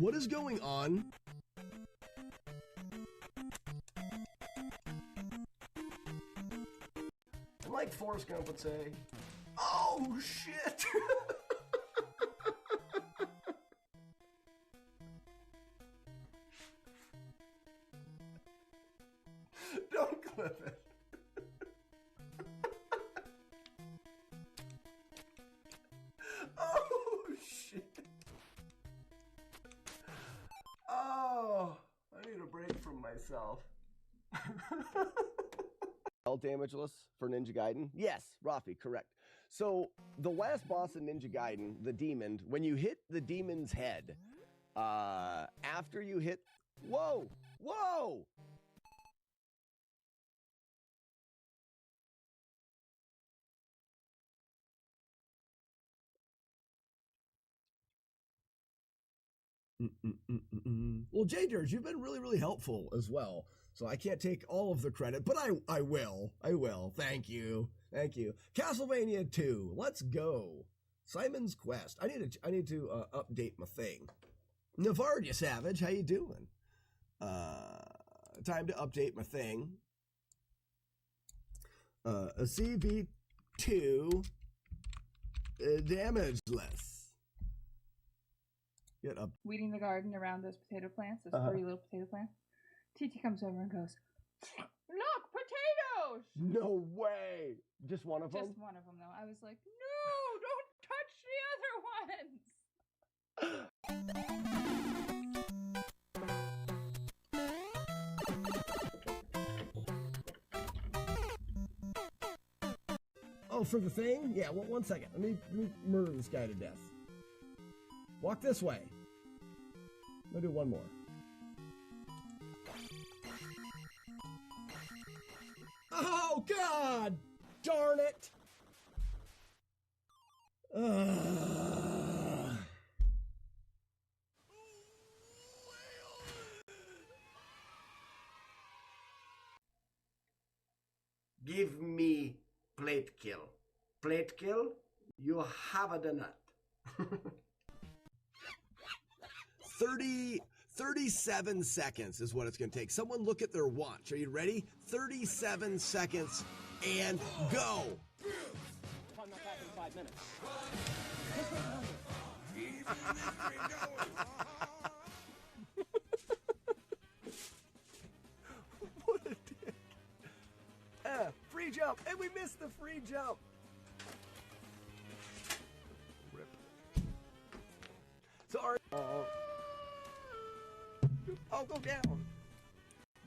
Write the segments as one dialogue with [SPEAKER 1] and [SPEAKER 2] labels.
[SPEAKER 1] What is going on? Like Forrest Gump would say, oh shit! Don't clip it. Oh shit. Oh, I need a break from myself. Damageless for Ninja Gaiden? Yes, Rafi, correct. So the last boss in Ninja Gaiden, the demon, when you hit the demon's head, after you hit, whoa, whoa! Well, J-Dirge, you've been really, really helpful as well. So I can't take all of the credit, but I will. I will. Thank you. Thank you. Castlevania 2. Let's go. Simon's Quest. I need to update my thing. Navardia Savage, how you doing? Time to update my thing. A CV2 damageless. Get up.
[SPEAKER 2] Weeding the garden around those potato plants, those 3 little potato plants. TT comes over and goes, look, potatoes!
[SPEAKER 1] No way! Just one of them?
[SPEAKER 2] Just one of them, though. I was like, no, don't touch the other ones!
[SPEAKER 1] Oh, for the thing? Yeah, well, one second. Let me murder this guy to death. Walk this way. I'll do one more. Oh, God! Darn it! Give me plate kill. Plate kill, you have the nut. 37 seconds is what it's going to take. Someone look at their watch. Are you ready? 37 seconds and go.
[SPEAKER 3] I'm not back in 5 minutes.
[SPEAKER 1] What a dick. Free jump. And we missed the free jump. Rip. Sorry. I'll go down.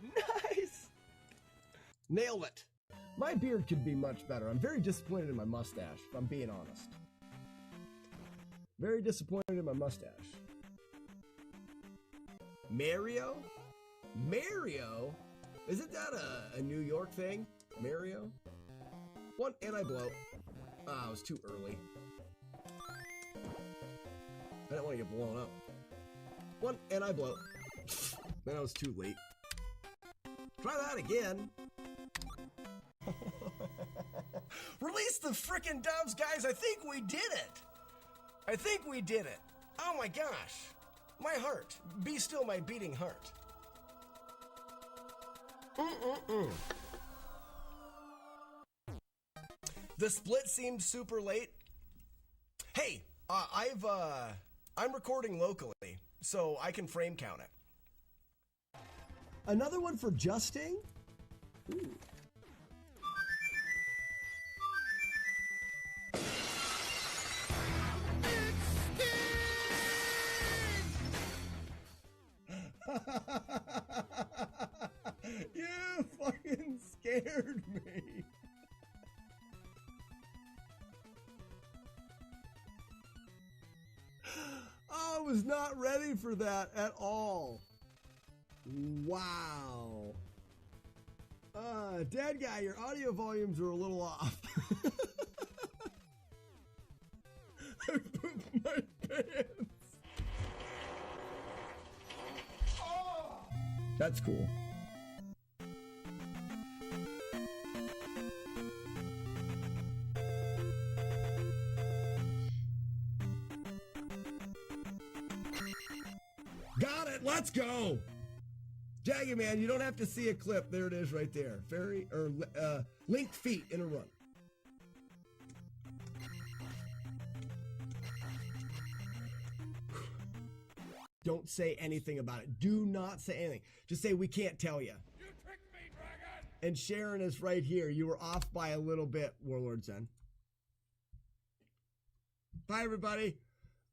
[SPEAKER 1] Nice. Nailed it. My beard could be much better. I'm very disappointed in my mustache, if I'm being honest. Very disappointed in my mustache. Mario? Mario? Isn't that a New York thing? Mario? One, and I blow. Ah, I was too early. I didn't want to get blown up. One, and I blow. Then I was too late. Try that again. Release the frickin' doves, guys. I think we did it. I think we did it. Oh my gosh. My heart. Be still my beating heart. The split seemed super late. Hey, I'm recording locally, so I can frame count it. Another one for Justing? Ooh. You fucking scared me. I was not ready for that at all. Wow. Dead guy, your audio volumes are a little off. I pooped my pants. That's cool. Got it. Let's go. Jagged Man, you don't have to see a clip. There it is right there. Link feet in a run. Don't say anything about it. Do not say anything. Just say we can't tell you.
[SPEAKER 4] You tricked me, dragon!
[SPEAKER 1] And Sharon is right here. You were off by a little bit, Warlord Zen. Bye, everybody.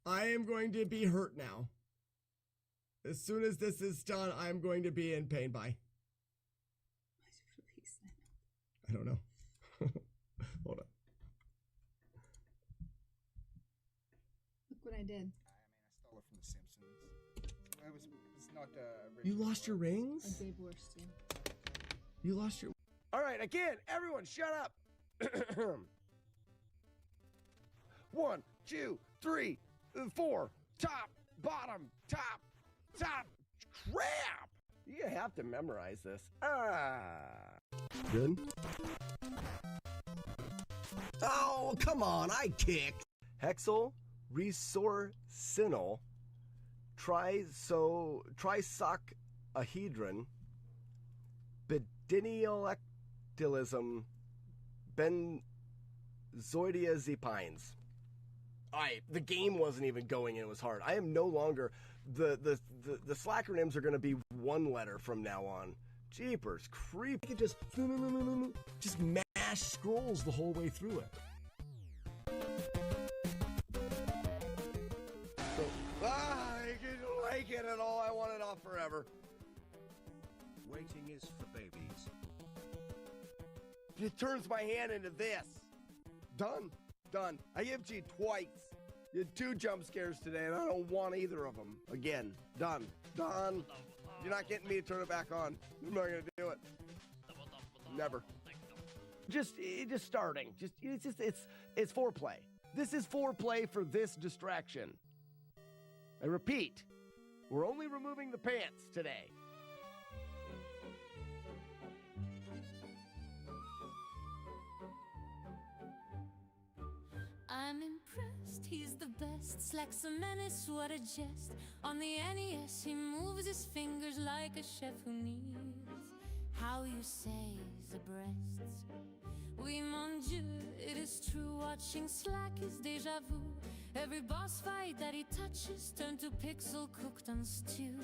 [SPEAKER 1] I am going to be hurt now. As soon as this is done, I'm going to be in pain. Bye. I don't know. Hold on.
[SPEAKER 2] Look what I did.
[SPEAKER 5] I stole it from The Simpsons. It's not
[SPEAKER 1] You lost your rings?
[SPEAKER 2] I gave worse too.
[SPEAKER 1] You lost your... All right, again, everyone shut up. 1, 2, 3, 4. Top, bottom, top, top. Crap! You have to memorize this. Good. Oh, come on, I kicked. Hexyl, resorcinol, trisocahedron, bedynylectylism, benzoidiazepines. Alright, the game wasn't even going and it was hard. I am no longer... The slackronyms are going to be one letter from now on. Jeepers, creep. I could just mash scrolls the whole way through it. So, I didn't like it at all. I want it off forever.
[SPEAKER 6] Waiting is for babies.
[SPEAKER 1] It turns my hand into this. Done. Done. I give you twice. You had 2 jump scares today, and I don't want either of them. Again. Done. Done. You're not getting me to turn it back on. I'm not gonna do it. Never. Just starting. It's foreplay. This is foreplay for this distraction. I repeat, we're only removing the pants today.
[SPEAKER 7] I'm impressed, he's the best. Slacks a menace, what a jest. On the NES, he moves his fingers like a chef who needs how you say the breasts. Oui, mon Dieu, it is true. Watching Slack is deja vu. Every boss fight that he touches turn to pixel cooked on stew.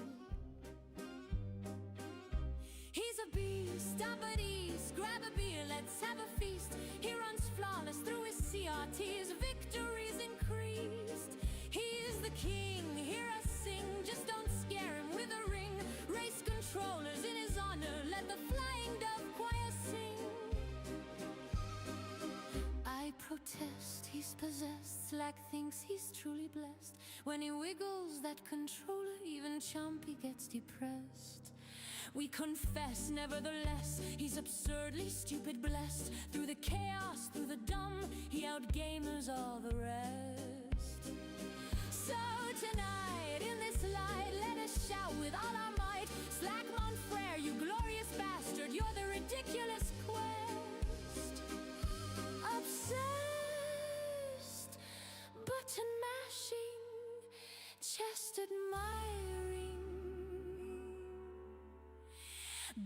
[SPEAKER 7] He's a beast, buddies, grab a beer, let's have a feast. He runs flawless through his CRTs, victories increased. He is the king, hear us sing, just don't scare him with a ring. Race controllers in his honor, let the flying dove choir sing. I protest, he's possessed, Slack thinks he's truly blessed. When he wiggles that controller, even Chompy gets depressed. We confess, nevertheless, he's absurdly stupid blessed. Through the chaos, through the dumb, he outgamers all the rest. So tonight, in this light, let us shout with all our might. Slack Monfrere, you glorious bastard, you're the ridiculous quest. Obsessed, button mashing, chest admiring,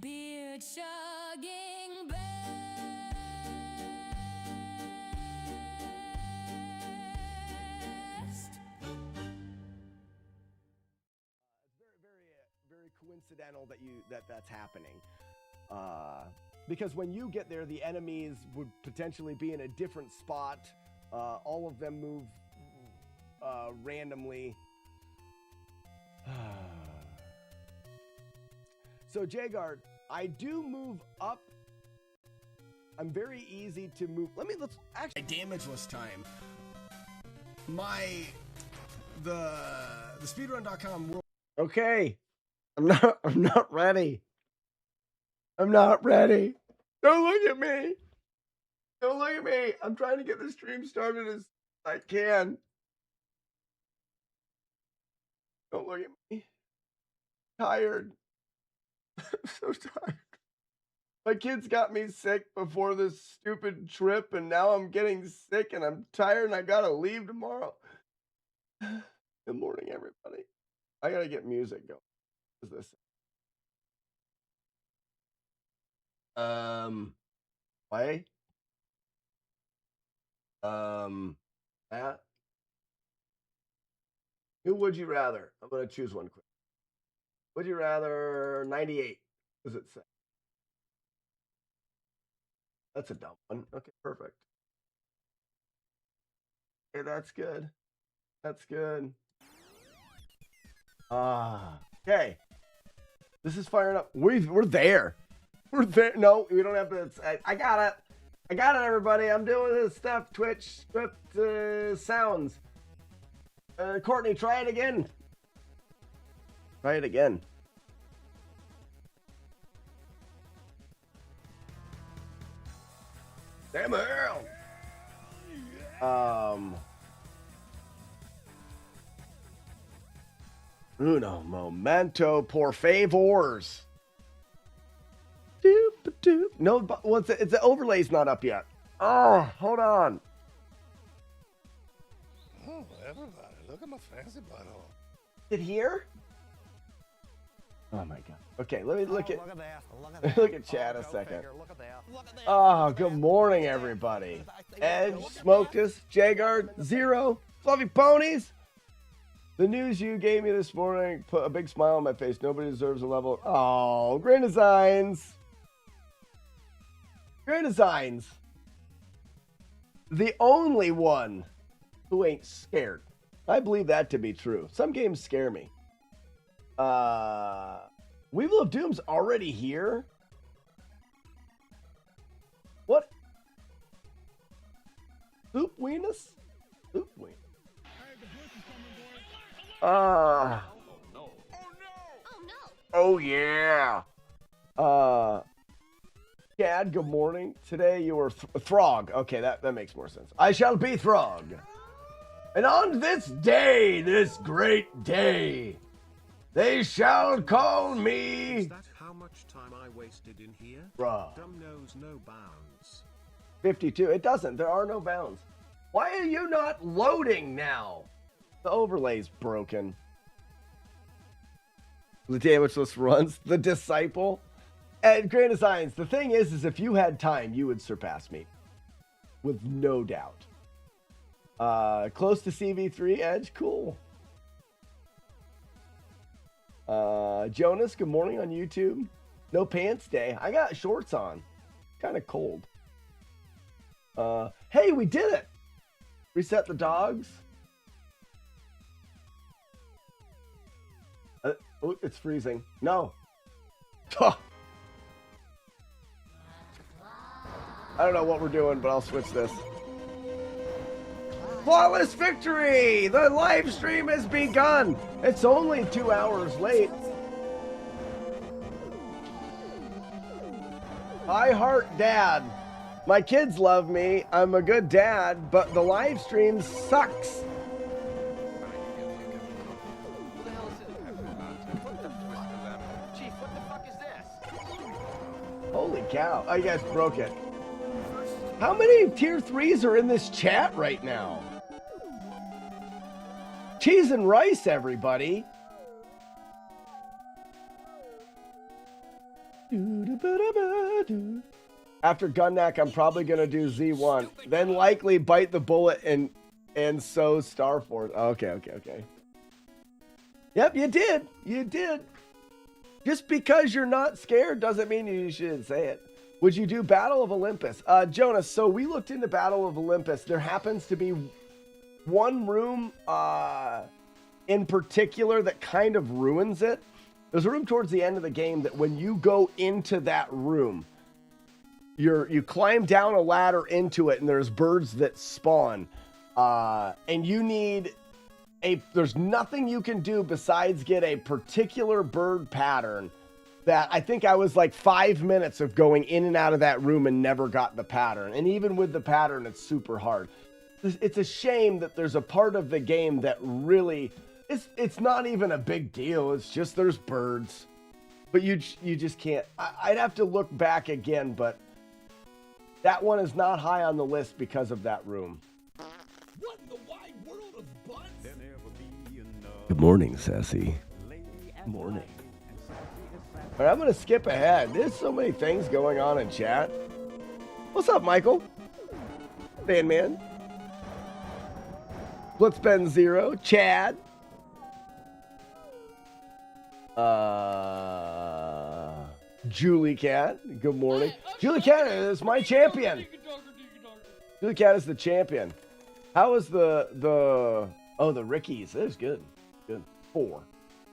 [SPEAKER 7] beer chugging best.
[SPEAKER 1] It's very coincidental that that's happening. Because when you get there, the enemies would potentially be in a different spot. All of them move randomly. So, Jagard, I do move up. I'm very easy to move. Let's actually damageless time. The speedrun.com world. Okay. I'm not ready. I'm not ready. Don't look at me. Don't look at me. I'm trying to get the stream started as I can. Don't look at me. Tired. I'm so tired. My kids got me sick before this stupid trip, and now I'm getting sick, and I'm tired, and I gotta leave tomorrow. Good morning, everybody. I gotta get music going. What is this? Play. That. Who would you rather? I'm gonna choose one quick. Would you rather 98? Does it say? That's a dumb one. Okay, perfect. Okay, that's good. That's good. Okay. This is firing up. We're there. We're there. No, we don't have to. I got it. I got it, everybody. I'm doing this stuff. Twitch script sounds. Courtney, try it again. Try it again. Damn hell. Uno momento, por favors. No, well, it's the overlay's not up yet. Oh, hold on.
[SPEAKER 5] Oh, everybody, look at my fancy butthole.
[SPEAKER 1] Is it here? Oh my god. Okay, let me look at
[SPEAKER 4] Look at that. Look at that.
[SPEAKER 1] look at chat a
[SPEAKER 4] Go
[SPEAKER 1] second.
[SPEAKER 4] figure. Look at that. Look at that.
[SPEAKER 1] Oh, good morning, everybody. Edge, Smokus, Jagard, Zero, Fluffy Ponies. The news you gave me this morning put a big smile on my face. Nobody deserves a level. Oh, Grand Designs. Grand Designs. The only one who ain't scared. I believe that to be true. Some games scare me. Weevil of Doom's already here? What? Soup Weenus? Soup Weenus. Oh yeah. Chad, good morning. Today you were Throg. Okay, that makes more sense. I shall be Throg. And on this day, this great day, they shall call me.
[SPEAKER 6] Is that how much time I wasted in here?
[SPEAKER 1] Throg.
[SPEAKER 6] Dumb knows no bounds.
[SPEAKER 1] 52. It doesn't. There are no bounds. Why are you not loading now? The overlay's broken. The damage list runs. The Disciple. And Grand Designs, the thing is if you had time, you would surpass me. With no doubt. Close to CV3 Edge. Cool. Jonas, good morning on YouTube. No pants day. I got shorts on. Kind of cold. Hey, we did it. Reset the dogs. Oh, it's freezing. No. I don't know what we're doing, but I'll switch this. Flawless victory! The live stream has begun. It's only 2 hours late. I heart dad. My kids love me. I'm a good dad, but the live stream sucks.
[SPEAKER 4] Chief, what the fuck is this?
[SPEAKER 1] Holy cow. Oh, you guys broke it. How many tier 3s are in this chat right now? Cheese and rice, everybody. After Gunneck, I'm probably going to do Z1. Then likely bite the bullet and sow Star Force. Okay. Yep, you did. You did. Just because you're not scared doesn't mean you should say it. Would you do Battle of Olympus? Jonas, so we looked into Battle of Olympus. There happens to be one room in particular that kind of ruins it. There's a room towards the end of the game that when you go into that room, you climb down a ladder into it and there's birds that spawn. And you need there's nothing you can do besides get a particular bird pattern that I think I was like 5 minutes of going in and out of that room and never got the pattern. And even with the pattern, it's super hard. It's a shame that there's a part of the game that really, it's not even a big deal. It's just there's birds. But you just can't. I'd have to look back again, but that one is not high on the list because of that room.
[SPEAKER 8] What in the wide world of butts?
[SPEAKER 1] Good morning, Sassy. Morning. All right, I'm going to skip ahead. There's so many things going on in chat. What's up, Michael? Bandman. Blitzben Zero. Chad. Julie Cat. Good morning. Julie Cat is my champion. Julie Cat is the champion. How is the Rickies? It was good. Good. 4.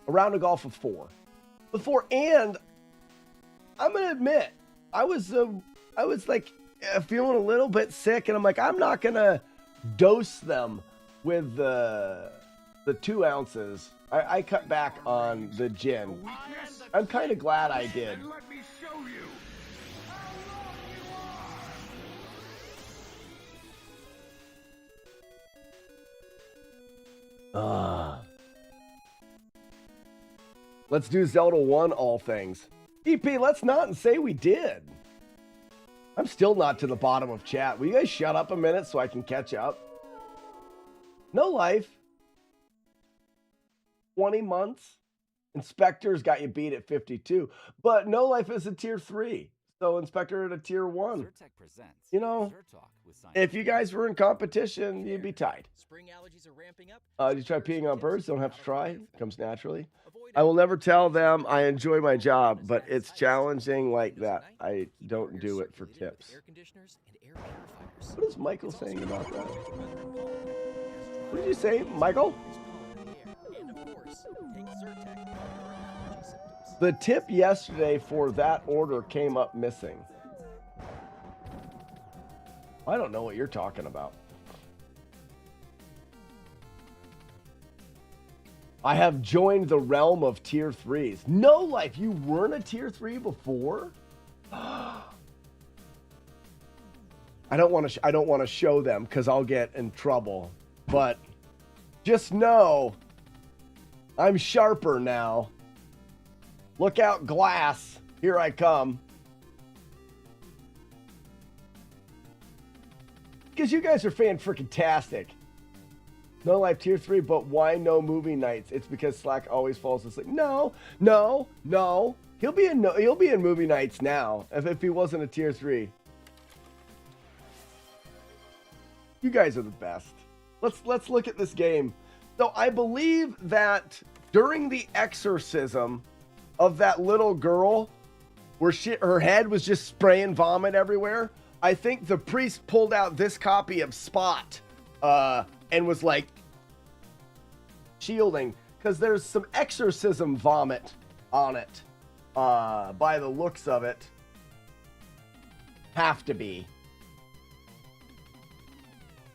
[SPEAKER 1] A round of golf of 4. With 4, and I'm gonna admit, I was like feeling a little bit sick, and I'm like, I'm not gonna dose them with the 2 ounces. I cut back on the gin. I'm kind of glad I did.
[SPEAKER 6] Let me show you.
[SPEAKER 1] Let's do Zelda 1 all things. EP, let's not and say we did. I'm still not to the bottom of chat. Will you guys shut up a minute so I can catch up? No life. 20 months. Inspector's got you beat at 52. But No Life is a tier 3. So Inspector at a tier 1. You know, if you guys were in competition, you'd be tied.
[SPEAKER 8] Spring allergies are ramping up.
[SPEAKER 1] Did you try peeing on birds? Don't have to try. It comes naturally. I will never tell them I enjoy my job, but it's challenging like that. I don't do it for tips. What is Michael saying about that? What did you say, Michael? The tip yesterday for that order came up missing. I don't know what you're talking about. I have joined the realm of tier 3s. No Life, you weren't a tier 3 before? I don't want to show them because I'll get in trouble. But just know I'm sharper now. Look out, glass. Here I come. Because you guys are fan-freaking-tastic. No Life tier 3, but why no movie nights? It's because Slack always falls asleep. No. He'll be in movie nights now if he wasn't a tier 3. You guys are the best. Let's look at this game. So I believe that during the exorcism of that little girl where her head was just spraying vomit everywhere, I think the priest pulled out this copy of Spot and was like shielding, because there's some exorcism vomit on it by the looks of it. Have to be.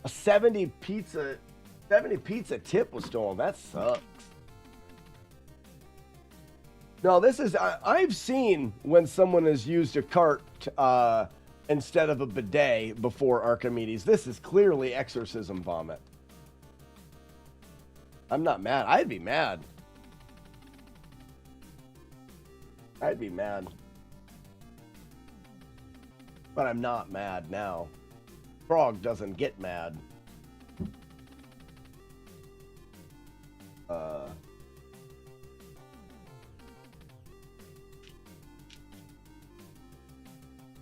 [SPEAKER 1] A 70 pizza tip was stolen. That sucks. No, this is, I've seen when someone has used a cart instead of a bidet before, Archimedes. This is clearly exorcism vomit. I'm not mad. I'd be mad. But I'm not mad now. Frog doesn't get mad.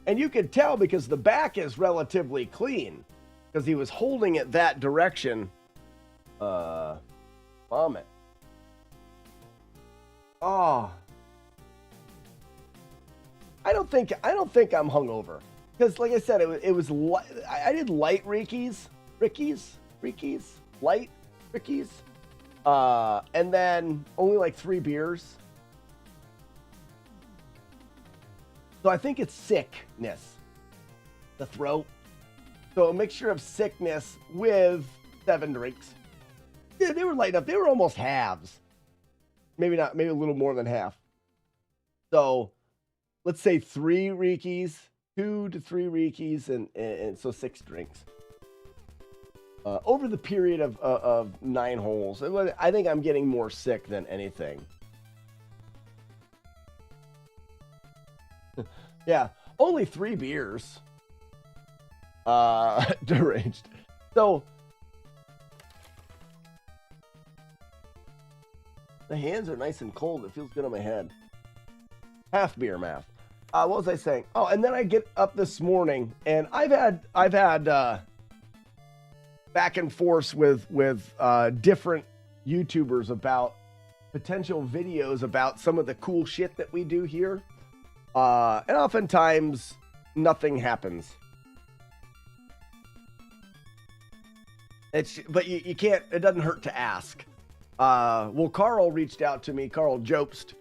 [SPEAKER 1] And you could tell because the back is relatively clean, because he was holding it that direction. Vomit. Oh. I don't think I'm hungover, because like I said, it was I did light Rickies, light Rickies, and then only like 3 beers. So I think it's sickness, the throat. So a mixture of sickness with 7 drinks. Yeah, they were light up. They were almost halves. Maybe not, maybe a little more than half. So let's say 3 Rickies, 2 to 3 Rickies, and so 6 drinks. Over the period of 9 holes. I think I'm getting more sick than anything. Yeah, only 3 beers. Deranged. So, My hands are nice and cold. It feels good on my head. Half beer math. What was I saying? Oh, and then I get up this morning, and I've had back and forth with different YouTubers about potential videos about some of the cool shit that we do here, and oftentimes nothing happens. But you can't. It doesn't hurt to ask. Well, Carl reached out to me. Carl Jobst.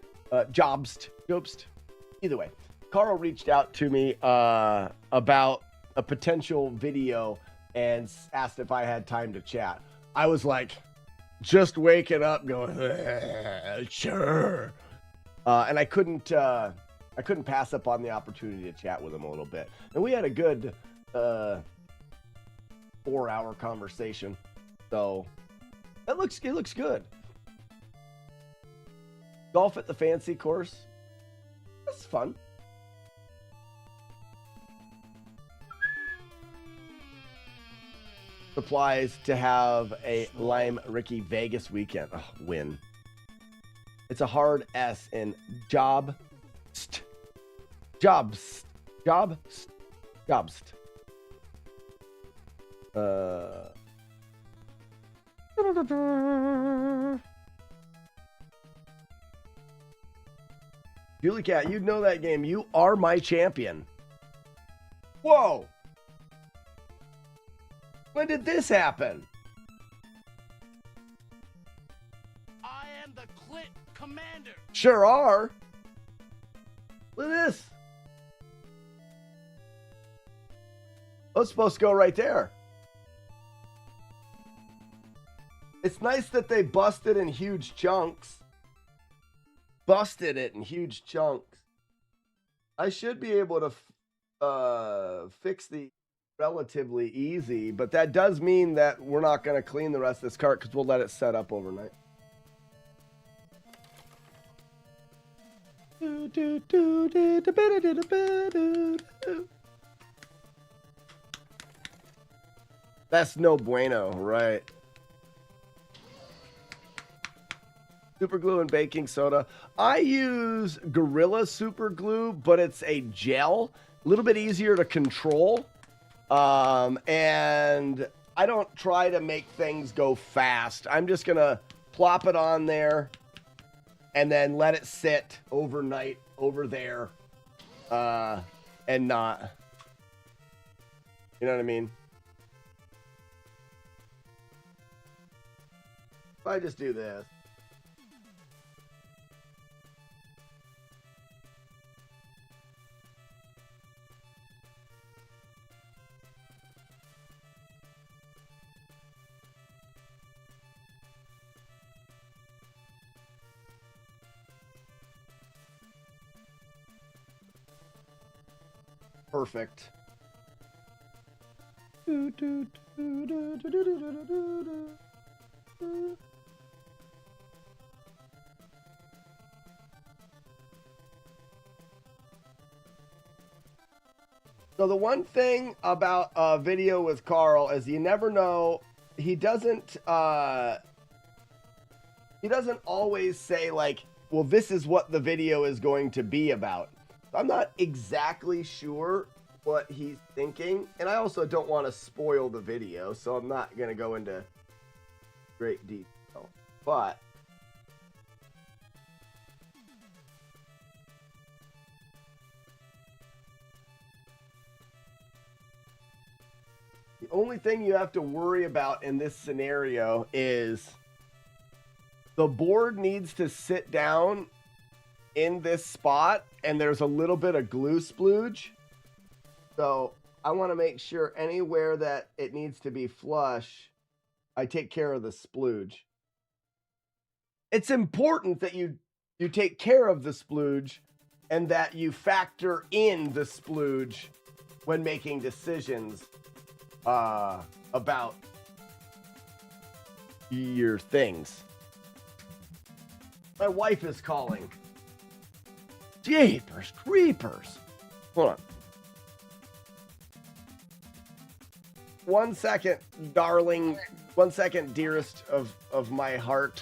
[SPEAKER 1] Either way, Carl reached out to me about a potential video and asked if I had time to chat. I was like, just waking up, going, sure. And I couldn't pass up on the opportunity to chat with him a little bit. And we had a good 4-hour conversation. So it looks good. Golf at the fancy course. That's fun. Supplies to have a Lime Ricky Vegas weekend. Oh, win. It's a hard S in jobst. Julie Cat, you know that game. You are my champion. Whoa. When did this happen?
[SPEAKER 3] I am the Clit Commander.
[SPEAKER 1] Sure are. Look at this. Oh, it's supposed to go right there. It's nice that they busted in huge chunks. Busted it in huge chunks. I should be able to fix the relatively easy, but that does mean that we're not going to clean the rest of this cart because we'll let it set up overnight. That's no bueno, right? Super glue and baking soda. I use Gorilla Super Glue, but it's a gel, a little bit easier to control. And I don't try to make things go fast. I'm just going to plop it on there and then let it sit overnight over there. And not, you know what I mean? If I just do this. Perfect. So the one thing about a video with Carl is you never know. He doesn't always say like, well, this is what the video is going to be about. I'm not exactly sure what he's thinking, and I also don't want to spoil the video, so I'm not going to go into great detail. But the only thing you have to worry about in this scenario is the board needs to sit down in this spot, and there's a little bit of glue splooge. So I want to make sure anywhere that it needs to be flush, I take care of the splooge. It's important that you take care of the splooge and that you factor in the splooge when making decisions about your things. My wife is calling. Jeepers creepers. Hold on. 1 second, darling. 1 second, dearest of my heart.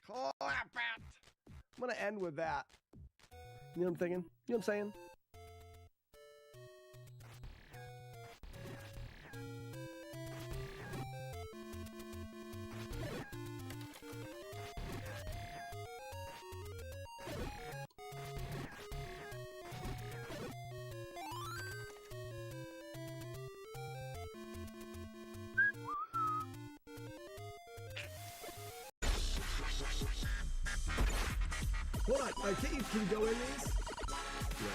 [SPEAKER 1] Clap it. I'm gonna end with that. You know what I'm thinking? You know what I'm saying? Hold on, can you go in these? Yeah.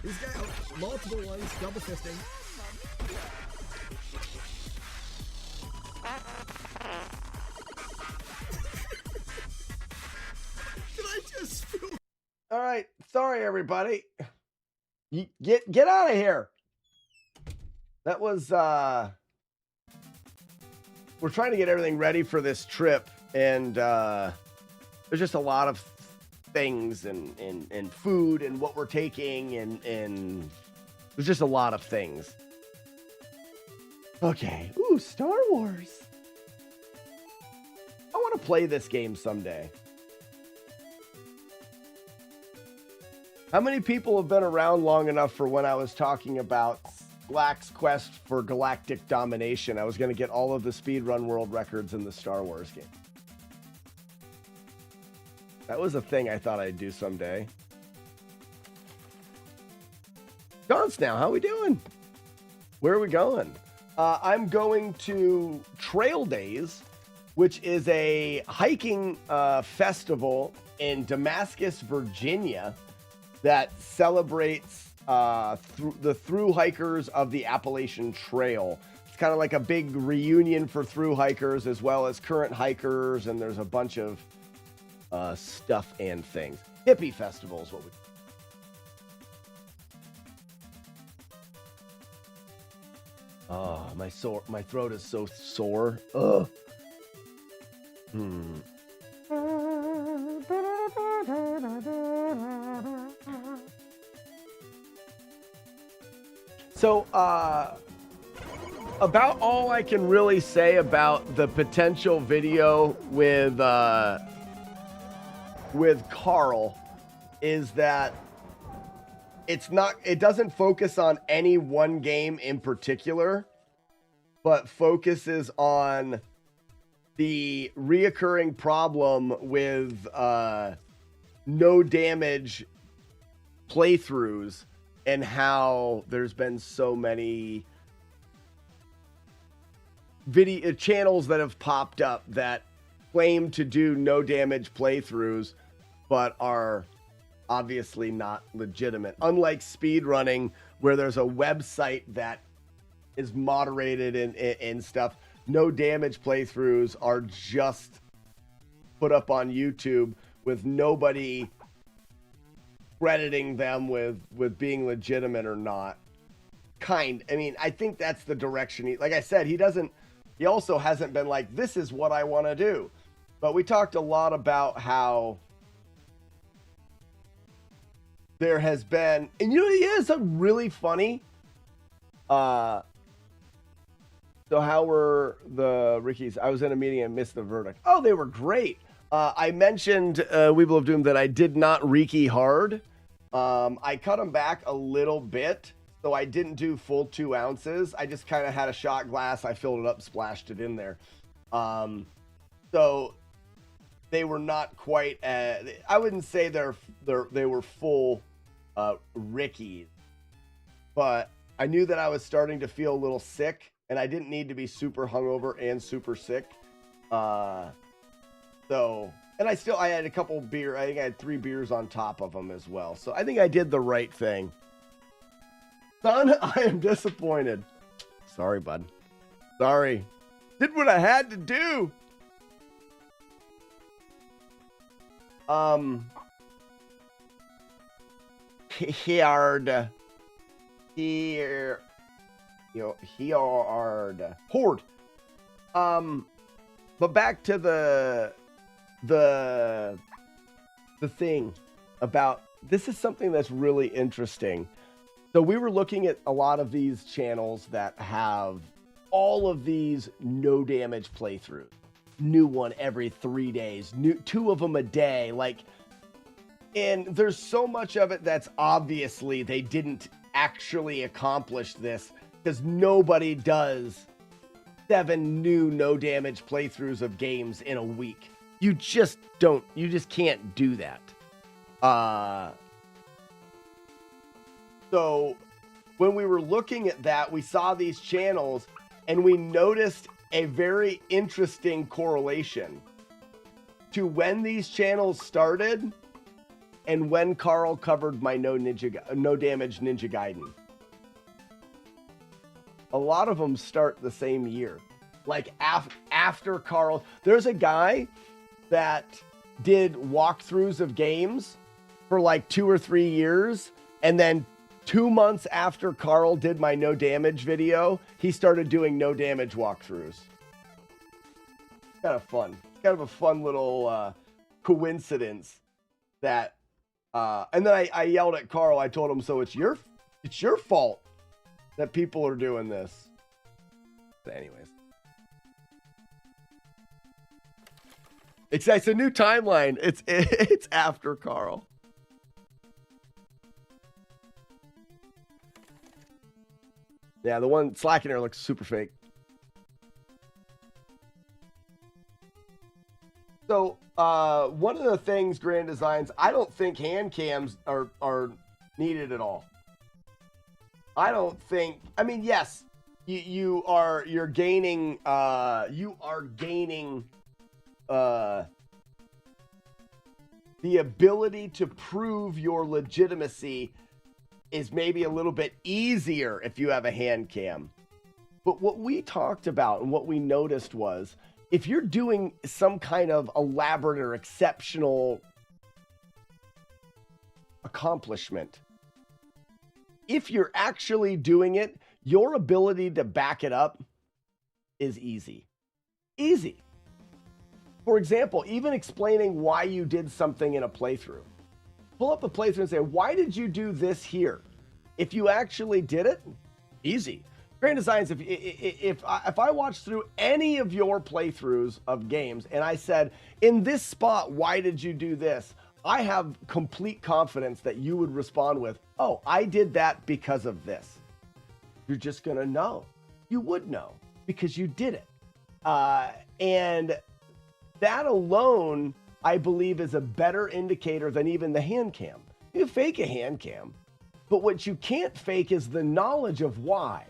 [SPEAKER 1] These guys, oh, multiple ones, double fisting. Did I just feel... All right, sorry everybody. You get out of here. That was we're trying to get everything ready for this trip, and there's just a lot of things and food and what we're taking, and there's just a lot of things. Okay. Ooh, Star Wars. I want to play this game someday. How many people have been around long enough for when I was talking about Black's quest for galactic domination? I was going to get all of the speedrun world records in the Star Wars game. That was a thing I thought I'd do someday. Dance now, how we doing? Where are we going? I'm going to Trail Days, which is a hiking festival in Damascus, Virginia, that celebrates the thru hikers of the Appalachian Trail. It's kind of like a big reunion for thru hikers as well as current hikers, and there's a bunch of stuff and things. Hippie festival is what we... Oh, my throat is so sore. Ugh. So, about all I can really say about the potential video with Carl is that it doesn't focus on any one game in particular, but focuses on the reoccurring problem with no damage playthroughs and how there's been so many video channels that have popped up that claim to do no damage playthroughs but are obviously not legitimate. Unlike speedrunning, where there's a website that is moderated and stuff, no damage playthroughs are just put up on YouTube with nobody crediting them with being legitimate or not. I mean, I think that's the direction like I said, he also hasn't been like, this is what I want to do. But we talked a lot about how there has been, and you know, he is a really funny. So how were the Rickies? I was in a meeting and missed the verdict. Oh, they were great. I mentioned Weeble of Doom that I did not Ricky hard. I cut them back a little bit, so I didn't do full 2 ounces. I just kind of had a shot glass. I filled it up, splashed it in there. So they were not quite. I wouldn't say they were full Rickies, but I knew that I was starting to feel a little sick, and I didn't need to be super hungover and super sick. And I had a couple beer. I think I had 3 beers on top of them as well. So I think I did the right thing. Son, I am disappointed. Sorry, bud. Sorry. Did what I had to do. Horde. But back to the thing about this is something that's really interesting. So we were looking at a lot of these channels that have all of these no damage playthroughs. new one every 3 days, two of them a day. Like, and there's so much of it that's obviously they didn't actually accomplish this because nobody does 7 new no damage playthroughs of games in a week. You just can't do that. So when we were looking at that, we saw these channels and we noticed a very interesting correlation to when these channels started and when Carl covered my no damage Ninja Gaiden. A lot of them start the same year. Like after Carl, there's a guy that did walkthroughs of games for like 2 or 3 years. And then 2 months after Carl did my no damage video, he started doing no damage walkthroughs. Kind of fun. Kind of a fun little coincidence that, and then I yelled at Carl. I told him, so it's your fault that people are doing this. But anyways. It's a new timeline. It's after Carl. Yeah, the one slacking there looks super fake. So, one of the things, Grand Designs, I don't think hand cams are needed at all. I don't think. I mean, yes, you're gaining the ability to prove your legitimacy is maybe a little bit easier if you have a hand cam. But what we talked about and what we noticed was, if you're doing some kind of elaborate or exceptional accomplishment, if you're actually doing it, your ability to back it up is easy. Easy. For example, even explaining why you did something in a playthrough. Pull up a playthrough and say, why did you do this here? If you actually did it, easy. Grand Designs, if I watched through any of your playthroughs of games and I said, in this spot, why did you do this? I have complete confidence that you would respond with, oh, I did that because of this. You're just going to know. You would know because you did it. And that alone, I believe, is a better indicator than even the hand cam. You fake a hand cam, but what you can't fake is the knowledge of why.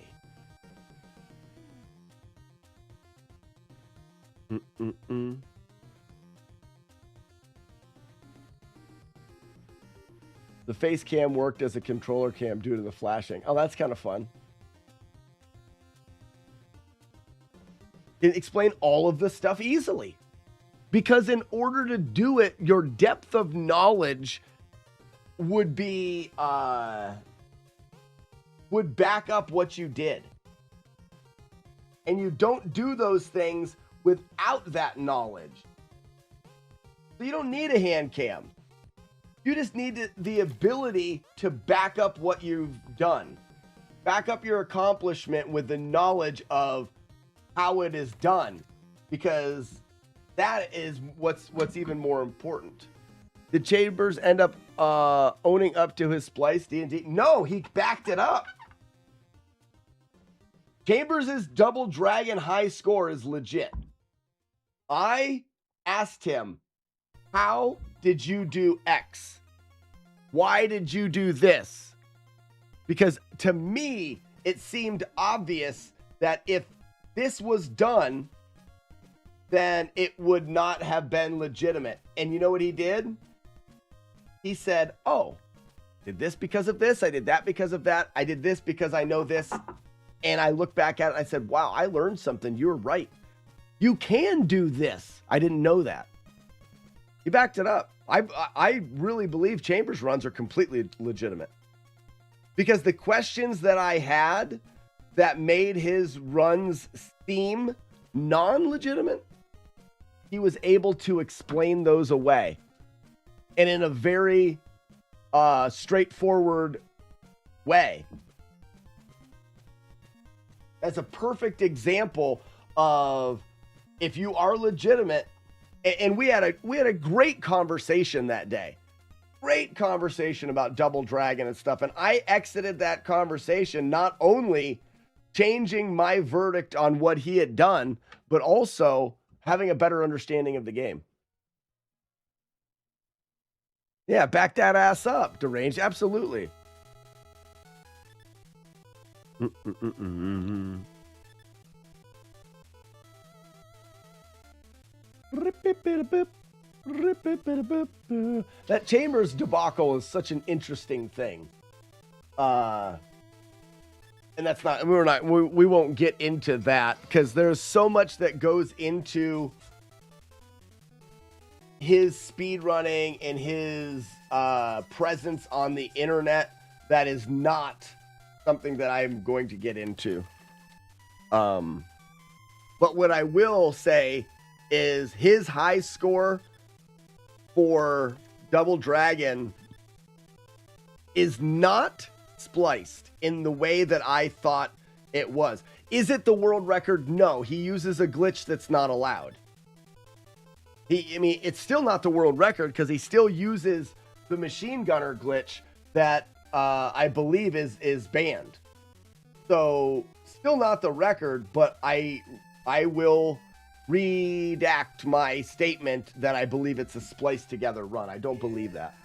[SPEAKER 1] The face cam worked as a controller cam due to the flashing. Oh, that's kind of fun. It explain all of this stuff easily. Because in order to do it, your depth of knowledge would be, would back up what you did. And you don't do those things without that knowledge. So you don't need a hand cam. You just need the ability to back up what you've done. Back up your accomplishment with the knowledge of how it is done. Because that is what's even more important. Did Chambers end up owning up to his splice D&D? No, he backed it up. Chambers' Double Dragon high score is legit. I asked him, how did you do X? Why did you do this? Because to me, it seemed obvious that if this was done, then it would not have been legitimate. And you know what he did? He said, oh, did this because of this. I did that because of that. I did this because I know this. And I looked back at it and I said, wow, I learned something. You were right. You can do this. I didn't know that. He backed it up. I really believe Chambers runs are completely legitimate. Because the questions that I had that made his runs seem non-legitimate, he was able to explain those away. And in a very straightforward way. That's a perfect example of if you are legitimate, and we had a great conversation that day. Great conversation about Double Dragon and stuff. And I exited that conversation not only changing my verdict on what he had done, but also having a better understanding of the game. Yeah, back that ass up, Deranged. Absolutely. That Chambers debacle is such an interesting thing. And that's not, we won't get into that because there's so much that goes into his speed running and his presence on the internet that is not something that I'm going to get into. But what I will say is his high score for Double Dragon is not spliced in the way that I thought it was. Is it the world record? No, he uses a glitch that's not allowed. It's still not the world record because he still uses the machine gunner glitch that I believe is banned. So still not the record, but I will redact my statement that I believe it's a spliced together run. I don't believe that.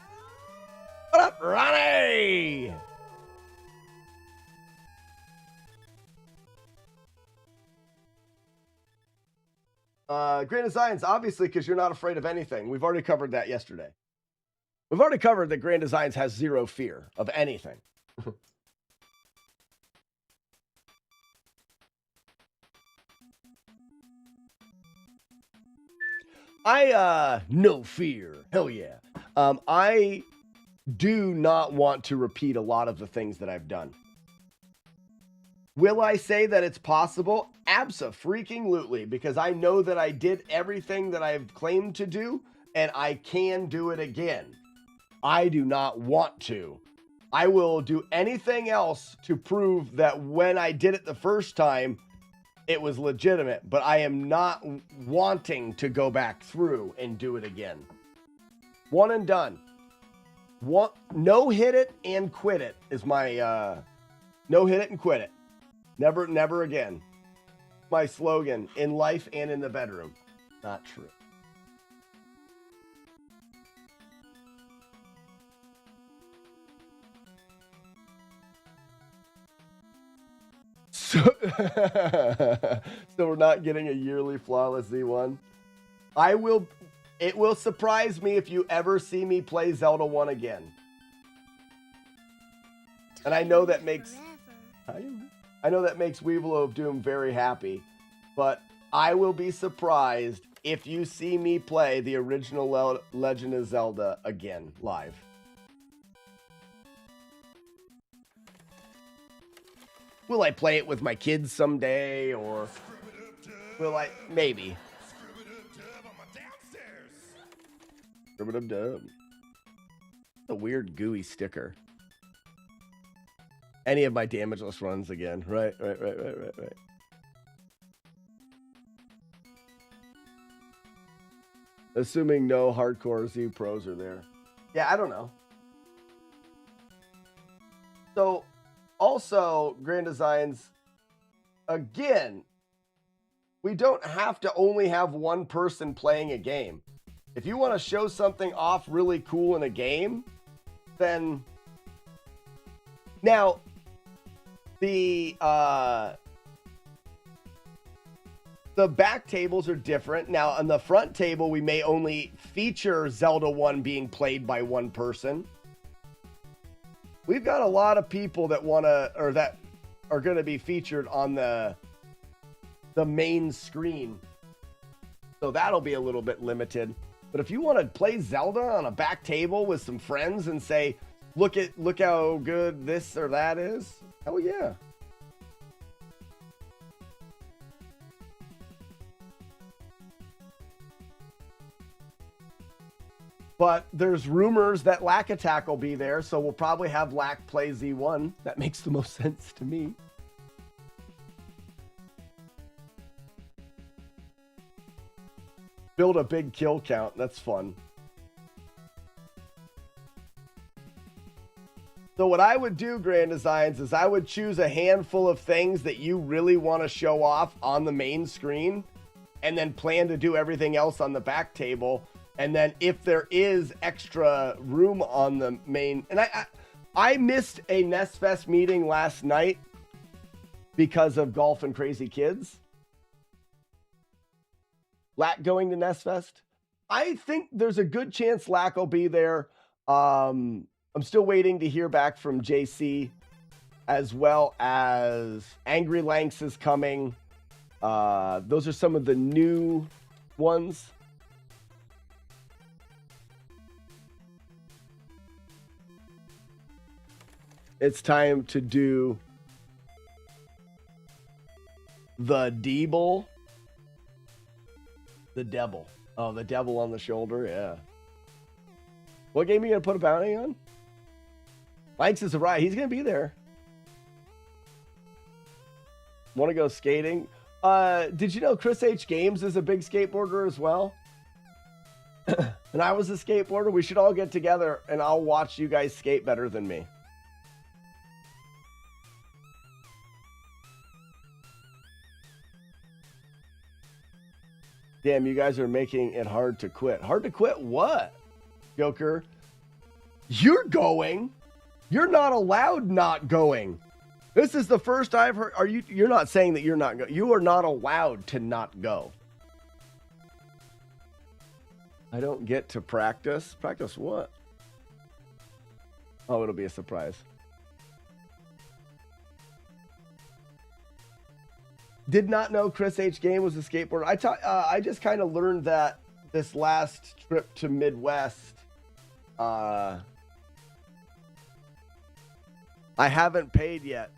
[SPEAKER 1] What up, Ronnie? Grand Designs, obviously, because you're not afraid of anything. We've already covered that yesterday. We've already covered that Grand Designs has zero fear of anything. No fear. Hell yeah. I do not want to repeat a lot of the things that I've done. Will I say that it's possible? Abso-freaking-lutely, because I know that I did everything that I've claimed to do, and I can do it again. I do not want to. I will do anything else to prove that when I did it the first time, it was legitimate, but I am not wanting to go back through and do it again. One and done. No hit it and quit it is my, no hit it and quit it. Never again. My slogan in life and in the bedroom. Not true. So we're not getting a yearly Flawless Z1. It will surprise me if you ever see me play Zelda 1 again. And I know that makes Weevil of Doom very happy, but I will be surprised if you see me play the original Legend of Zelda again live. Will I play it with my kids someday, or will I? Maybe. Dub. A weird gooey sticker. Any of my damageless runs again. Right. Assuming no hardcore Z pros are there. Yeah, I don't know. So, also, Grand Designs, again, we don't have to only have one person playing a game. If you want to show something off really cool in a game, then... Now, the back tables are different. Now, on the front table, we may only feature Zelda 1 being played by one person. We've got a lot of people that want to, or that are going to be featured on the main screen. So that'll be a little bit limited. But if you want to play Zelda on a back table with some friends and say, look how good this or that is, hell yeah. But there's rumors that Lack Attack will be there, so we'll probably have Lack play Z1. That makes the most sense to me. Build a big kill count. That's fun. So what I would do, Grand Designs, is I would choose a handful of things that you really want to show off on the main screen, and then plan to do everything else on the back table. And then if there is extra room on the main, and I missed a NES Fest meeting last night because of golf and crazy kids. Lack going to NES Fest. I think there's a good chance Lack will be there. I'm still waiting to hear back from JC, as well as Angry Lanks is coming. Those are some of the new ones. It's time to do the Deeble. The Devil. Oh, the Devil on the shoulder, yeah. What game are you going to put a bounty on? Lanks is right. He's going to be there. Want to go skating? Did you know Chris H. Games is a big skateboarder as well? And I was a skateboarder. We should all get together and I'll watch you guys skate better than me. Damn, you guys are making it hard to quit. Hard to quit what? Joker, you're going. You're not allowed not going. This is the first I've heard. You're not saying that you're not going. You are not allowed to not go. I don't get to practice. Practice what? Oh, it'll be a surprise. Did not know Chris H. Game was a skateboarder. I just kind of learned that this last trip to Midwest. I haven't paid yet.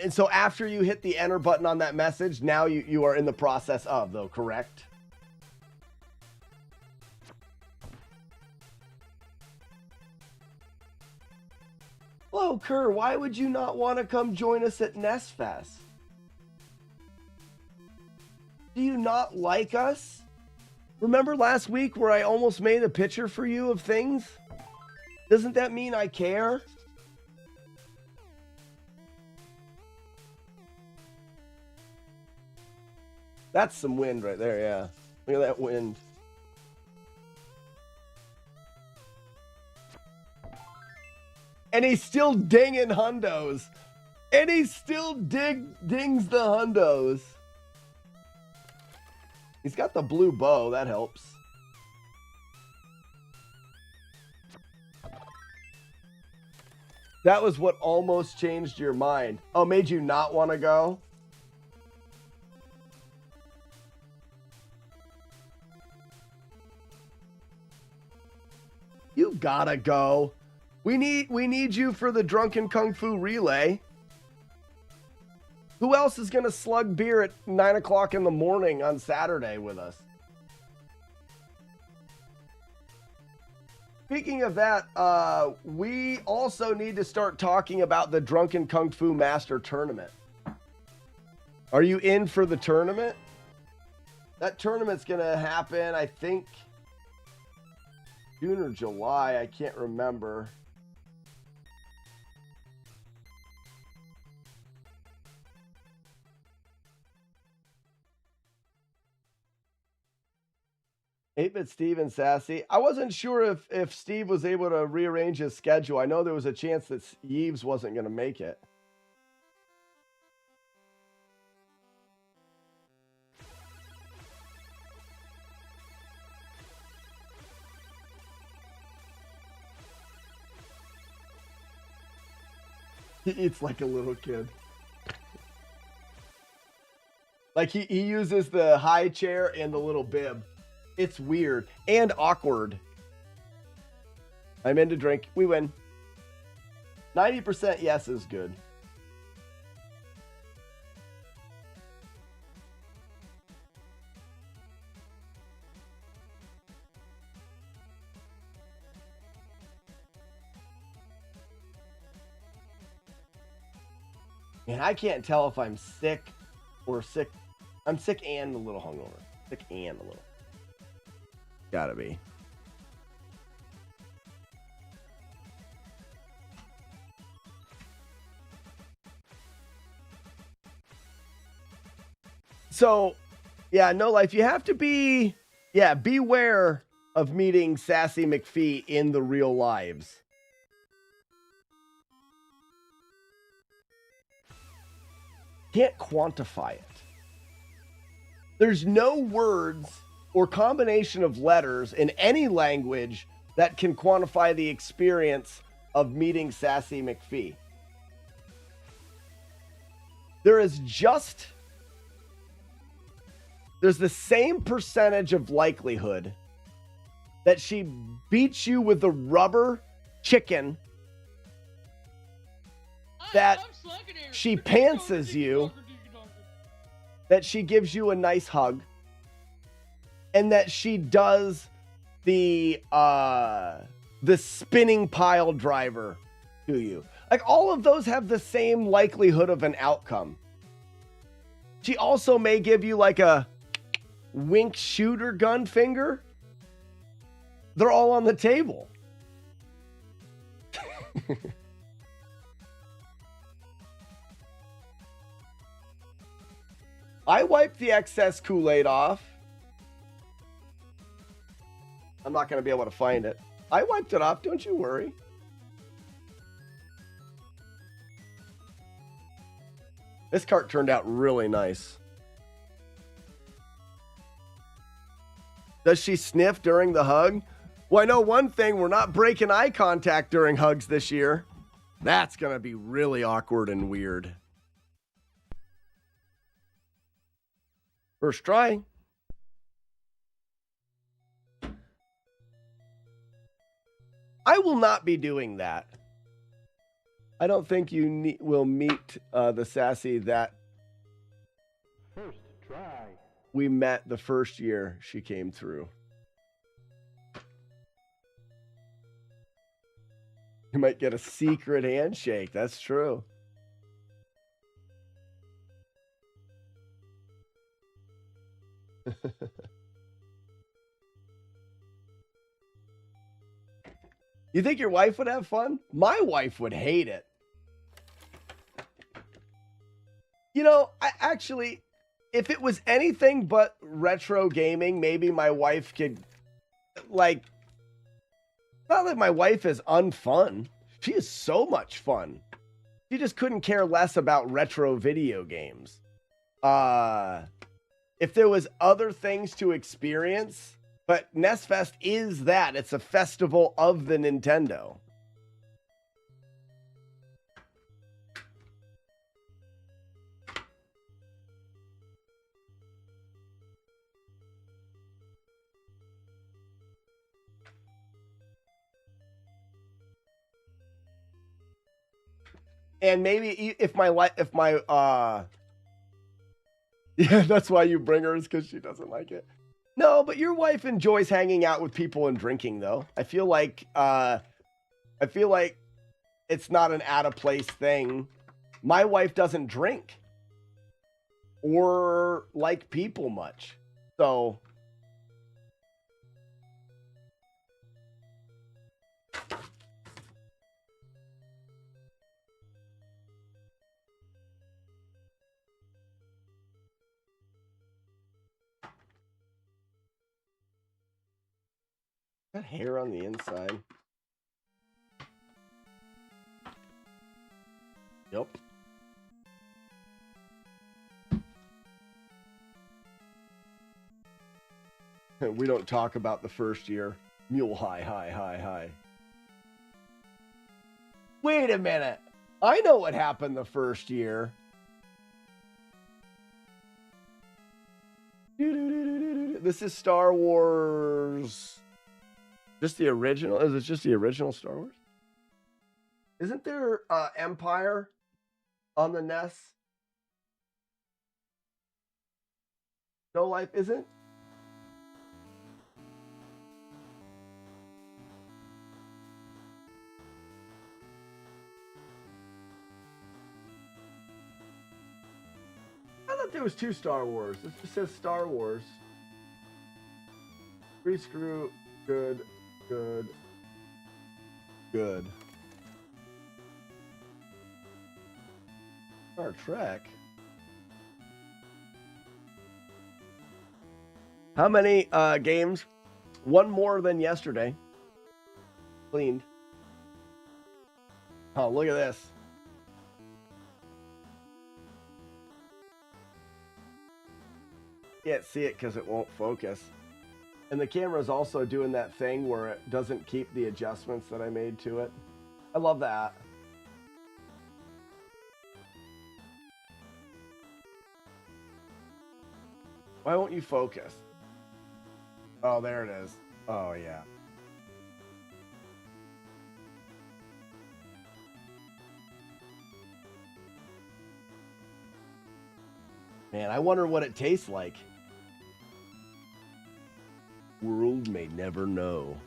[SPEAKER 1] And so after you hit the enter button on that message, now you are in the process of, though, correct? Hello, Kerr. Why would you not want to come join us at NES Fest? Do you not like us? Remember last week where I almost made a picture for you of things? Doesn't that mean I care? That's some wind right there, yeah. Look at that wind. And he's still dinging hundos. And he still dings the hundos. He's got the blue bow. That helps. That was what almost changed your mind. Oh, made you not want to go? You gotta go. We need you for the Drunken Kung Fu Relay. Who else is going to slug beer at 9 o'clock in the morning on Saturday with us? Speaking of that, we also need to start talking about the Drunken Kung Fu Master Tournament. Are you in for the tournament? That tournament's going to happen, I think, June or July. I can't remember. Eight-Bit Steve and Sassy. I wasn't sure if Steve was able to rearrange his schedule. I know there was a chance that Yves wasn't going to make it. He eats like a little kid. Like he uses the high chair and the little bib. It's weird and awkward. I'm in to drink. We win. 90% yes is good. And I can't tell if I'm sick or sick. I'm sick and a little hungover. Sick and a little. Gotta be. So, yeah, no life. You have to be, beware of meeting Sassy McPhee in the real lives. Can't quantify it. There's no words or combination of letters in any language that can quantify the experience of meeting Sassy McPhee. There's the same percentage of likelihood that she beats you with a rubber chicken, that she pantsers you, that she gives you a nice hug, and that she does the spinning pile driver to you. Like, all of those have the same likelihood of an outcome. She also may give you like a wink shooter gun finger. They're all on the table. I wiped the excess Kool-Aid off. I'm not going to be able to find it. I wiped it off, don't you worry. This cart turned out really nice. Does she sniff during the hug? Well, I know one thing. We're not breaking eye contact during hugs this year. That's going to be really awkward and weird. First try. I will not be doing that. I don't think you will meet the Sassy that
[SPEAKER 3] First try.
[SPEAKER 1] we met the first year she came through. You might get a secret handshake. That's true. You think your wife would have fun? My wife would hate it. You know, I actually, if it was anything but retro gaming, maybe my wife could, like, not that my wife is unfun. She is so much fun. She just couldn't care less about retro video games. If there was other things to experience, but NES Fest is that. It's a festival of the Nintendo. And maybe if my yeah, that's why you bring her, is because she doesn't like it. No, but your wife enjoys hanging out with people and drinking, though. I feel like it's not an out of place thing. My wife doesn't drink or like people much, so. That hair on the inside. Yep. We don't talk about the first year. Mule high. Wait a minute. I know what happened the first year. This is Star Wars. Just the original? Is it just the original Star Wars? Isn't there Empire on the NES? No Life isn't? there was 2 Star Wars. This just says Star Wars. Free screw. Good. Good. Good. Star Trek. How many games? 1 more than yesterday. Cleaned. Oh, look at this. Can't see it because it won't focus. And the camera's also doing that thing where it doesn't keep the adjustments that I made to it. I love that. Why won't you focus? Oh, there it is. Oh, yeah. Man, I wonder what it tastes like. World may never know.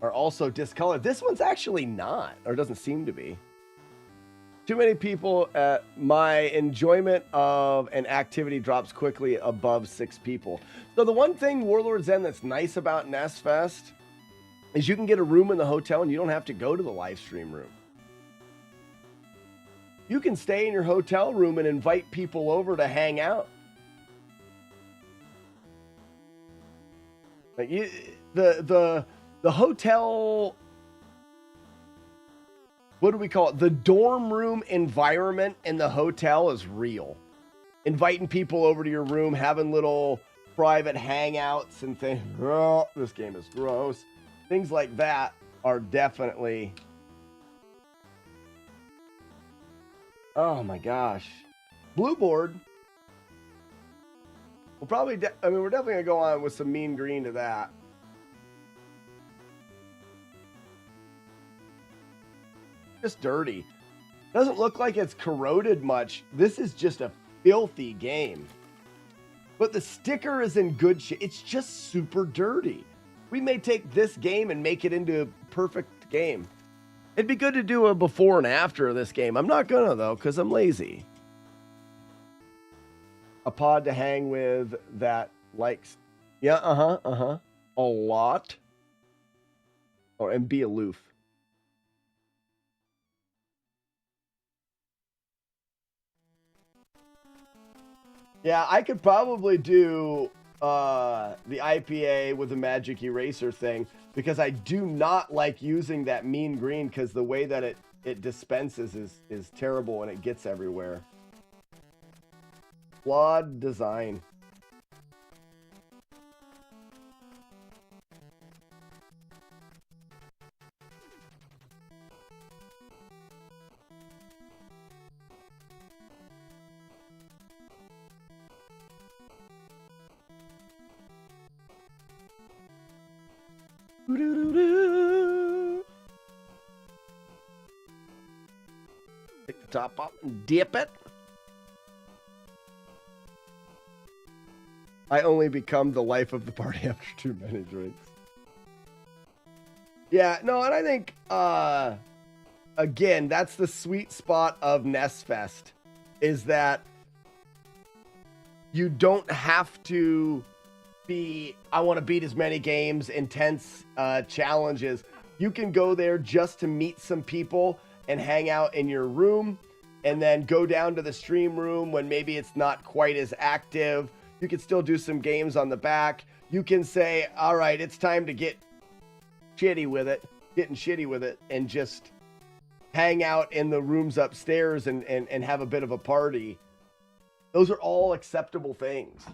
[SPEAKER 1] Are also discolored. This one's actually not, or doesn't seem to be. Too many people. My enjoyment of an activity drops quickly above 6 people. So the one thing Warlords End that's nice about NES Fest is you can get a room in the hotel and you don't have to go to the live stream room. You can stay in your hotel room and invite people over to hang out. Like the hotel, what do we call it? The dorm room environment in the hotel is real. Inviting people over to your room, having little private hangouts and things. Oh, this game is gross. Things like that are definitely... Oh my gosh. Blue board. We'll probably, we're definitely going to go on with some mean green to that. Just dirty. Doesn't look like it's corroded much. This is just a filthy game. But the sticker is in good shape. It's just super dirty. We may take this game and make it into a perfect game. It'd be good to do a before and after of this game. I'm not gonna, though, because I'm lazy. A pod to hang with that likes... Yeah, a lot. Or and be aloof. Yeah, I could probably do the IPA with the magic eraser thing, because I do not like using that mean green, because the way that it dispenses is terrible and it gets everywhere. Flawed design. Pick the top up and dip it. I only become the life of the party after too many drinks. Yeah, no, and I think, again, that's the sweet spot of NES Fest, is that you don't have to be, I want to beat as many games, intense challenges. You can go there just to meet some people and hang out in your room, and then go down to the stream room when maybe it's not quite as active. You can still do some games on the back. You can say, all right, it's time to getting shitty with it, and just hang out in the rooms upstairs and have a bit of a party. Those are all acceptable things.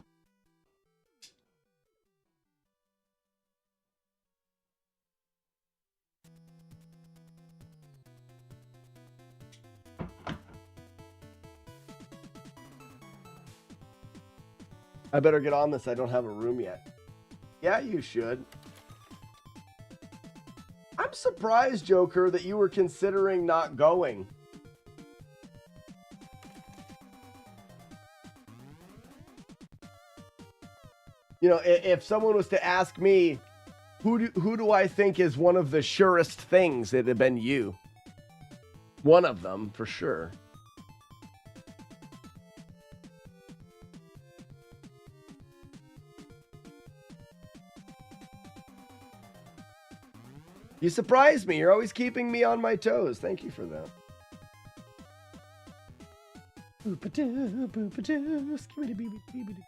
[SPEAKER 1] I better get on this. I don't have a room yet. Yeah, you should. I'm surprised, Joker, that you were considering not going. You know, if someone was to ask me, who do I think is one of the surest things, it'd have been you. One of them, for sure. You surprise me. You're always keeping me on my toes. Thank you for that. Boop-a-doo, boop-a-doo, skibidi-bidi-bidi-bidi.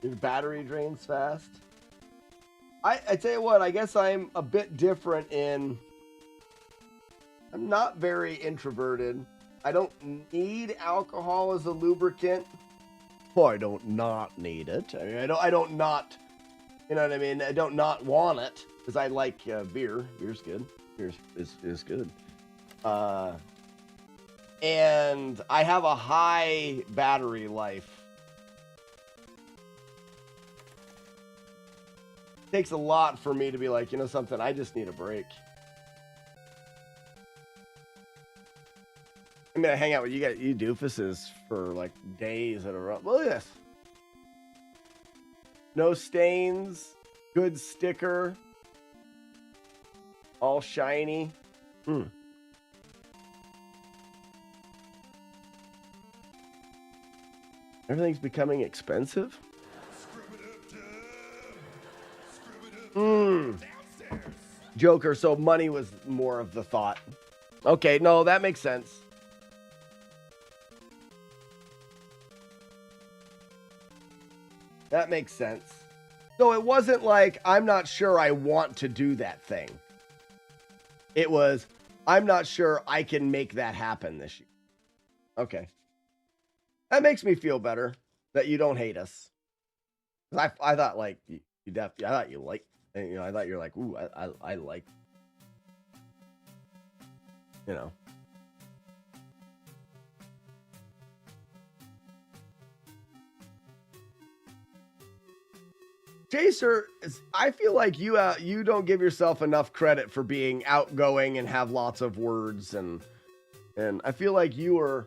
[SPEAKER 1] Your battery drains fast. I tell you what, I guess I'm a bit different in I'm not very introverted. I don't need alcohol as a lubricant. Well, I don't not need it. I mean, I don't not, you know what I mean? I don't not want it because I like beer. Beer's good. Beer is good. And I have a high battery life. It takes a lot for me to be like, you know something, I just need a break. I'm gonna hang out with you doofuses for like days in a row. Look at this. No stains. Good sticker. All shiny. Everything's becoming expensive. Joker, so money was more of the thought. Okay, no, that makes sense. That makes sense. So it wasn't like, I'm not sure I want to do that thing. It was, I'm not sure I can make that happen this year. Okay. That makes me feel better that you don't hate us. I thought like, I thought you like, you know, I thought you're like, ooh, I like, you know. Chaser, I feel like you don't give yourself enough credit for being outgoing and have lots of words, and I feel like you are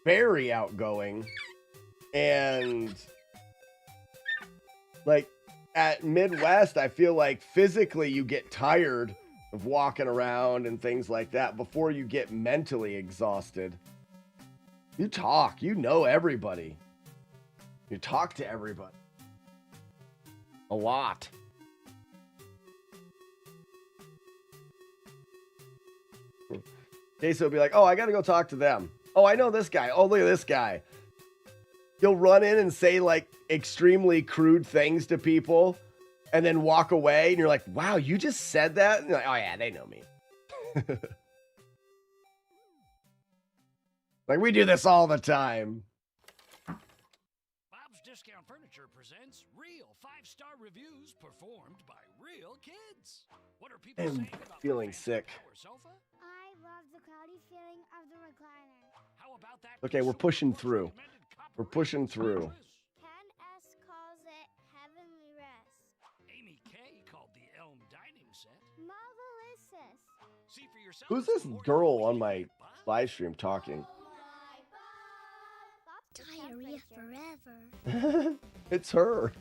[SPEAKER 1] very outgoing, and like at Midwest, I feel like physically you get tired of walking around and things like that before you get mentally exhausted. You talk, you know everybody. You talk to everybody. A lot. Jason will be like, oh, I gotta go talk to them. Oh, I know this guy. Oh, look at this guy. He'll run in and say like extremely crude things to people and then walk away. And you're like, wow, you just said that? And you're like, oh yeah, they know me. Like we do this all the time.
[SPEAKER 3] Bob's Discount Furniture presents real 5-star reviews performed by real kids. What are people saying about
[SPEAKER 1] feeling
[SPEAKER 3] my
[SPEAKER 1] sick.
[SPEAKER 3] power sofa?
[SPEAKER 9] I love the cloudy feeling of the recliner.
[SPEAKER 3] How about that?
[SPEAKER 1] Okay, we're pushing
[SPEAKER 3] consumer
[SPEAKER 1] through.
[SPEAKER 3] recommended copper
[SPEAKER 1] We're pushing
[SPEAKER 3] rated
[SPEAKER 1] through.
[SPEAKER 3] mattress?
[SPEAKER 9] Ken S. calls it heavenly rest.
[SPEAKER 3] Amy K called the Elm dining set.
[SPEAKER 9] Marvelous.
[SPEAKER 3] See for yourself.
[SPEAKER 1] Who's this girl on my live stream talking?
[SPEAKER 9] Diarrhea forever.
[SPEAKER 1] It's her.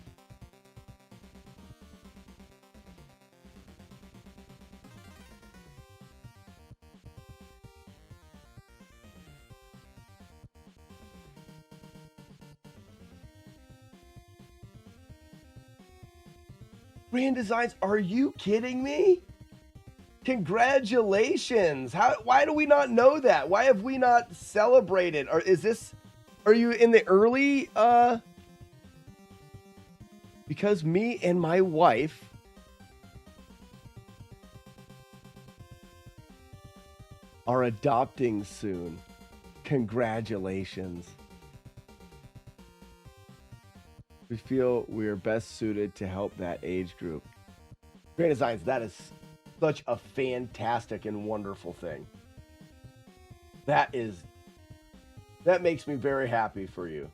[SPEAKER 1] Grand Designs, are you kidding me? Congratulations. Why do we not know that? Why have we not celebrated? Or are you in the early because me and my wife are adopting soon. Congratulations. We feel we are best suited to help that age group. Grand Designs, that is such a fantastic and wonderful thing. That makes me very happy for you.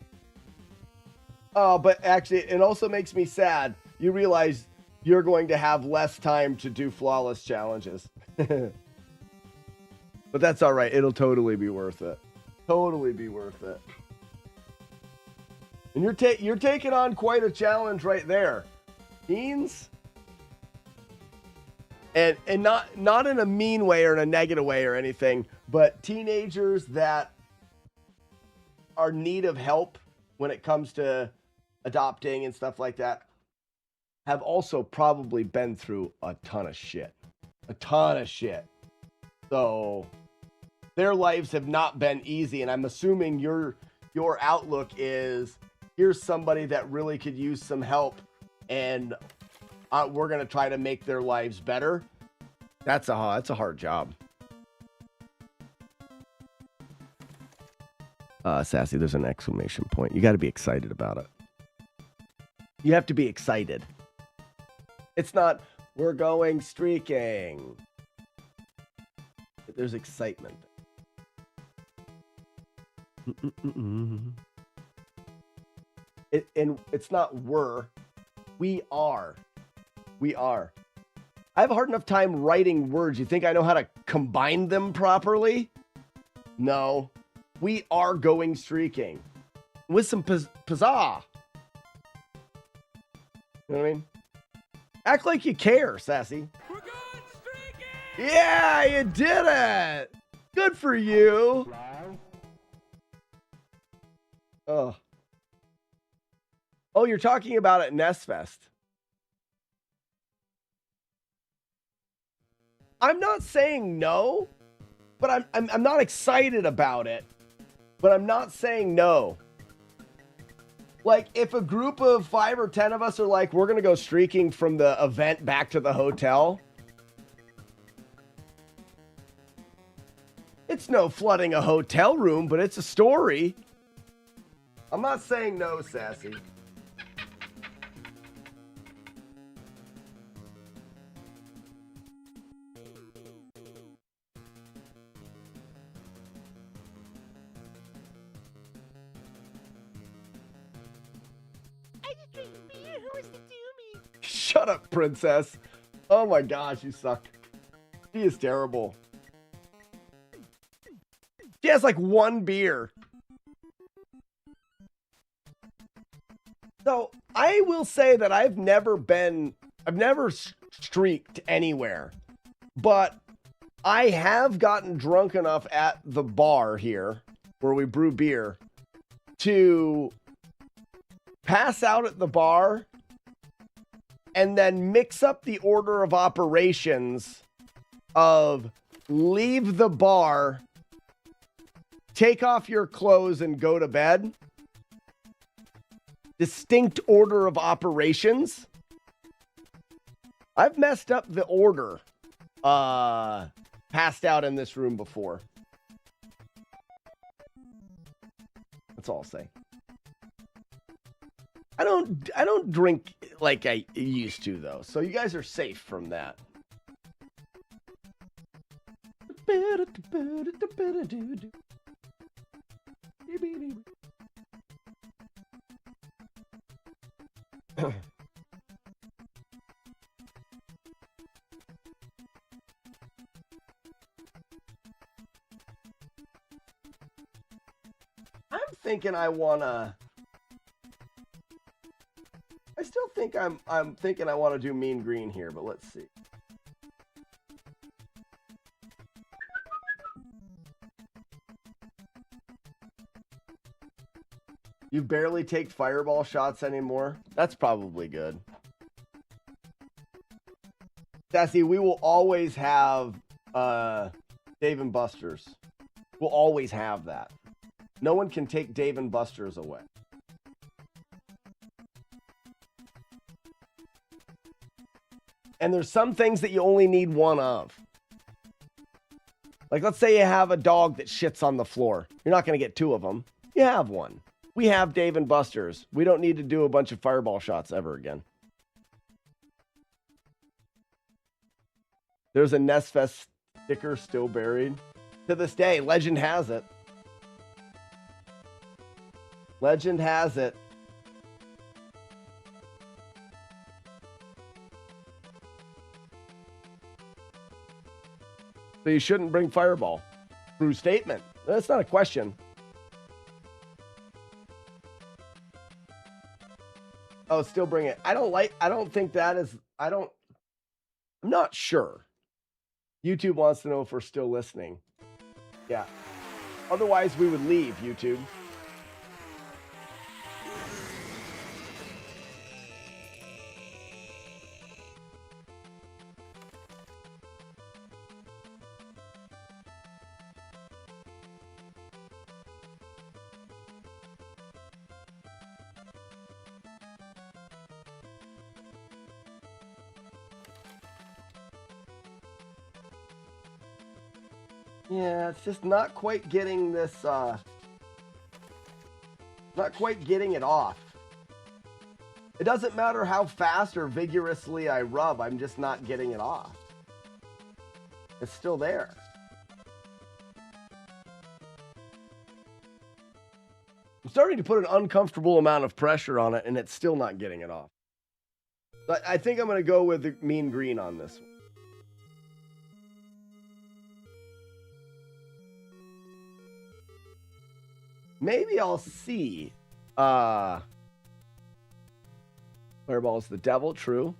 [SPEAKER 1] Oh, but actually, it also makes me sad. You realize you're going to have less time to do flawless challenges. But that's all right. It'll totally be worth it. Totally be worth it. And you're taking on quite a challenge right there. Teens? And not in a mean way or in a negative way or anything, but teenagers that are in need of help when it comes to adopting and stuff like that have also probably been through a ton of shit. A ton of shit. So their lives have not been easy, and I'm assuming your outlook is, here's somebody that really could use some help, and we're going to try to make their lives better. That's a hard job. Sassy, there's an exclamation point. You got to be excited about it. You have to be excited. It's not, we're going streaking. There's excitement. And it's not we are. We are. I have a hard enough time writing words. You think I know how to combine them properly? No. We are going streaking. With some pizzazz. You know what I mean? Act like you care, Sassy.
[SPEAKER 3] We're going streaking!
[SPEAKER 1] Yeah, you did it! Good for you! Oh. Oh, you're talking about it at NES Fest. I'm not saying no, but I'm not excited about it. But I'm not saying no. Like, if a group of 5 or 10 of us are like, we're gonna go streaking from the event back to the hotel, it's no flooding a hotel room, but it's a story. I'm not saying no, Sassy. Shut up, princess. Oh my gosh, you suck. She is terrible. She has like 1 beer. So I will say that I've never streaked anywhere, but I have gotten drunk enough at the bar here where we brew beer to pass out at the bar and then mix up the order of operations of leave the bar, take off your clothes and go to bed. Distinct order of operations. I've messed up the order. Passed out in this room before. That's all I'll say. I don't drink like I used to though, so you guys are safe from that. I'm thinking I still think I'm thinking I want to do mean green here, but let's see. You barely take fireball shots anymore? That's probably good. Sassy, we will always have Dave and Buster's. We'll always have that. No one can take Dave and Buster's away. And there's some things that you only need one of. Like, let's say you have a dog that shits on the floor. You're not going to get two of them. You have one. We have Dave and Buster's. We don't need to do a bunch of fireball shots ever again. There's a Nestfest sticker still buried. To this day, legend has it. Legend has it. So you shouldn't bring Fireball. True statement. That's not a question. Oh, still bring it. I don't think that is, I'm not sure. YouTube wants to know if we're still listening. Yeah. Otherwise, we would leave YouTube. Yeah, it's just not quite getting this, not quite getting it off. It doesn't matter how fast or vigorously I rub, I'm just not getting it off. It's still there. I'm starting to put an uncomfortable amount of pressure on it, and it's still not getting it off. But I think I'm going to go with the mean green on this one. Maybe I'll see. Fireball is the devil, true.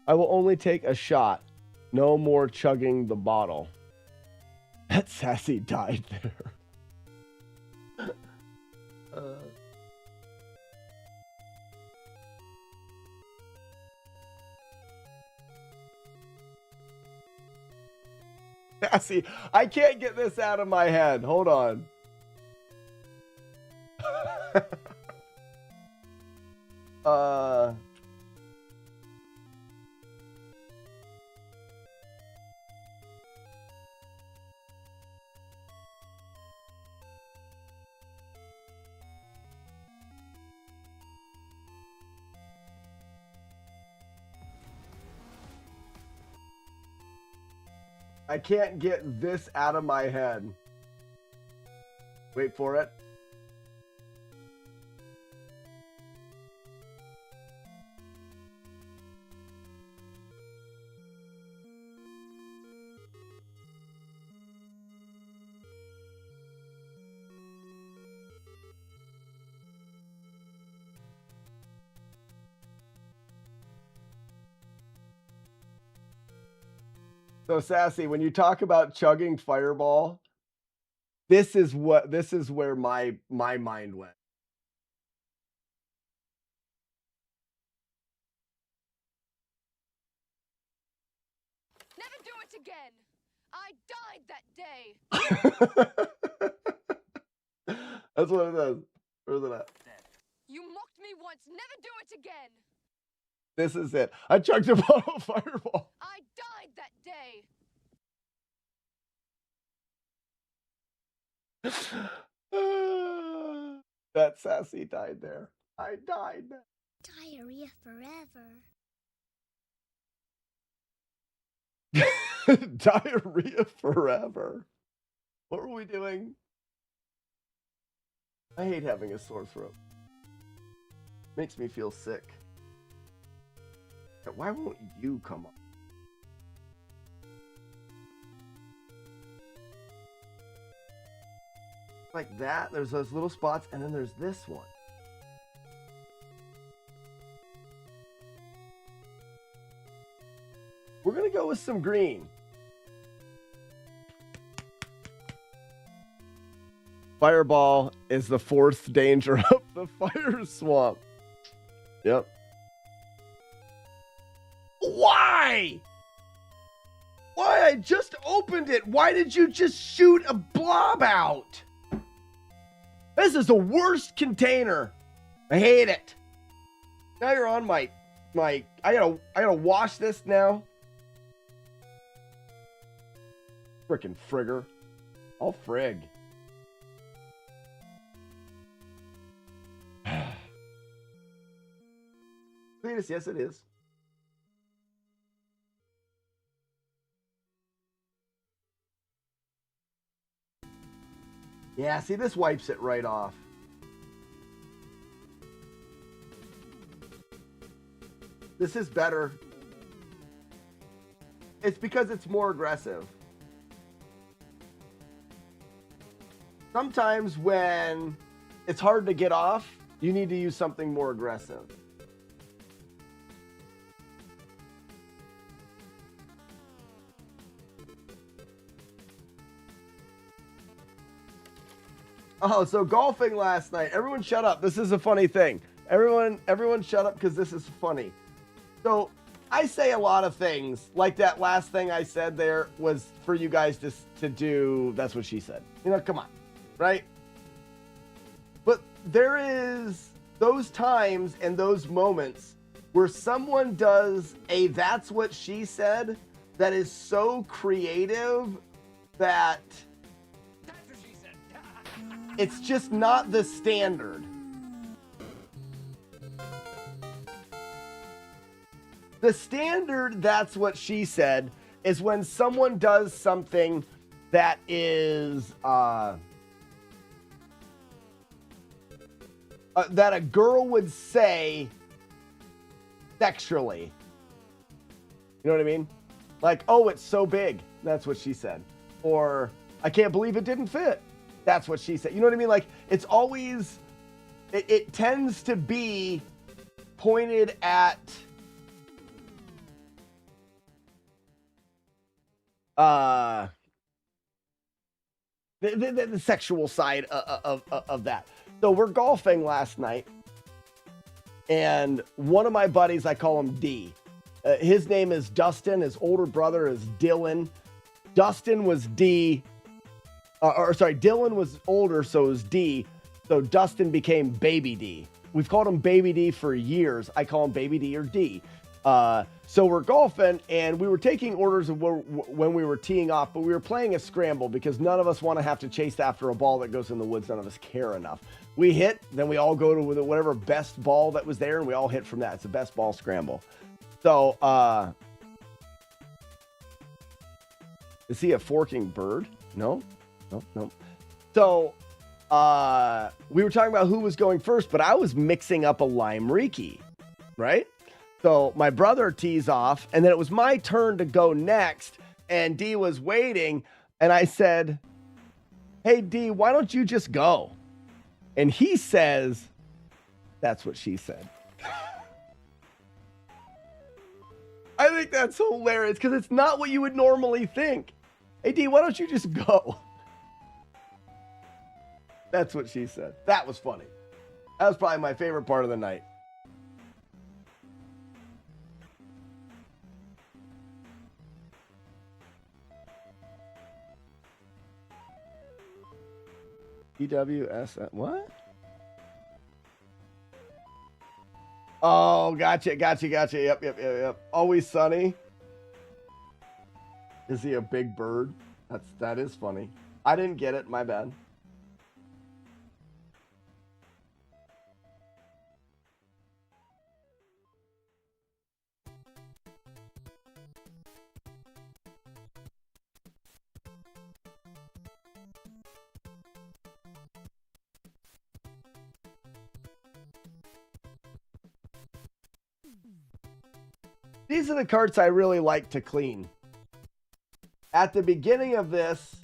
[SPEAKER 1] I will only take a shot. No more chugging the bottle. That Sassy died there. Sassy, I can't get this out of my head. Hold on. I can't get this out of my head. Wait for it. So Sassy, when you talk about chugging Fireball, this is where my mind went.
[SPEAKER 10] Never do it again. I died that day.
[SPEAKER 1] That's what it is. Where's it at?
[SPEAKER 10] You mocked me once. Never do it again.
[SPEAKER 1] This is it. I chugged a bottle of Fireball.
[SPEAKER 10] I died that day.
[SPEAKER 1] That Sassy died there. I died.
[SPEAKER 9] Diarrhea forever.
[SPEAKER 1] Diarrhea forever. What were we doing? I hate having a sore throat. Makes me feel sick. Why won't you come up? Like that, there's those little spots, and then there's this one. We're gonna go with some green. Fireball is the fourth danger of the fire swamp. Yep. Why? Why? I just opened it. Why did you just shoot a blob out? This is the worst container. I hate it. Now you're on my I gotta wash this now. Frickin' frigger. I'll frig. Cletus, yes it is. Yeah, see, this wipes it right off. This is better. It's because it's more aggressive. Sometimes when it's hard to get off, you need to use something more aggressive. Oh, so golfing last night. Everyone shut up. This is a funny thing. Everyone shut up because this is funny. So I say a lot of things. Like that last thing I said there was for you guys to do. That's what she said. You know, come on. Right? But there is those times and those moments where someone does a that's what she said that is so creative that it's just not the standard. The standard, that's what she said, is when someone does something that is that a girl would say sexually. You know what I mean? Like, oh, it's so big. That's what she said. Or, I can't believe it didn't fit. That's what she said. You know what I mean? Like, it's always, it tends to be pointed at the sexual side of that. So we're golfing last night, and one of my buddies, I call him D. His name is Dustin. His older brother is Dylan. Dustin was D. Dylan was older, so it was D. So Dustin became Baby D. We've called him Baby D for years. I call him Baby D or D. So we're golfing, and we were taking orders of when we were teeing off, but we were playing a scramble because none of us want to have to chase after a ball that goes in the woods. None of us care enough. We hit, then we all go to whatever best ball that was there, and we all hit from that. It's a best ball scramble. So, is he a forking bird? No. So, we were talking about who was going first, but I was mixing up a lime Riki, right? So my brother tees off, and then it was my turn to go next, and D was waiting, and I said, hey, D, why don't you just go? And he says, that's what she said. I think that's hilarious, because it's not what you would normally think. Hey, D, why don't you just go? That's what she said. That was funny. That was probably my favorite part of the night. EWS, what? Oh, gotcha. Yep. Always Sunny. Is he a big bird? That is funny. I didn't get it. My bad. These are the carts I really like to clean. At the beginning of this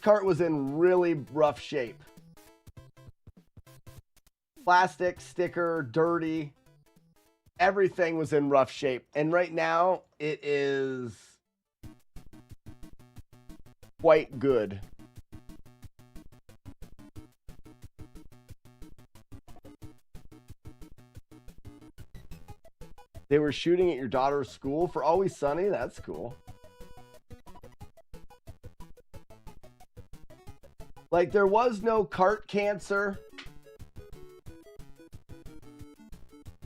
[SPEAKER 1] cart was in really rough shape. Plastic, sticker, dirty. Everything was in rough shape. And right now, it is quite good. They were shooting at your daughter's school for Always Sunny? That's cool. Like, there was no cart cancer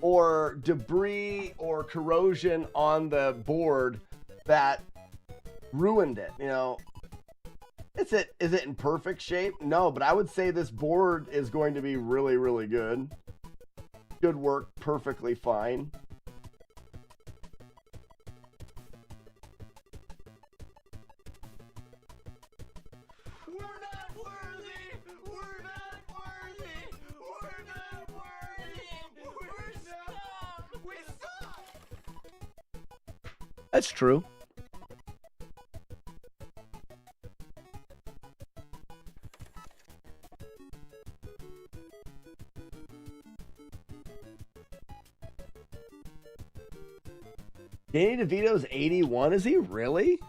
[SPEAKER 1] or debris or corrosion on the board that ruined it, you know. Is it in perfect shape? No, but I would say this board is going to be really, really good. Should work perfectly fine.
[SPEAKER 4] We're not worthy! We're not worthy! We're not worthy! We're scum! We suck!
[SPEAKER 1] That's true. Danny DeVito's 81? Is he really?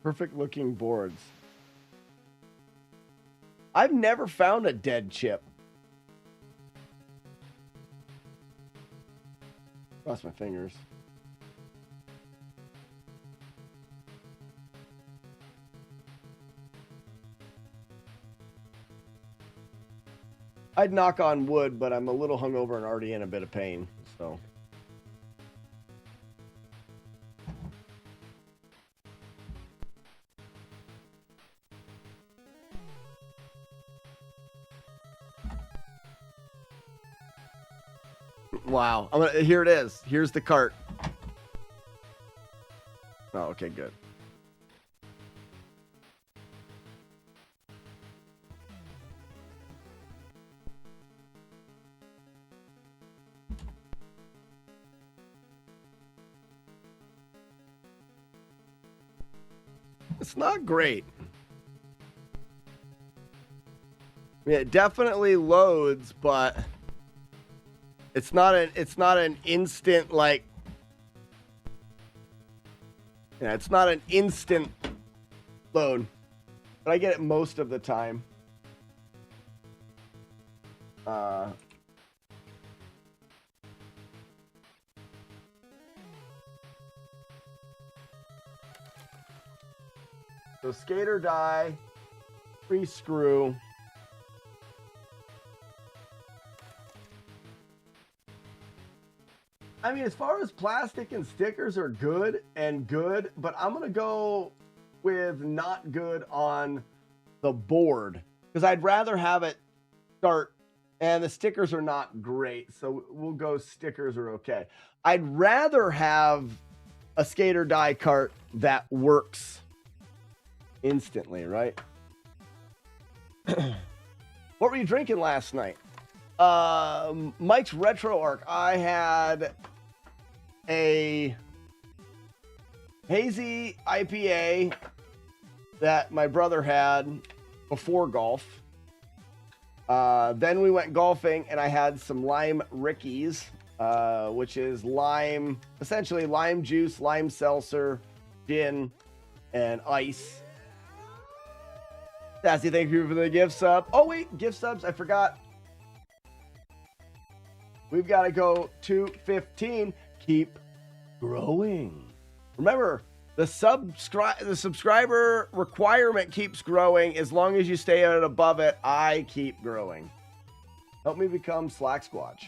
[SPEAKER 1] Perfect looking boards. I've never found a dead chip. Cross my fingers. I'd knock on wood, but I'm a little hungover and already in a bit of pain, so. Wow. Here it is. Here's the cart. Oh, okay, good. It's not great. I mean, it definitely loads, but it's not an instant, like, yeah, it's not an instant load, but I get it most of the time. So skater die, free screw. I mean, as far as plastic and stickers are good, but I'm going to go with not good on the board because I'd rather have it start, and the stickers are not great, so we'll go stickers are okay. I'd rather have a skater die cart that works instantly, right? What were you drinking last night? Mike's Retro Arc. I had a hazy IPA that my brother had before golf. Then we went golfing and I had some Lime Rickies, which is lime, essentially lime juice, lime seltzer, gin, and ice. Sassy, thank you for the gift sub. Oh wait, gift subs, I forgot. We've got to go to 15. Keep growing. Remember, the subscriber requirement keeps growing. As long as you stay out above it, I keep growing. Help me become Slack Squatch.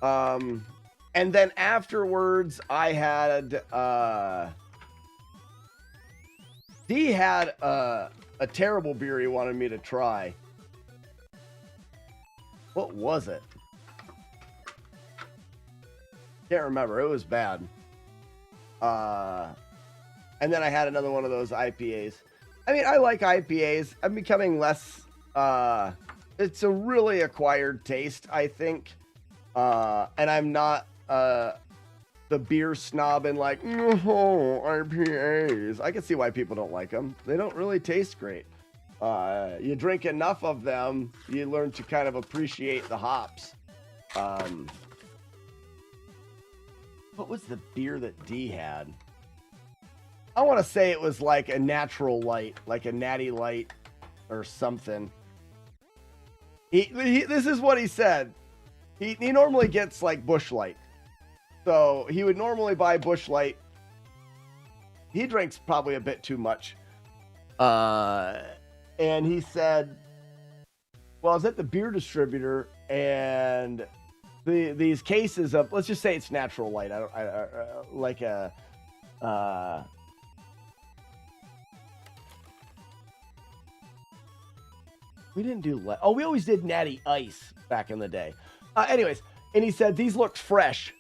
[SPEAKER 1] And then afterwards, I had he had a terrible beer he wanted me to try. What was it? Can't remember. It was bad. And then I had another one of those IPAs. I mean, I like IPAs. I'm becoming less it's a really acquired taste, I think. And I'm not the beer snob and like, no, IPAs. I can see why people don't like them. They don't really taste great. You drink enough of them, you learn to kind of appreciate the hops. What was the beer that D had? I want to say it was like a natural light, like a natty light or something. This is what he said. He normally gets like Busch Light. So he would normally buy Busch Light. He drinks probably a bit too much. And he said, well, I was at the beer distributor and these cases of, let's just say it's natural light. Like a, we didn't do, we always did Natty Ice back in the day. Anyways, and he said, these looked fresh.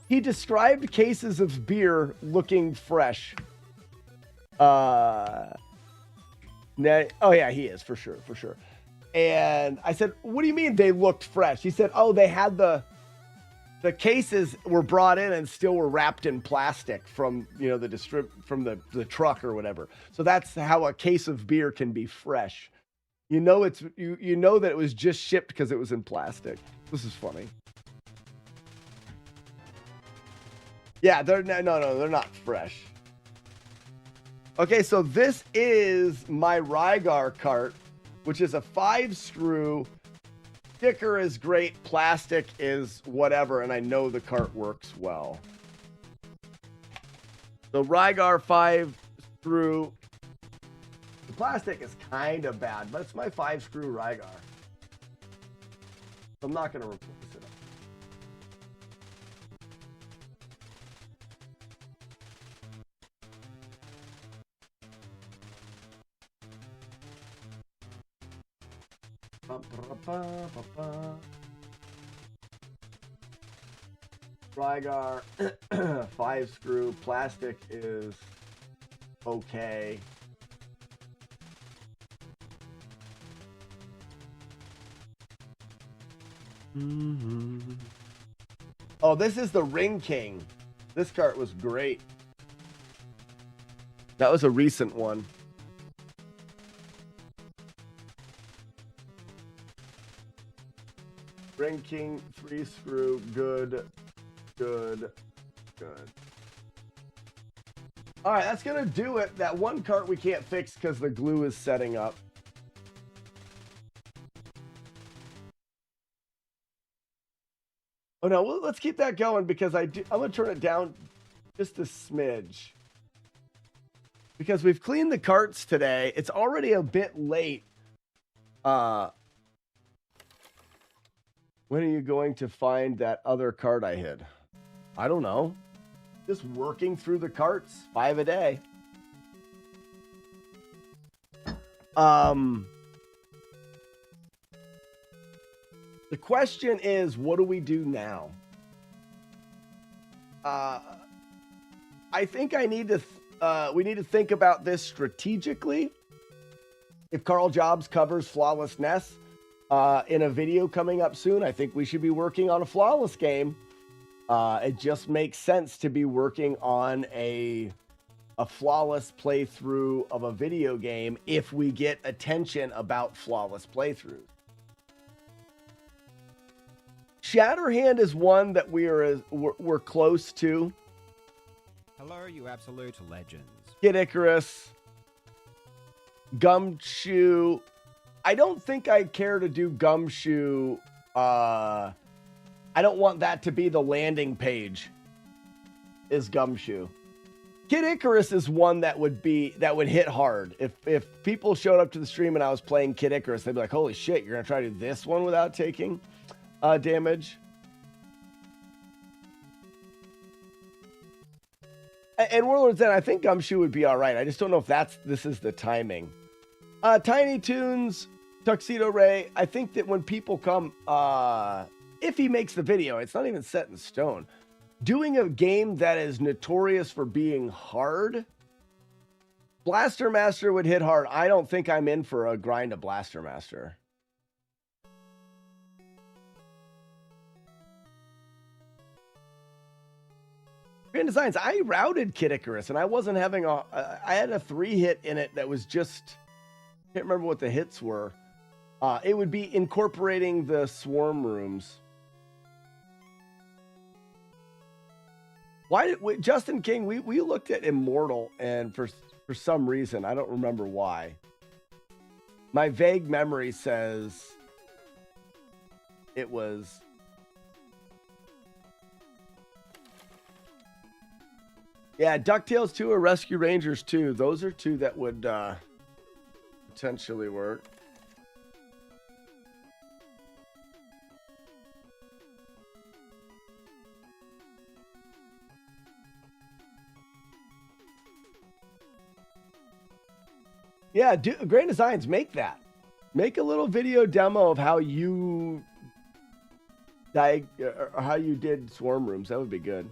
[SPEAKER 1] He described cases of beer looking fresh. Oh yeah, he is for sure. And I said, what do you mean they looked fresh? He said, oh, they had the cases were brought in and still were wrapped in plastic from, you know, from the truck or whatever. So that's how a case of beer can be fresh. You know, you know that it was just shipped because it was in plastic. This is funny. Yeah, they're not fresh. Okay, so this is my Rygar cart, which is a 5-screw. Sticker is great, plastic is whatever, and I know the cart works well. The Rygar 5-screw. The plastic is kind of bad, but it's my 5-screw Rygar. I'm not going to replace it. Rygar 5-screw. Plastic is okay. Oh, this is the Ring King. This cart was great. That was a recent one. Ring King 3-screw. Good. All right, that's gonna do it. That one cart we can't fix because the glue is setting up. Oh no, well, let's keep that going because I'm gonna turn it down just a smidge. Because we've cleaned the carts today. It's already a bit late. When are you going to find that other cart I hid? I don't know. Just working through the carts, 5 a day. The question is, what do we do now? I think we need to think about this strategically. If Carl Jobs covers FlawlessNES in a video coming up soon, I think we should be working on a Flawless game. It just makes sense to be working on a flawless playthrough of a video game if we get attention about flawless playthroughs. Shatterhand is one that we're close to.
[SPEAKER 11] Hello, you absolute legends.
[SPEAKER 1] Kid Icarus, Gumshoe. I don't think I care to do Gumshoe. I don't want that to be the landing page. Is Gumshoe. Kid Icarus is one that would hit hard. If people showed up to the stream and I was playing Kid Icarus, they'd be like, "Holy shit, you're gonna try to do this one without taking damage." And Warlord's Den, I think Gumshoe would be all right. I just don't know if this is the timing. Tiny Toons, Tuxedo Ray. I think that when people come, if he makes the video, it's not even set in stone. Doing a game that is notorious for being hard, Blaster Master would hit hard. I don't think I'm in for a grind of Blaster Master. Grand Designs, I routed Kid Icarus, and I wasn't having I had a 3-hit in it that was just, can't remember what the hits were. It would be incorporating the swarm rooms. Why did Justin King? We looked at Immortal, and for some reason, I don't remember why. My vague memory says it was. Yeah, DuckTales 2 or Rescue Rangers 2. Those are two that would potentially work. Yeah, Grand Designs, make that. Make a little video demo of how you how you did swarm rooms. That would be good.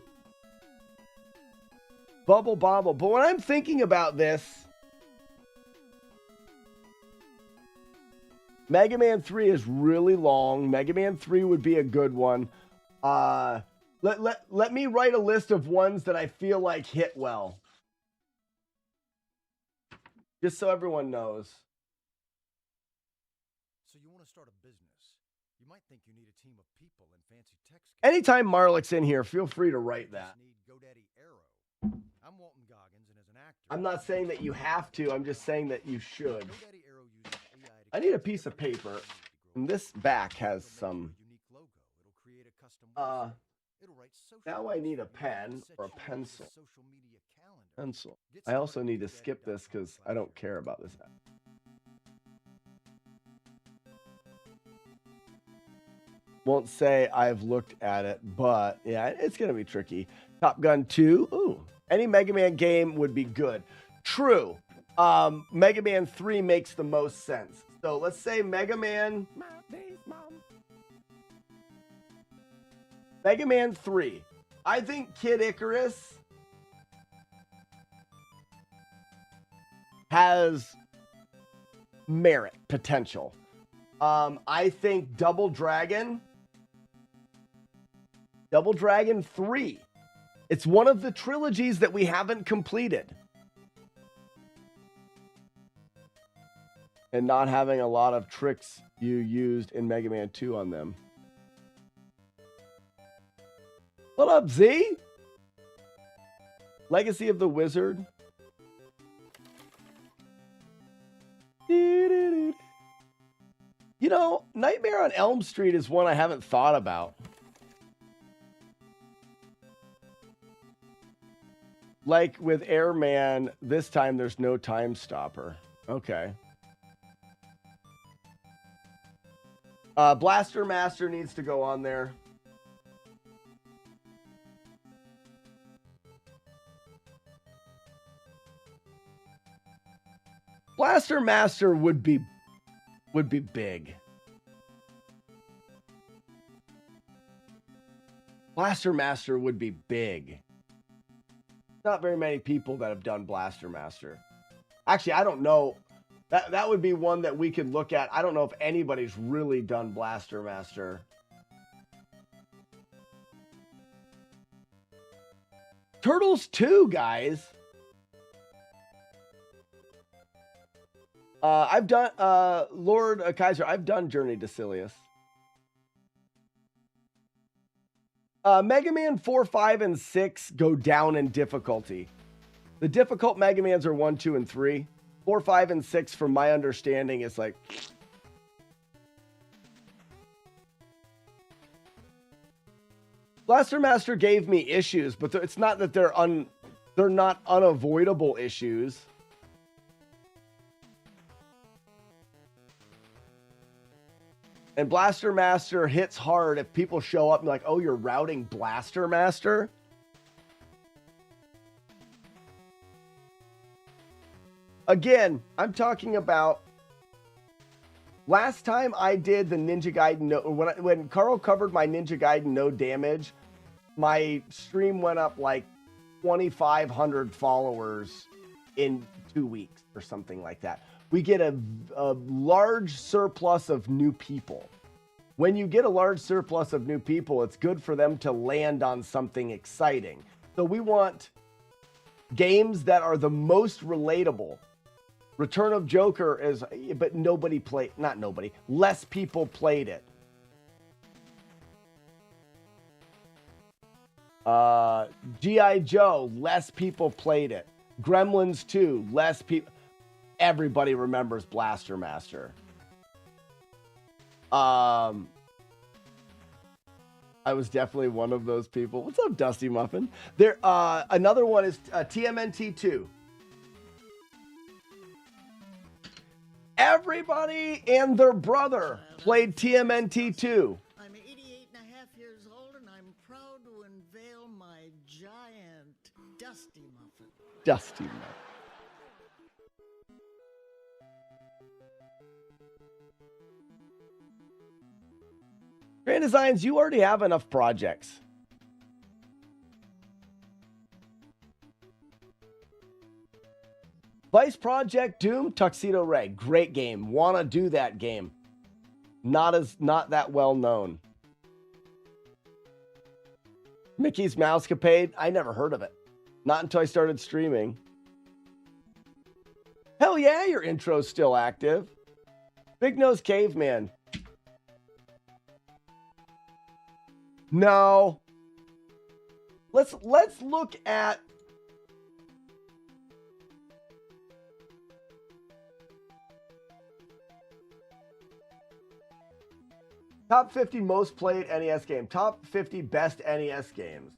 [SPEAKER 1] Bubble Bobble. But when I'm thinking about this, Mega Man 3 is really long. Mega Man 3 would be a good one. Let me write a list of ones that I feel like hit well. Just so everyone knows.
[SPEAKER 12] So you want to start a business. You might think you need a team of people and fancy tech skills.
[SPEAKER 1] Anytime Marlick's in here, feel free to write that.
[SPEAKER 12] I'm Walton Goggins, and as an actor,
[SPEAKER 1] I'm not saying that you have to. I'm just saying that you should. I need a piece of paper. And this back has some. Now I need a pen or a pencil. Pencil. I also need to skip this because I don't care about this. Won't say I've looked at it, but yeah, it's going to be tricky. Top Gun 2. Ooh. Any Mega Man game would be good. True. Mega Man 3 makes the most sense. So let's say Mega Man 3. I think Kid Icarus has merit potential. I think Double Dragon 3. It's one of the trilogies that we haven't completed. And not having a lot of tricks you used in Mega Man 2 on them. What up, Z? Legacy of the Wizard. You know, Nightmare on Elm Street is one I haven't thought about. Like with Airman, this time there's no time stopper. Okay. Blaster Master needs to go on there. Blaster Master would be big. Blaster Master would be big. Not very many people that have done Blaster Master. Actually, I don't know. That would be one that we could look at. I don't know if anybody's really done Blaster Master. Turtles 2, guys. I've done Lord Kaiser. I've done Journey to Silius. Mega Man 4, 5, and 6 go down in difficulty. The difficult Mega Mans are 1, 2, and 3. 4, 5, and 6, from my understanding, is like... Blaster Master gave me issues, but it's not that they're not unavoidable issues. And Blaster Master hits hard if people show up and like, oh, you're routing Blaster Master? Again, I'm talking about last time I did the Ninja Gaiden, when Carl covered my Ninja Gaiden No Damage, my stream went up like 2,500 followers in 2 weeks or something like that. We get a large surplus of new people. When you get a large surplus of new people, it's good for them to land on something exciting. So we want games that are the most relatable. Return of Joker is, but nobody played, not nobody, less people played it. G.I. Joe, less people played it. Gremlins 2, less people. Everybody remembers Blaster Master. I was definitely one of those people. What's up, Dusty Muffin? There, another one is TMNT 2. Everybody and their brother played TMNT 2.
[SPEAKER 13] I'm 88 and a half years old, and I'm proud to unveil my giant Dusty Muffin.
[SPEAKER 1] Dusty Muffin. Grand Designs, you already have enough projects. Vice Project Doom, Tuxedo Ray. Great game. Wanna do that game. Not that well known. Mickey's Mousecapade. I never heard of it. Not until I started streaming. Hell yeah, your intro's still active. Big Nose Caveman. No. Let's look at top 50 most played NES game. Top 50 best NES games.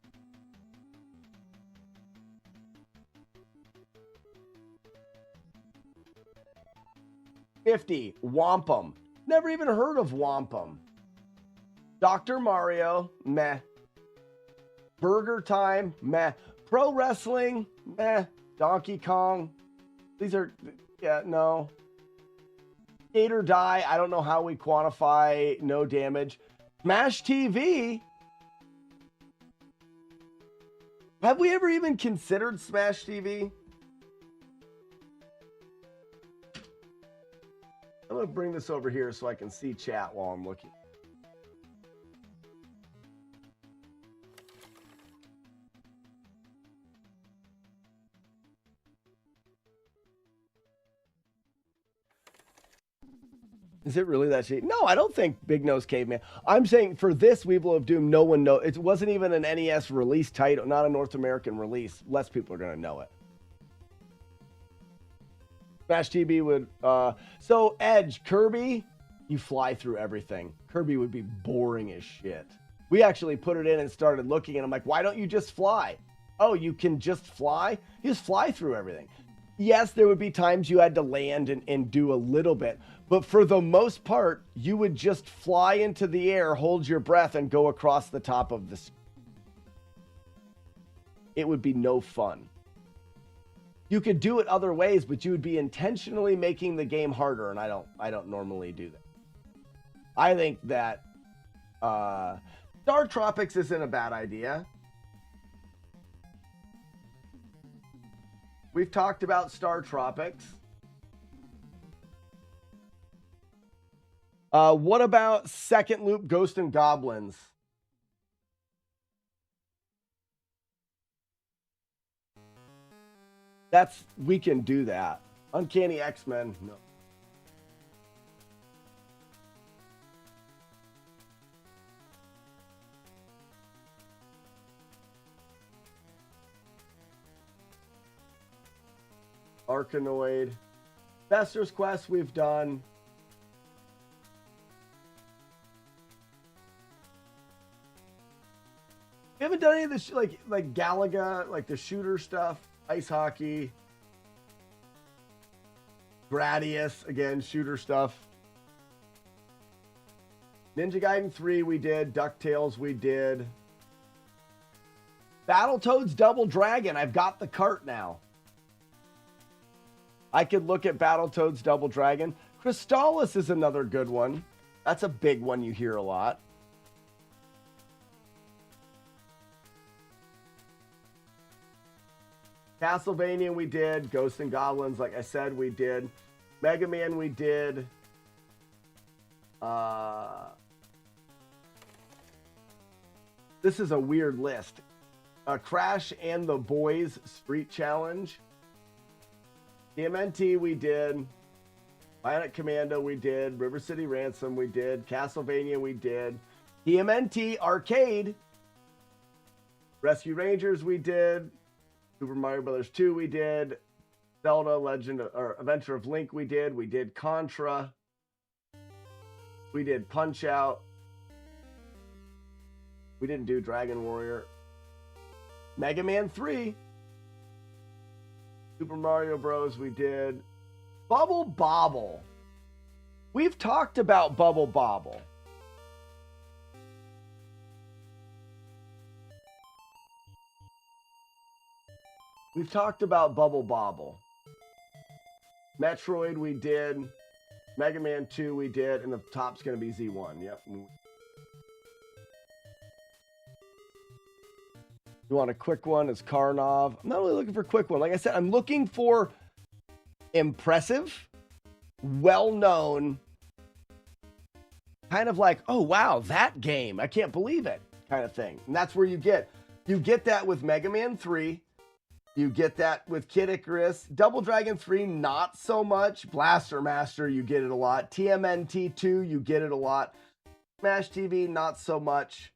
[SPEAKER 1] $50. Wampum. Never even heard of Wampum. Dr. Mario. Meh. Burger Time. Meh. Pro Wrestling. Meh. Donkey Kong. These are... Yeah, no. Skate or Die, I don't know how we quantify no damage. Smash TV. Have we ever even considered Smash TV? I'm going to bring this over here so I can see chat while I'm looking. Is it really that cheap? No, I don't think Big Nose Caveman. I'm saying for this Weevil of Doom, no one knows. It wasn't even an NES release title, not a North American release. Less people are going to know it. Smash TV would... so, Edge, Kirby, you fly through everything. Kirby would be boring as shit. We actually put it in and started looking, and I'm like, why don't you just fly? Oh, you can just fly? You just fly through everything. Yes, there would be times you had to land and do a little bit, but for the most part, you would just fly into the air, hold your breath, and go across the top of the screen. It would be no fun. You could do it other ways, but you would be intentionally making the game harder, and I don't normally do that. I think that Star Tropics isn't a bad idea. We've talked about Star Tropics. What about Second Loop Ghost and Goblins? We can do that. Uncanny X-Men, no. Arkanoid. Fester's Quest we've done. We haven't done any of this like Galaga, like the shooter stuff, ice hockey, Gradius, again, shooter stuff. Ninja Gaiden 3 we did, DuckTales we did. Battletoads Double Dragon, I've got the cart now. I could look at Battletoads Double Dragon. Crystallis is another good one. That's a big one you hear a lot. Castlevania we did. Ghosts and Goblins, like I said, we did. Mega Man we did. This is a weird list. Crash and the Boys Street Challenge. TMNT we did. Bionic Commando we did. River City Ransom we did. Castlevania we did. TMNT Arcade. Rescue Rangers we did. Super Mario Brothers 2 we did. Zelda Adventure of Link we did. We did Contra. We did Punch Out. We didn't do Dragon Warrior. Mega Man 3. Super Mario Bros. We did. Bubble Bobble. We've talked about Bubble Bobble. We've talked about Bubble Bobble. Metroid we did. Mega Man 2 we did. And the top's going to be Z1. Yep. You want a quick one? It's Karnov. I'm not really looking for a quick one. Like I said, I'm looking for impressive, well-known, kind of like, oh, wow, that game. I can't believe it kind of thing. And that's where you get that with Mega Man 3. You get that with Kid Icarus. Double Dragon 3, not so much. Blaster Master, you get it a lot. TMNT 2, you get it a lot. Smash TV, not so much.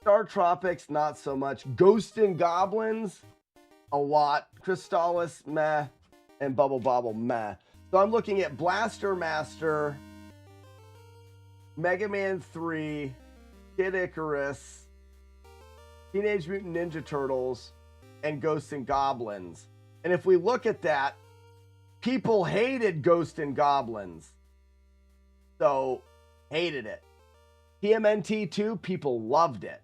[SPEAKER 1] Star Tropics, not so much. Ghost and Goblins, a lot. Crystallis, meh. And Bubble Bobble, meh. So I'm looking at Blaster Master, Mega Man 3, Kid Icarus, Teenage Mutant Ninja Turtles, and Ghosts and Goblins. And if we look at that, people hated Ghosts and Goblins. So, hated it. TMNT 2, people loved it.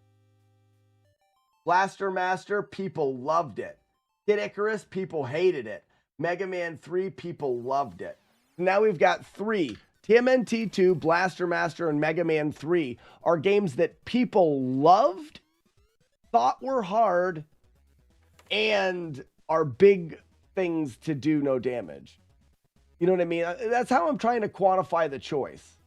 [SPEAKER 1] Blaster Master, people loved it. Kid Icarus, people hated it. Mega Man 3, people loved it. Now we've got 3. TMNT 2, Blaster Master, and Mega Man 3 are games that people loved, thought were hard, and are big things to do no damage. You know what I mean? That's how I'm trying to quantify the choice.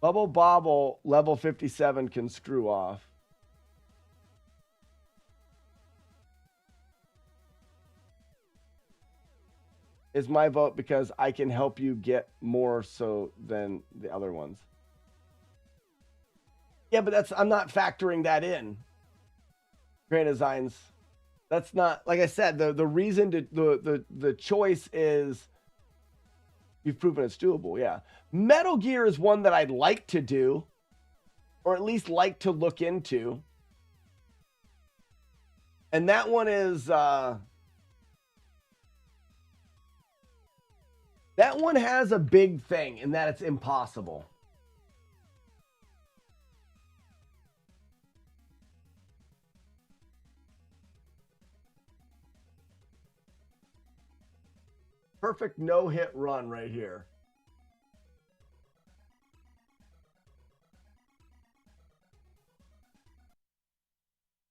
[SPEAKER 1] Bubble Bobble, level 57, can screw off. Is my vote because I can help you get more so than the other ones. Yeah, but I'm not factoring that in. Grand Designs. That's not, like I said, the reason to the choice is you've proven it's doable, yeah. Metal Gear is one that I'd like to do, or at least like to look into. And that one is that one has a big thing in that it's impossible. Perfect no-hit run right here.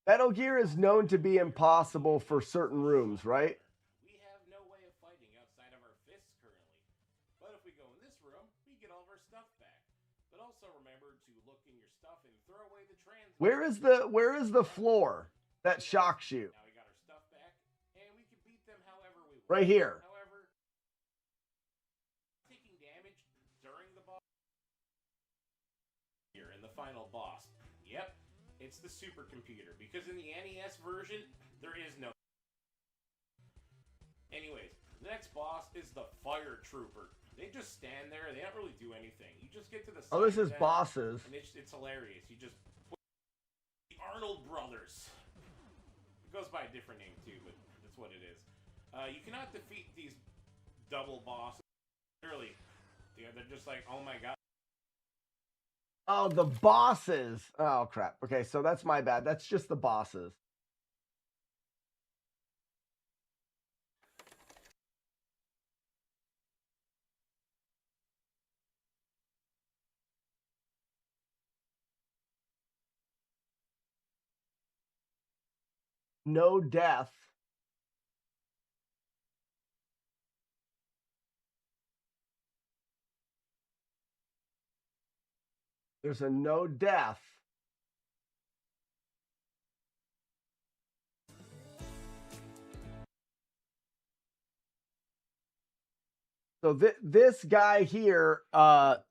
[SPEAKER 1] Metal Gear is known to be impossible for certain rooms, right?
[SPEAKER 14] We have no way of fighting outside of our fists currently. But if we go in this room, we get all of our stuff back. But also remember to look in your stuff and throw away the trans.
[SPEAKER 1] Where is the floor that shocks you?
[SPEAKER 14] Now we got our stuff back, and we can beat them however we want.
[SPEAKER 1] Right here.
[SPEAKER 14] However, taking damage during the boss here in the final boss. Yep. It's the supercomputer, because in the NES version, there is no... Anyways, the next boss is the Fire Trooper. They just stand there, they don't really do anything. You just get to the side.
[SPEAKER 1] Oh, this is bosses.
[SPEAKER 14] And it's hilarious. You just... The Arnold Brothers. It goes by a different name, too, but that's what it is. You cannot defeat these double bosses. Literally. They're just like, oh my god.
[SPEAKER 1] Oh, the bosses. Oh, crap. Okay, so that's my bad. That's just the bosses. No death. There's a no death. So this guy here, Metal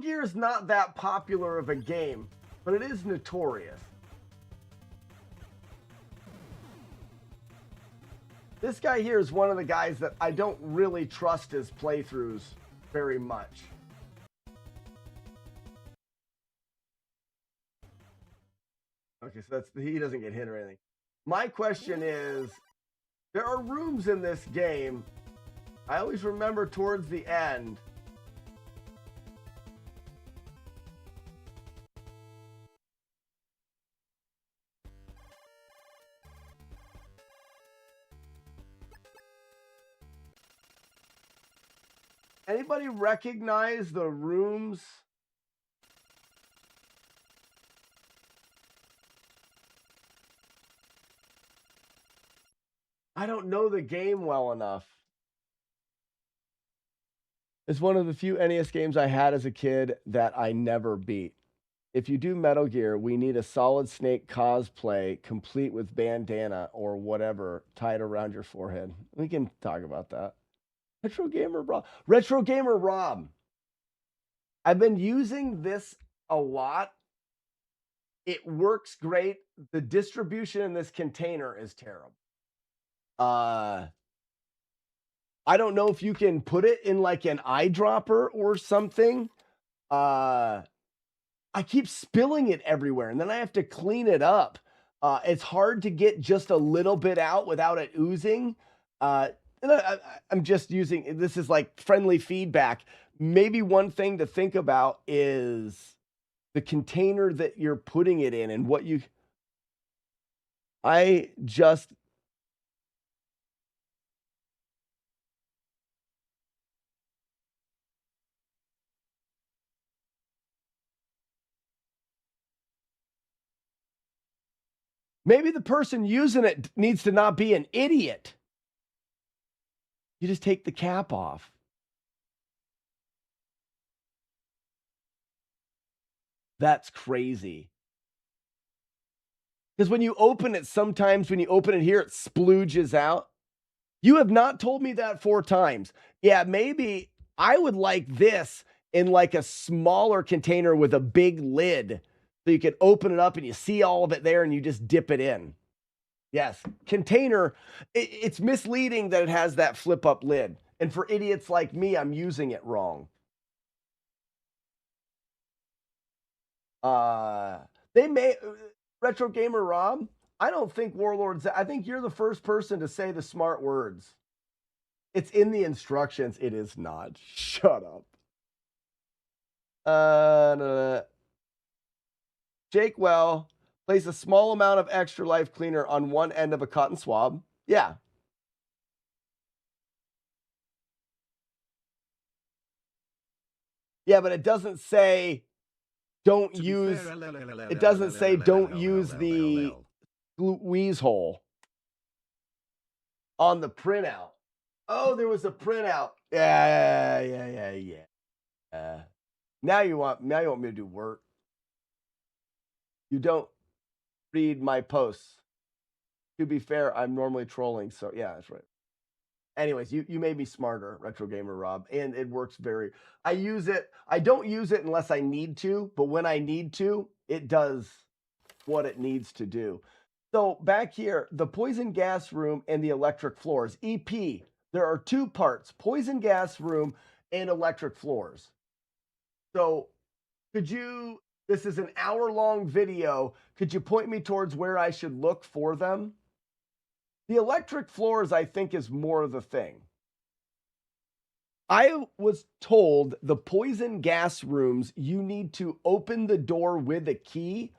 [SPEAKER 1] Gear is not that popular of a game, but it is notorious. This guy here is one of the guys that I don't really trust his playthroughs very much. Okay, so he doesn't get hit or anything. My question is, there are rooms in this game. I always remember towards the end. Anybody recognize the rooms? I don't know the game well enough. It's one of the few NES games I had as a kid that I never beat. If you do Metal Gear, we need a Solid Snake cosplay complete with bandana or whatever tied around your forehead. We can talk about that. Retro Gamer Rob. Retro Gamer Rob. I've been using this a lot. It works great. The distribution in this container is terrible. I don't know if you can put it in like an eyedropper or something. I keep spilling it everywhere, and then I have to clean it up. It's hard to get just a little bit out without it oozing. And I'm just using, this is like friendly feedback. Maybe one thing to think about is the container that you're putting it in and what you... Maybe the person using it needs to not be an idiot. You just take the cap off. That's crazy. Because when you open it, sometimes when you open it here, it splooges out. You have not told me that 4 times. Yeah, maybe I would like this in like a smaller container with a big lid. So you can open it up and you see all of it there and you just dip it in. Yes, container, it's misleading that it has that flip up lid. And for idiots like me, I'm using it wrong. They may, Retro Gamer Rob, I don't think Warlords, I think you're the first person to say the smart words. It's in the instructions. It is not. Shut up. No. Jake Well, place a small amount of extra life cleaner on one end of a cotton swab. Yeah. Yeah, but it doesn't say don't use, it doesn't say don't use the squeeze hole on the printout. Oh, there was a printout. Yeah. Now you want me to do work. You don't read my posts. To be fair, I'm normally trolling, so yeah, that's right. Anyways, you made me smarter, Retro Gamer Rob, and it works I use it. I don't use it unless I need to, but when I need to, it does what it needs to do. So back here, the poison gas room and the electric floors. EP, there are 2 parts, poison gas room and electric floors. So this is an hour-long video. Could you point me towards where I should look for them? The electric floors, I think, is more of the thing. I was told the poison gas rooms, you need to open the door with a key.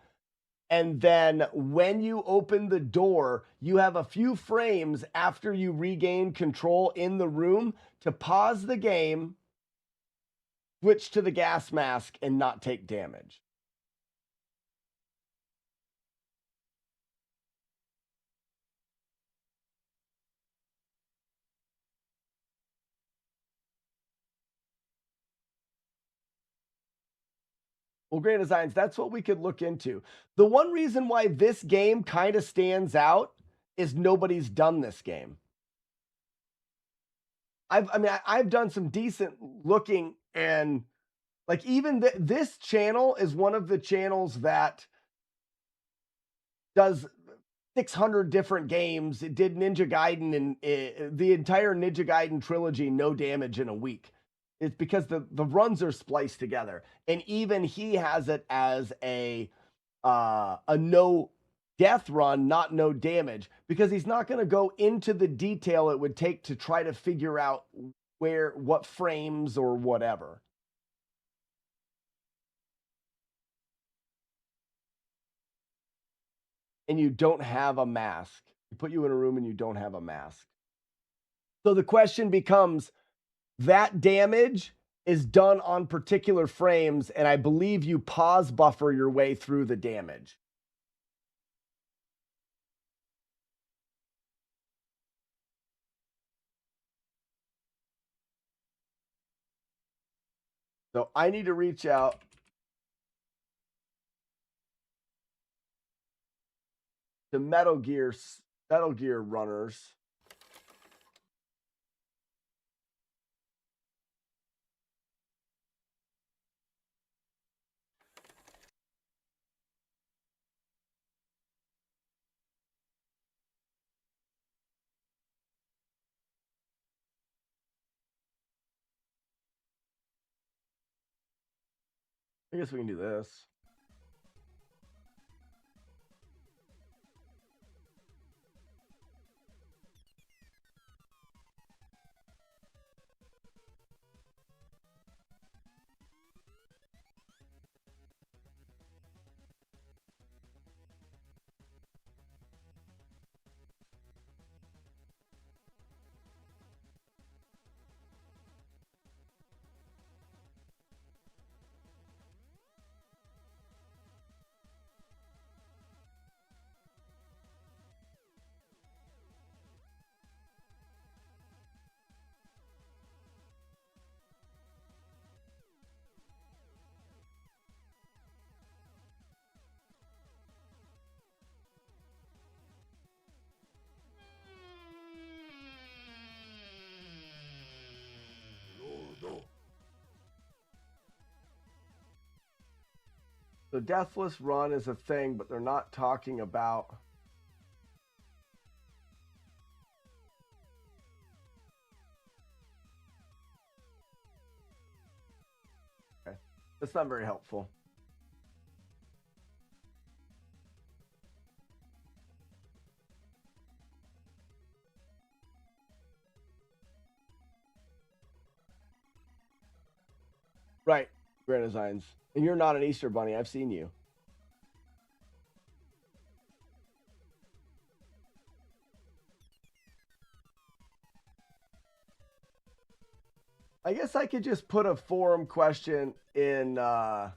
[SPEAKER 1] And then when you open the door, you have a few frames after you regain control in the room to pause the game, switch to the gas mask, and not take damage. Well, Grand Designs, that's what we could look into. The one reason why this game kind of stands out is nobody's done this game. I've done some decent looking, and like even this channel is one of the channels that does 600 different games. It did Ninja Gaiden and the entire Ninja Gaiden trilogy, no damage in a week. It's because the runs are spliced together, and even he has it as a no death run, not no damage, because he's not going to go into the detail it would take to try to figure out what frames or whatever. And you don't have a mask. You put you in a room and you don't have a mask. So the question becomes, that damage is done on particular frames, and I believe you pause buffer your way through the damage. So I need to reach out to Metal Gear runners. I guess we can do this. So Deathless Run is a thing, but they're not talking about... Okay. That's not very helpful. Right, Grand Designs. And you're not an Easter Bunny. I've seen you. I guess I could just put a forum question in... It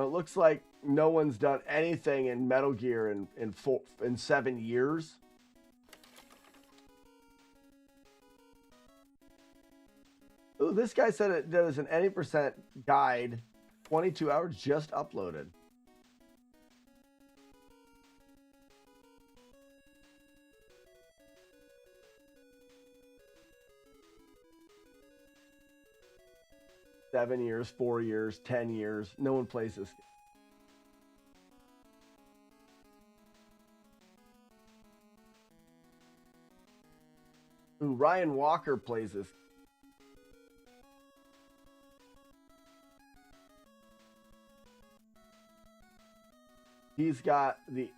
[SPEAKER 1] looks like no one's done anything in Metal Gear in 7 years. Ooh, this guy said it does an 80% guide, 22 hours just uploaded. Seven years, 4 years, 10 years. No one plays this. Ooh, Ryan Walker plays this. He's got the...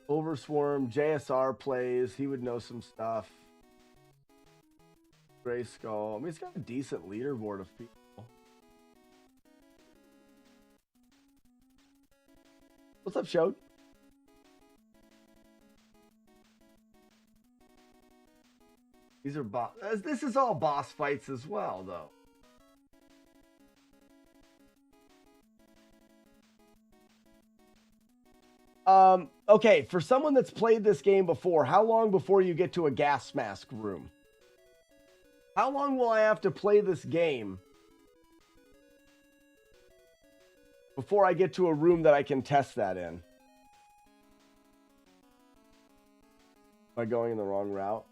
[SPEAKER 1] Overswarm, JSR plays. He would know some stuff. Gray Skull. I mean, he's got a decent leaderboard of people. What's up, Shode? These are boss. This is all boss fights as well, though. Okay, for someone that's played this game before, how long before you get to a gas mask room? How long will I have to play this game before I get to a room that I can test that in? Am I going in the wrong route?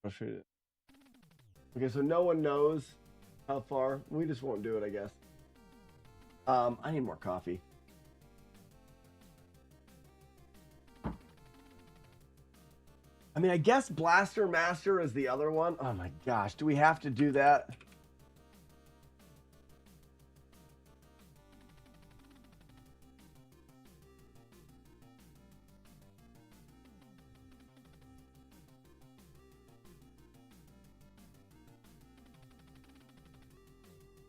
[SPEAKER 1] I'll shoot it. Okay, so no one knows how far. We just won't do it, I guess. I need more coffee. I mean, I guess Blaster Master is the other one. Oh my gosh, do we have to do that?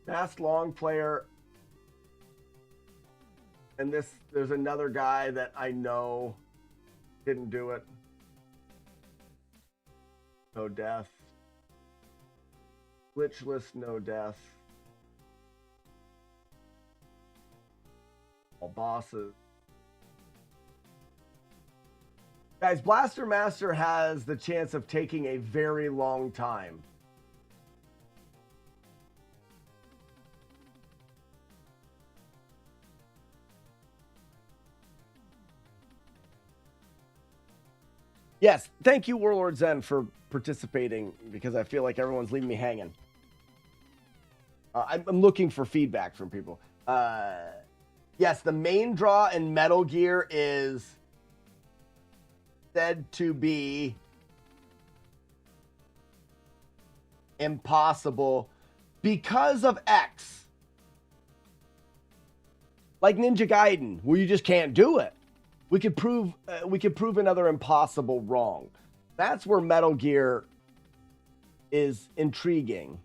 [SPEAKER 1] Fast long player. And there's another guy that I know didn't do it. No death. Glitchless, no death. All bosses. Guys, Blaster Master has the chance of taking a very long time. Yes, thank you, Warlord Zen, for participating, because I feel like everyone's leaving me hanging. I'm looking for feedback from people. Yes, the main draw in Metal Gear is said to be impossible because of X. Like Ninja Gaiden, where you just can't do it. We could prove another impossible wrong. That's where Metal Gear is intriguing.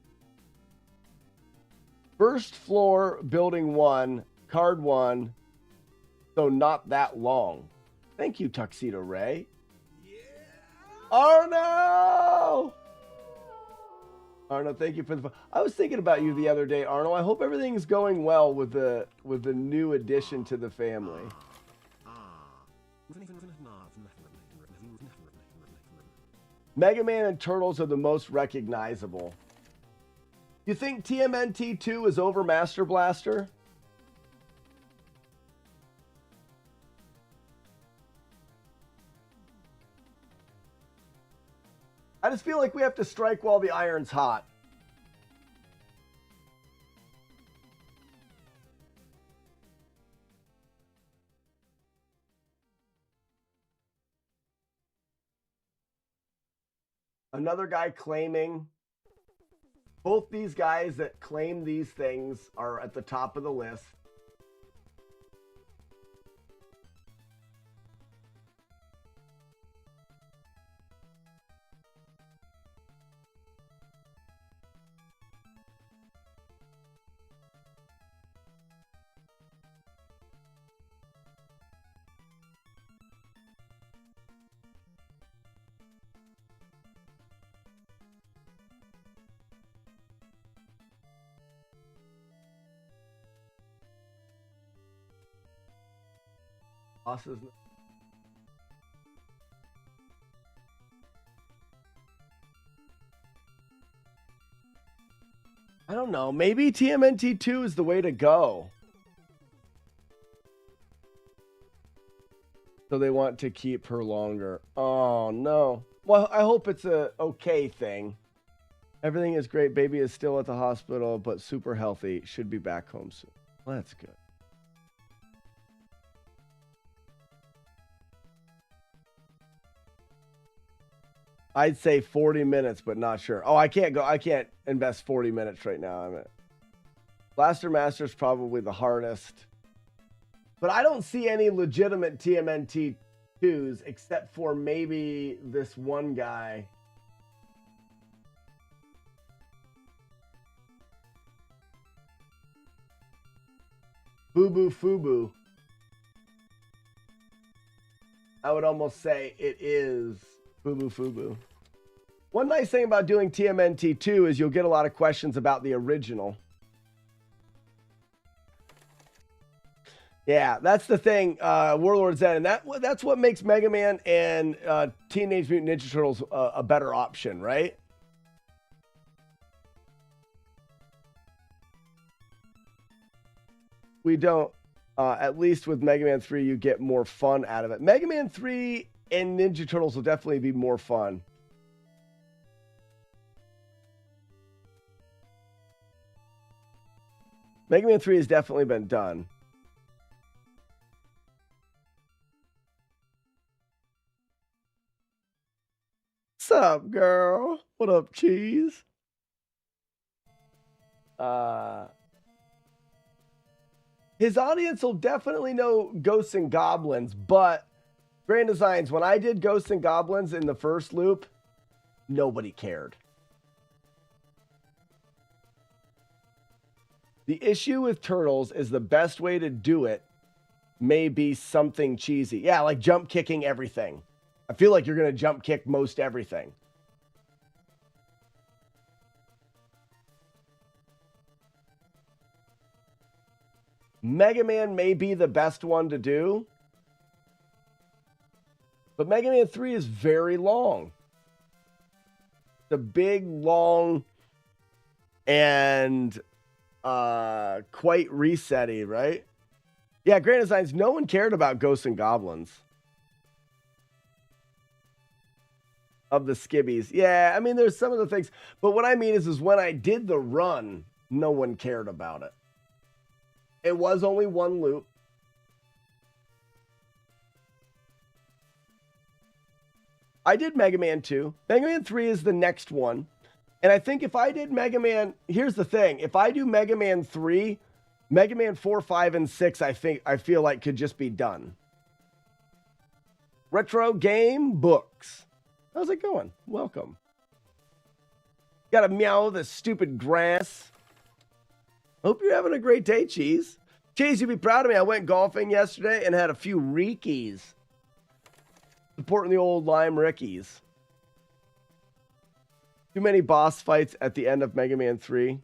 [SPEAKER 1] First floor, building 1, card 1, so not that long. Thank you, Tuxedo Ray. Yeah. Arno! Arno, thank you for the. I was thinking about you the other day, Arno. I hope everything's going well with the new addition to the family. Mega Man and Turtles are the most recognizable. You think TMNT 2 is over Master Blaster? I just feel like we have to strike while the iron's hot. Another guy claiming. Both these guys that claim these things are at the top of the list. Bosses. I don't know. Maybe TMNT 2 is the way to go. So they want to keep her longer. Oh, no. Well, I hope it's a okay thing. Everything is great. Baby is still at the hospital, but super healthy. Should be back home soon. Well, that's good. I'd say 40 minutes, but not sure. Oh, I can't invest 40 minutes right now. I mean, Blaster Master's probably the hardest. But I don't see any legitimate TMNT 2s except for maybe this one guy. Boo Boo Fubu. I would almost say it is Boo Boo Fubu. One nice thing about doing TMNT 2 is you'll get a lot of questions about the original. Yeah, that's the thing, Warlord Zen, and that's what makes Mega Man and Teenage Mutant Ninja Turtles a better option, right? We don't, at least with Mega Man 3, you get more fun out of it. Mega Man 3 and Ninja Turtles will definitely be more fun. Mega Man 3 has definitely been done. What's up, girl? What up, cheese? His audience will definitely know Ghosts and Goblins, but Grand Designs, when I did Ghosts and Goblins in the first loop, nobody cared. The issue with Turtles is the best way to do it may be something cheesy. Yeah, like jump kicking everything. I feel like you're going to jump kick most everything. Mega Man may be the best one to do. But Mega Man 3 is very long. The big, long, and quite reset-y, right? Yeah, Grand Designs, no one cared about Ghosts and Goblins. Of the skibbies. Yeah, I mean, there's some of the things. But what I mean is when I did the run, no one cared about it. It was only one loop. I did Mega Man 2. Mega Man 3 is the next one. And I think if I did Mega Man... Here's the thing. If I do Mega Man 3, Mega Man 4, 5, and 6, I feel like could just be done. Retro Game Books. How's it going? Welcome. Gotta meow the stupid grass. Hope you're having a great day, Cheese. Cheese, you'd be proud of me. I went golfing yesterday and had a few Rickies. Supporting the old Lime Rickies. Too many boss fights at the end of Mega Man 3.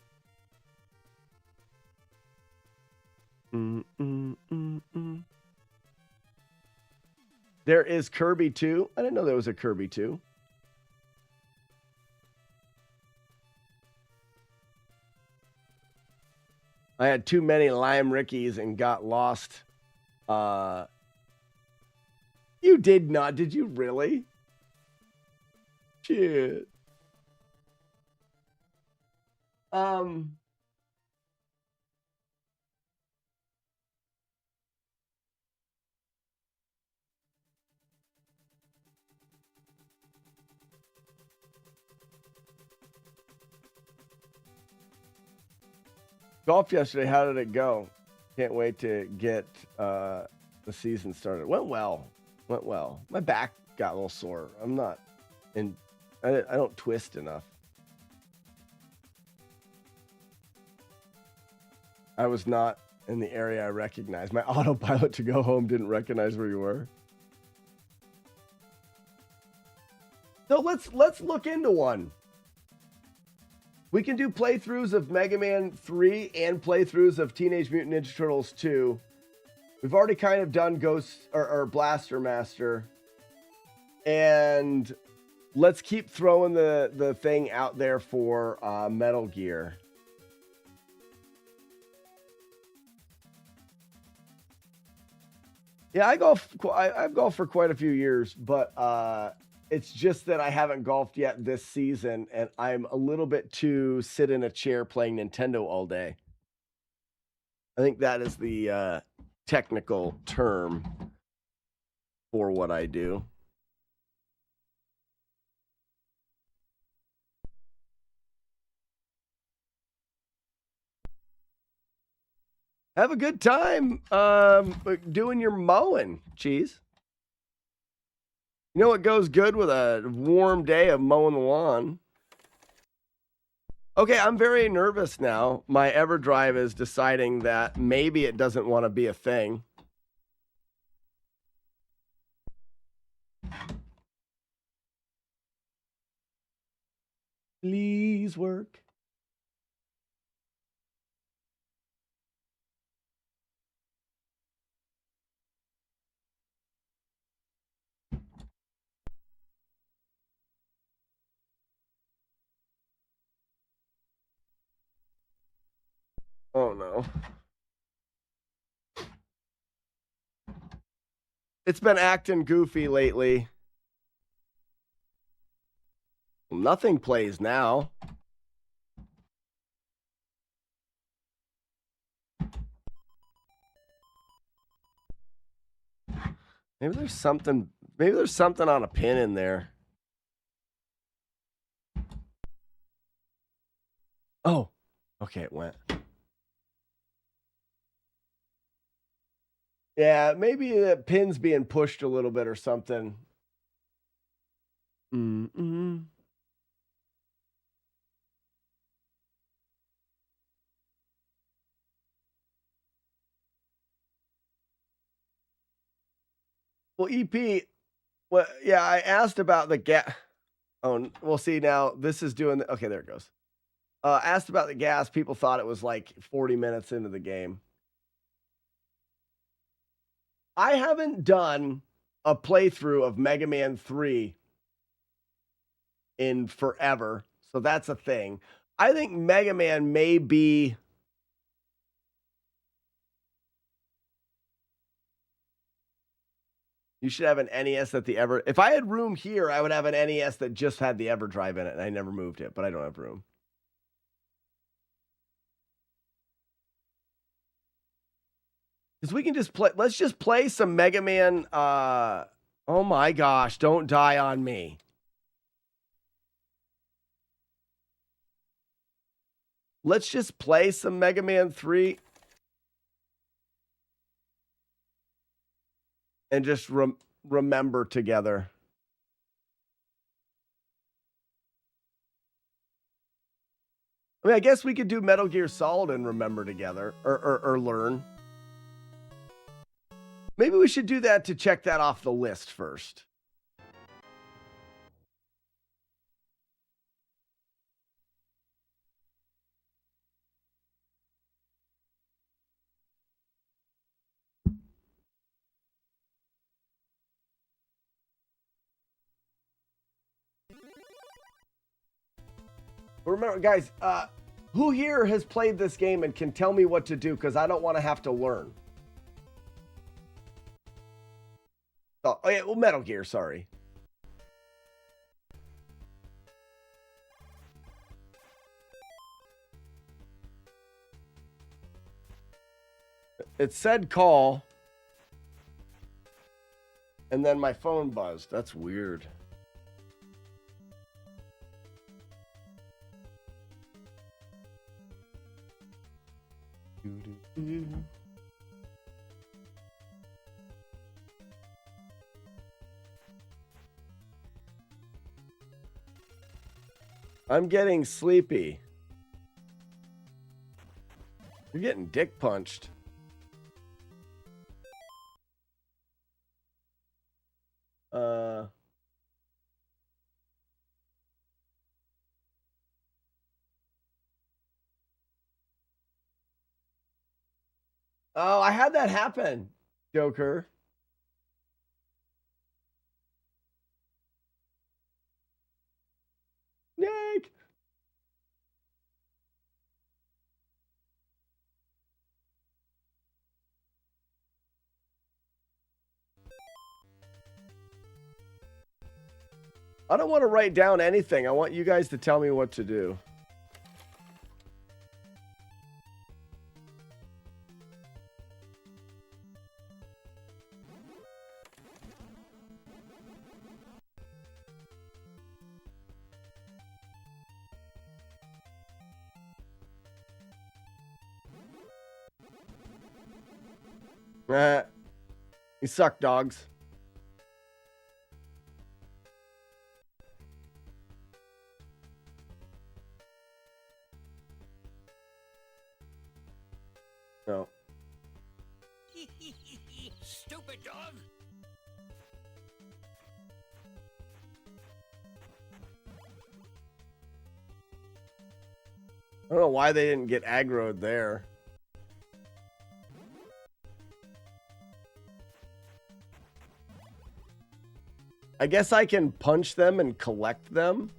[SPEAKER 1] There is Kirby 2. I didn't know there was a Kirby 2. I had too many Lime Rickies and got lost. You did not. Did you really? Shit. Golf yesterday, how did it go? Can't wait to get the season started. Went well. Went well. My back got a little sore. I'm not in... I don't twist enough. I was not in the area I recognized. My autopilot to go home didn't recognize where you were. So let's look into one. We can do playthroughs of Mega Man 3 and playthroughs of Teenage Mutant Ninja Turtles 2. We've already kind of done Ghost or Blaster Master. And let's keep throwing the thing out there for Metal Gear. Yeah, I've golfed for quite a few years, but it's just that I haven't golfed yet this season, and I'm a little bit too sit in a chair playing Nintendo all day. I think that is the technical term for what I do. Have a good time doing your mowing, Cheese. You know what goes good with a warm day of mowing the lawn? Okay, I'm very nervous now. My EverDrive is deciding that maybe it doesn't want to be a thing. Please work. Oh no. It's been acting goofy lately. Nothing plays now. Maybe there's something on a pin in there. Oh, okay, it went. Yeah, maybe the pin's being pushed a little bit or something. Mm-hmm. Well, EP, well, yeah, I asked about the gas. Oh, we'll see now. This is doing. Okay, there it goes. Asked about the gas. People thought it was like 40 minutes into the game. I haven't done a playthrough of Mega Man 3 in forever, so that's a thing. I think Mega Man may be. You should have an NES that the Ever. If I had room here, I would have an NES that just had the EverDrive in it, and I never moved it, but I don't have room. Because we can just play. Let's just play some Mega Man. Oh my gosh! Don't die on me. Let's just play some Mega Man 3. And just remember together. I mean, I guess we could do Metal Gear Solid and remember together, or learn. Maybe we should do that to check that off the list first. Remember, guys, who here has played this game and can tell me what to do? Because I don't want to have to learn. Oh, yeah, well, Metal Gear, sorry. It said call. And then my phone buzzed. That's weird. I'm getting sleepy. You're getting dick punched. Oh, I had that happen, Joker. Nick. I don't want to write down anything. I want you guys to tell me what to do. You suck, dogs. No.
[SPEAKER 3] Stupid dog.
[SPEAKER 1] I don't know why they didn't get aggroed there. I guess I can punch them and collect them.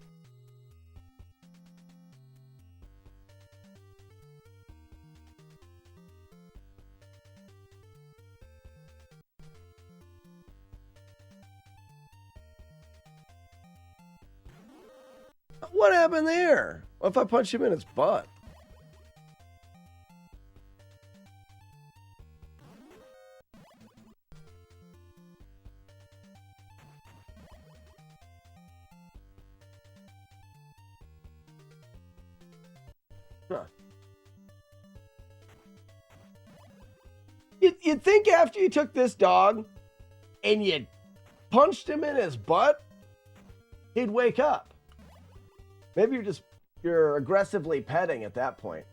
[SPEAKER 1] What happened there? What if I punch him in his butt? Huh. You'd think after you took this dog and you punched him in his butt, he'd wake up. Maybe you're aggressively petting at that point.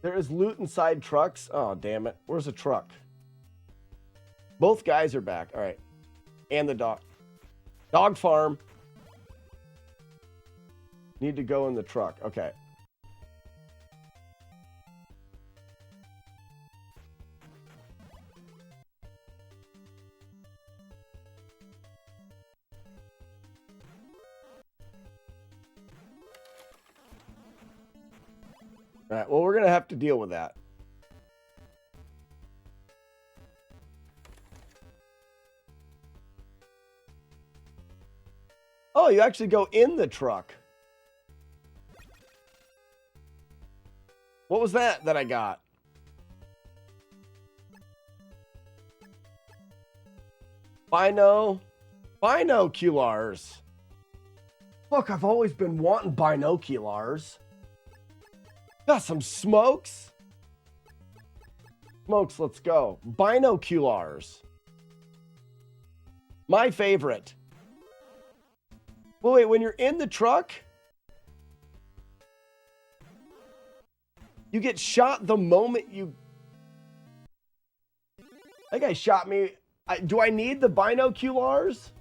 [SPEAKER 1] There is loot inside trucks. Oh, damn it. Where's the truck? Both guys are back. All right. And the dog. Dog farm. Need to go in the truck. Okay. All right, well, we're going to have to deal with that. Oh, you actually go in the truck. What was that I got? Binoculars. Look, I've always been wanting binoculars. Got some smokes. Smokes, let's go. Binoculars. My favorite. Well, wait, when you're in the truck, you get shot the moment you... That guy shot me. Do I need the binoculars?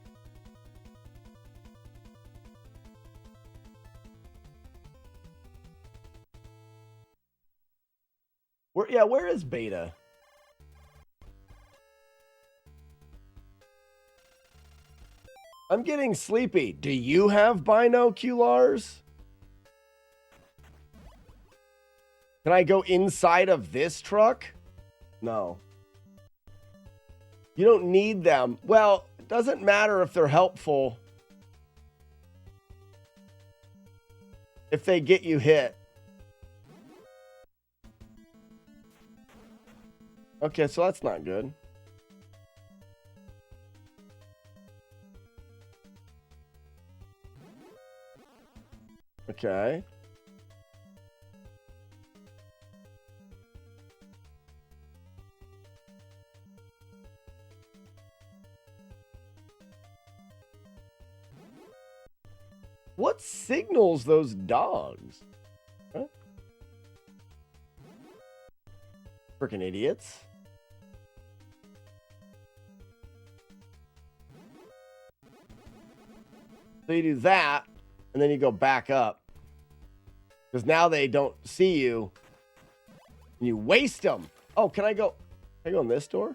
[SPEAKER 1] Where is Beta? I'm getting sleepy. Do you have binoculars? Can I go inside of this truck? No. You don't need them. Well, it doesn't matter if they're helpful. If they get you hit. Okay, so that's not good. Okay. What signals those dogs? Huh? Freaking idiots. So you do that, and then you go back up. Because now they don't see you. And you waste them. Oh, can I go in this door?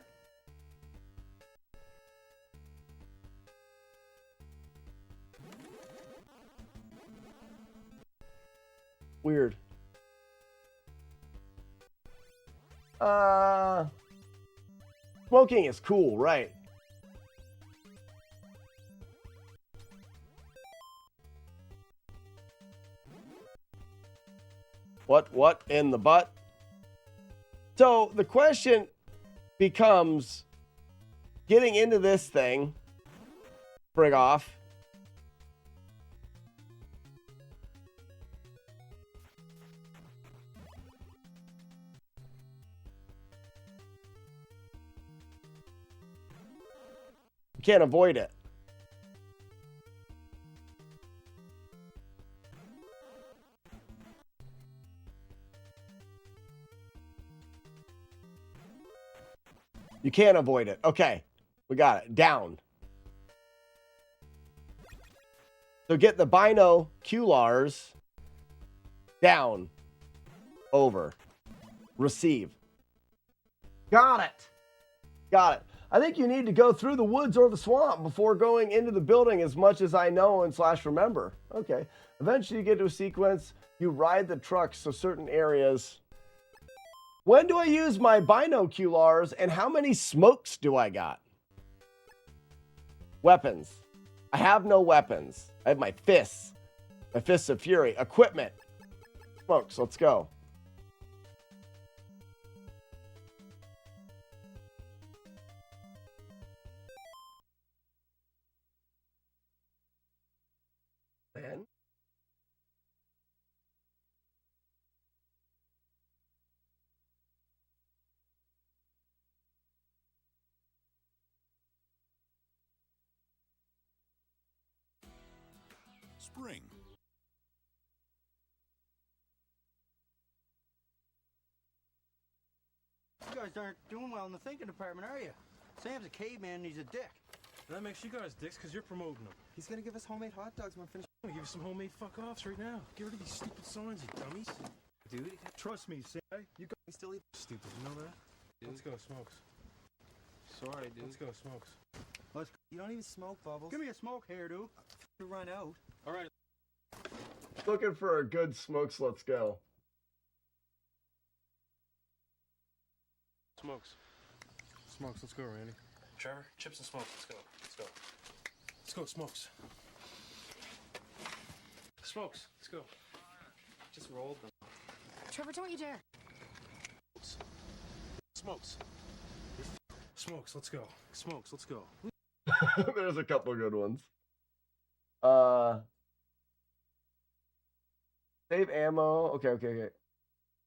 [SPEAKER 1] Weird. Smoking is cool, right? What in the butt? So the question becomes getting into this thing. Frig off. You can't avoid it. You can't avoid it. Okay. We got it. Down. So get the binoculars. Down. Over. Receive. Got it. Got it. I think you need to go through the woods or the swamp before going into the building, as much as I know and / remember. Okay. Eventually you get to a sequence. You ride the trucks to certain areas. When do I use my binoculars, and how many smokes do I got? Weapons. I have no weapons. I have my fists. My fists of fury. Equipment. Smokes. Let's go. Man.
[SPEAKER 15] Spring.
[SPEAKER 12] You guys aren't doing well in the thinking department, are you? Sam's a caveman and he's a dick.
[SPEAKER 16] That makes you guys dicks because you're promoting him.
[SPEAKER 5] He's gonna give us homemade hot dogs when finished.
[SPEAKER 16] I'm gonna give you some homemade fuck-offs right now. Get rid of these stupid signs, you dummies.
[SPEAKER 12] Dude, trust me, Sam.
[SPEAKER 5] You guys still eat.
[SPEAKER 16] Stupid, you know that?
[SPEAKER 12] Dude.
[SPEAKER 16] Let's go, Smokes.
[SPEAKER 12] Sorry, dude.
[SPEAKER 16] Let's go, Smokes.
[SPEAKER 5] You don't even smoke, Bubbles.
[SPEAKER 12] Give me a smoke here, dude.
[SPEAKER 5] You run out.
[SPEAKER 16] All right.
[SPEAKER 1] Looking for a good smokes. Let's go.
[SPEAKER 16] Smokes. Smokes, let's go, Randy. Trevor, chips and smokes, let's go. Let's go. Let's go, Smokes. Smokes, let's go.
[SPEAKER 12] Just rolled them.
[SPEAKER 10] Trevor, don't you dare.
[SPEAKER 16] Smokes. Smokes, let's go. Smokes, let's go.
[SPEAKER 1] There's a couple good ones. Save ammo. Okay.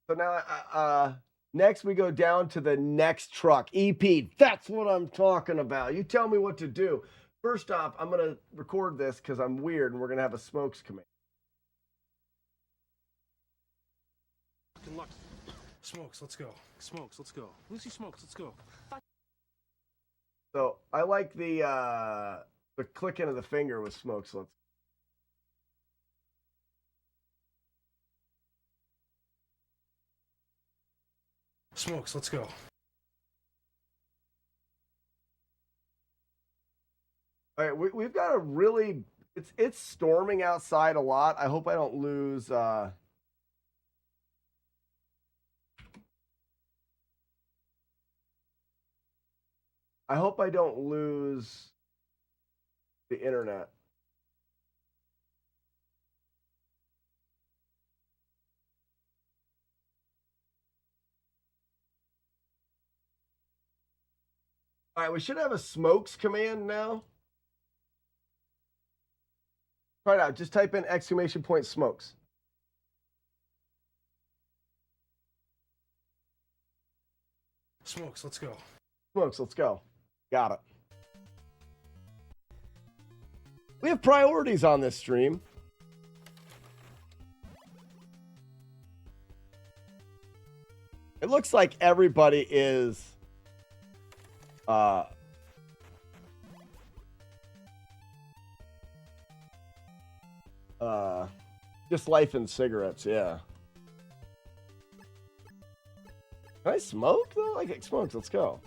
[SPEAKER 1] So now, next we go down to the next truck. EP, that's what I'm talking about. You tell me what to do. First off, I'm going to record this because I'm weird, and we're going to have a smokes command.
[SPEAKER 16] Good luck. Smokes, let's go. Smokes, let's go. Lucy, Smokes, let's go.
[SPEAKER 1] So I like the clicking of the finger with smokes. Let's.
[SPEAKER 16] Smokes, let's go.
[SPEAKER 1] All right, we've got a really. It's storming outside a lot. I hope I don't lose. I hope I don't lose the internet. All right, we should have a smokes command now. Try it out. Just type in !! smokes.
[SPEAKER 16] Smokes, let's go.
[SPEAKER 1] Smokes, let's go. Got it. We have priorities on this stream. It looks like everybody is just life and cigarettes, yeah. Can I smoke though? I get smokes, let's go.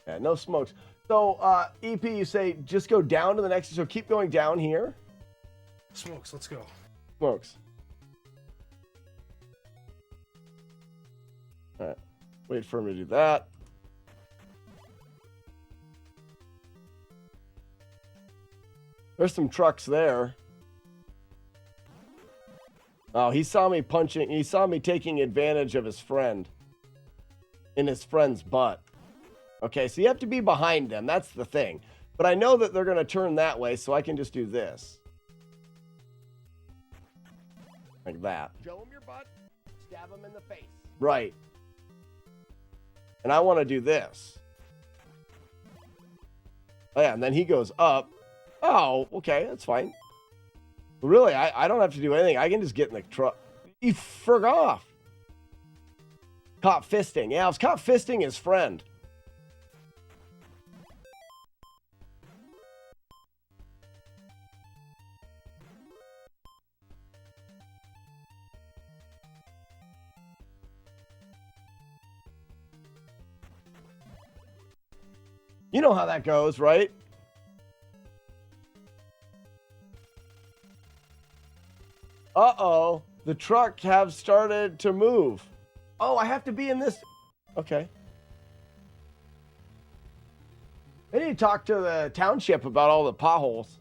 [SPEAKER 1] Yeah, no smokes. So, EP, you say just go down to the next, so keep going down here.
[SPEAKER 16] Smokes, let's go.
[SPEAKER 1] Smokes. All right, wait for me to do that. There's some trucks there. Oh, he saw me punching. He saw me taking advantage of his friend in his friend's butt. Okay, so you have to be behind them. That's the thing. But I know that they're going to turn that way, so I can just do this. Like that. Show him your butt. Stab him in the face. Right. And I want to do this. Oh, yeah, and then he goes up. Oh, okay, that's fine. Really, I don't have to do anything. I can just get in the truck. He forgot off. Caught fisting. Yeah, I was caught fisting his friend. You know how that goes, right? Uh-oh. The truck have started to move. Oh, I have to be in this. Okay. I need to talk to the township about all the potholes.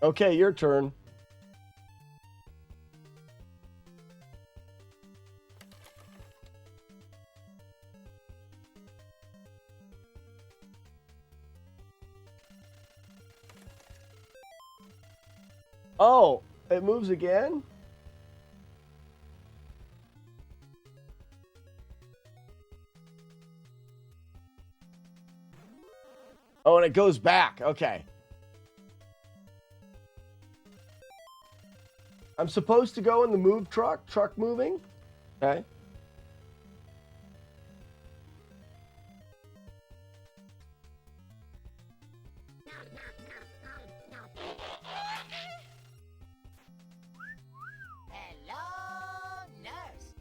[SPEAKER 1] Okay, your turn. Oh, it moves again? Oh, and it goes back. Okay. I'm supposed to go in the move truck? Truck moving? Okay.
[SPEAKER 4] Hello, nurse.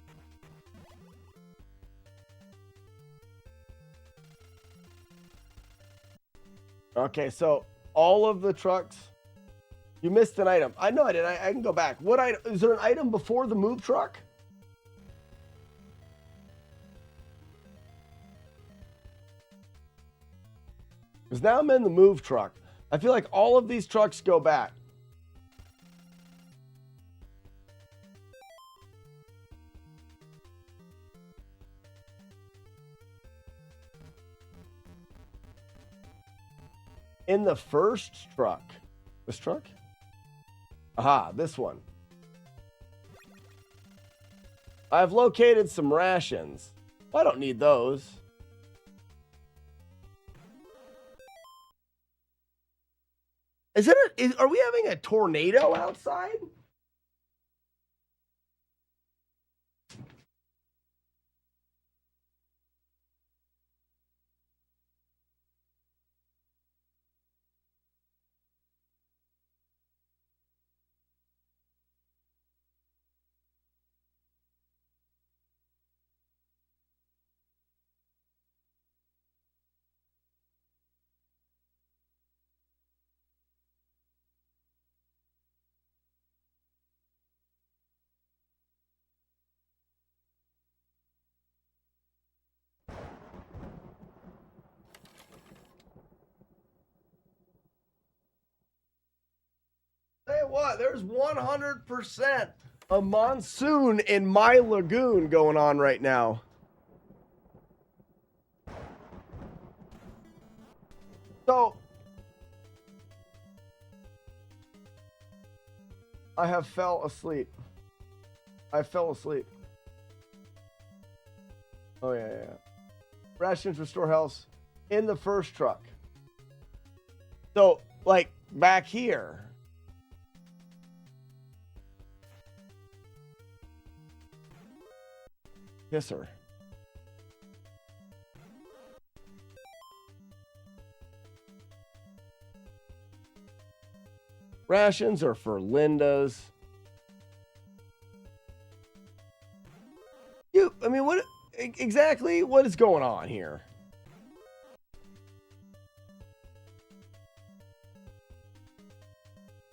[SPEAKER 1] Okay, so all of the trucks. You missed an item. I know I did. I can go back. What item? Is there an item before the move truck? Because now I'm in the move truck. I feel like all of these trucks go back. In the first truck. This truck? Aha, this one. I've located some rations. I don't need those. Are we having a tornado outside? Tell you what, there's 100% a monsoon in my lagoon going on right now. So, I have fell asleep. I fell asleep. Oh, yeah. Rations restore health in the first truck. So, like, back here. Kisser. Rations are for Linda's. What exactly? What is going on here?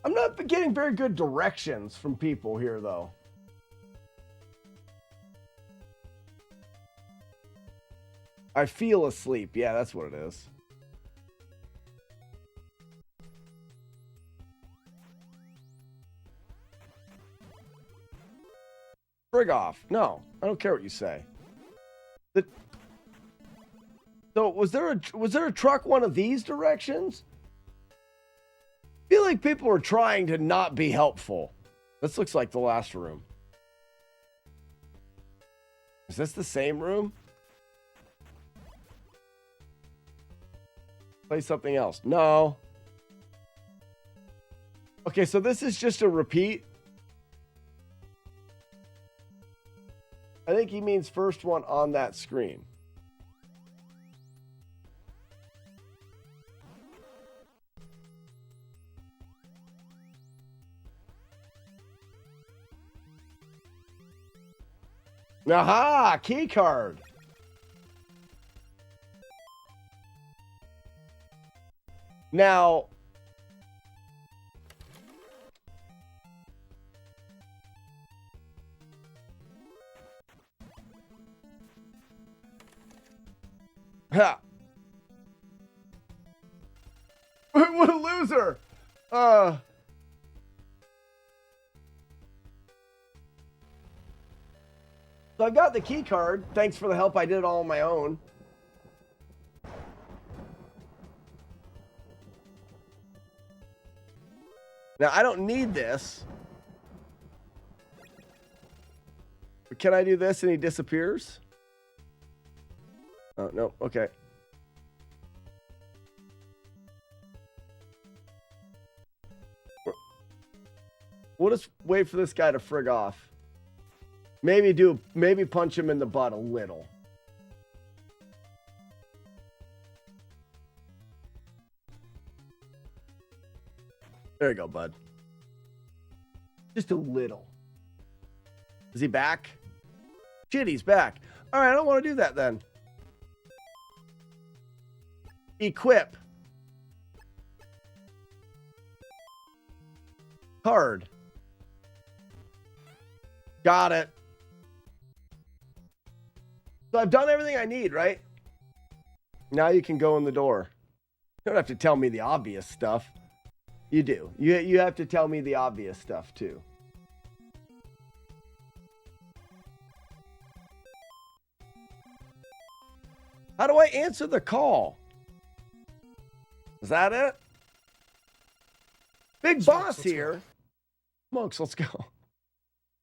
[SPEAKER 1] I'm not getting very good directions from people here, though. I feel asleep. Yeah, that's what it is. Frig off. No, I don't care what you say. So was there a truck one of these directions? I feel like people are trying to not be helpful. This looks like the last room. Is this the same room? Play something else. No. Okay, so this is just a repeat. I think he means first one on that screen. Aha! Key card. Now, ha! What a loser! So I got the key card. Thanks for the help. I did it all on my own. Now, I don't need this. But can I do this and he disappears? Oh, no. Okay. We'll just wait for this guy to frig off. Maybe punch him in the butt a little. There you go, bud. Just a little. Is he back? Shit, he's back. All right, I don't want to do that then. Equip. Card. Got it. So I've done everything I need, right? Now you can go in the door. You don't have to tell me the obvious stuff. You do. You have to tell me the obvious stuff too. How do I answer the call? Is that it? Big boss here. Smokes, let's go.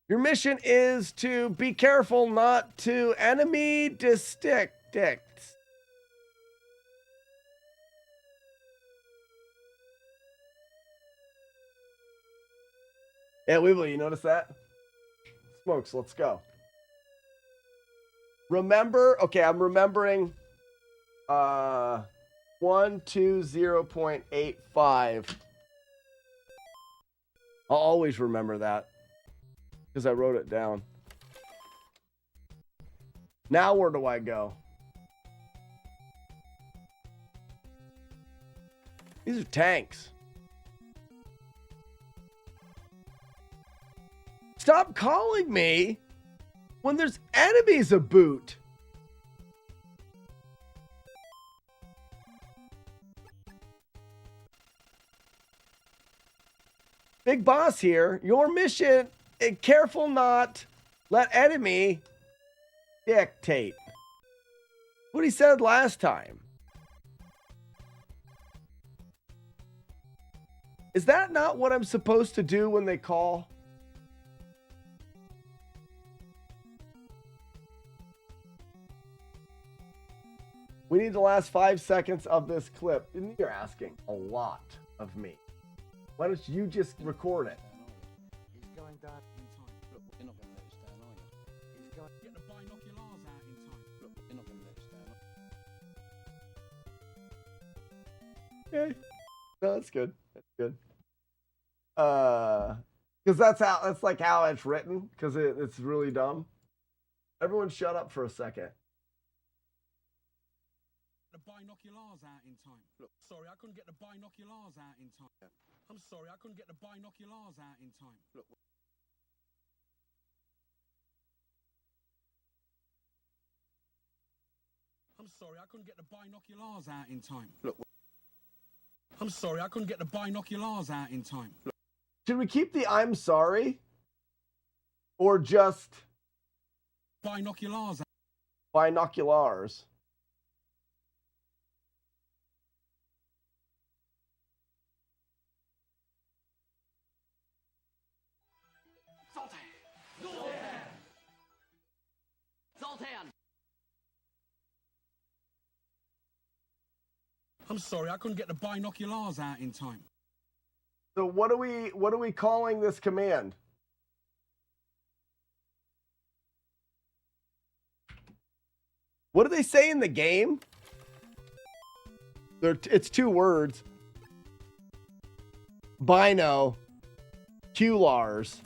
[SPEAKER 1] Your mission is to be careful not to enemy districts. Yeah, Weeble, you notice that? Smokes, let's go. Remember, okay, I'm remembering 120.85. I'll always remember that because I wrote it down. Now where do I go? These are tanks. Stop calling me when there's enemies aboot. Big boss here. Your mission, careful not let enemy dictate. What he said last time. Is that not what I'm supposed to do when they call? We need the last 5 seconds of this clip. And you're asking a lot of me. Why don't you just record it?
[SPEAKER 15] He's going down in time. Look, you're not going to let us down, are you? He's going to get the binoculars out in time. Look, you're not going to let us down.
[SPEAKER 1] Okay. No, that's good. That's good. Because that's like how it's written. Because it's really dumb. Everyone, shut up for a second.
[SPEAKER 15] The binoculars out in time. Look, sorry, I couldn't get the binoculars out in time. I'm sorry, I couldn't get the binoculars out in time. Look. I'm sorry, I couldn't get the binoculars out in time. Look. I'm sorry, I couldn't get the binoculars out in time. Look.
[SPEAKER 1] Should we keep the I'm sorry? Or just
[SPEAKER 15] binoculars?
[SPEAKER 1] Binoculars.
[SPEAKER 15] I'm sorry, I couldn't get the binoculars out in time.
[SPEAKER 1] So what are we calling this command? What do they say in the game? It's 2 words. Bino. Culars.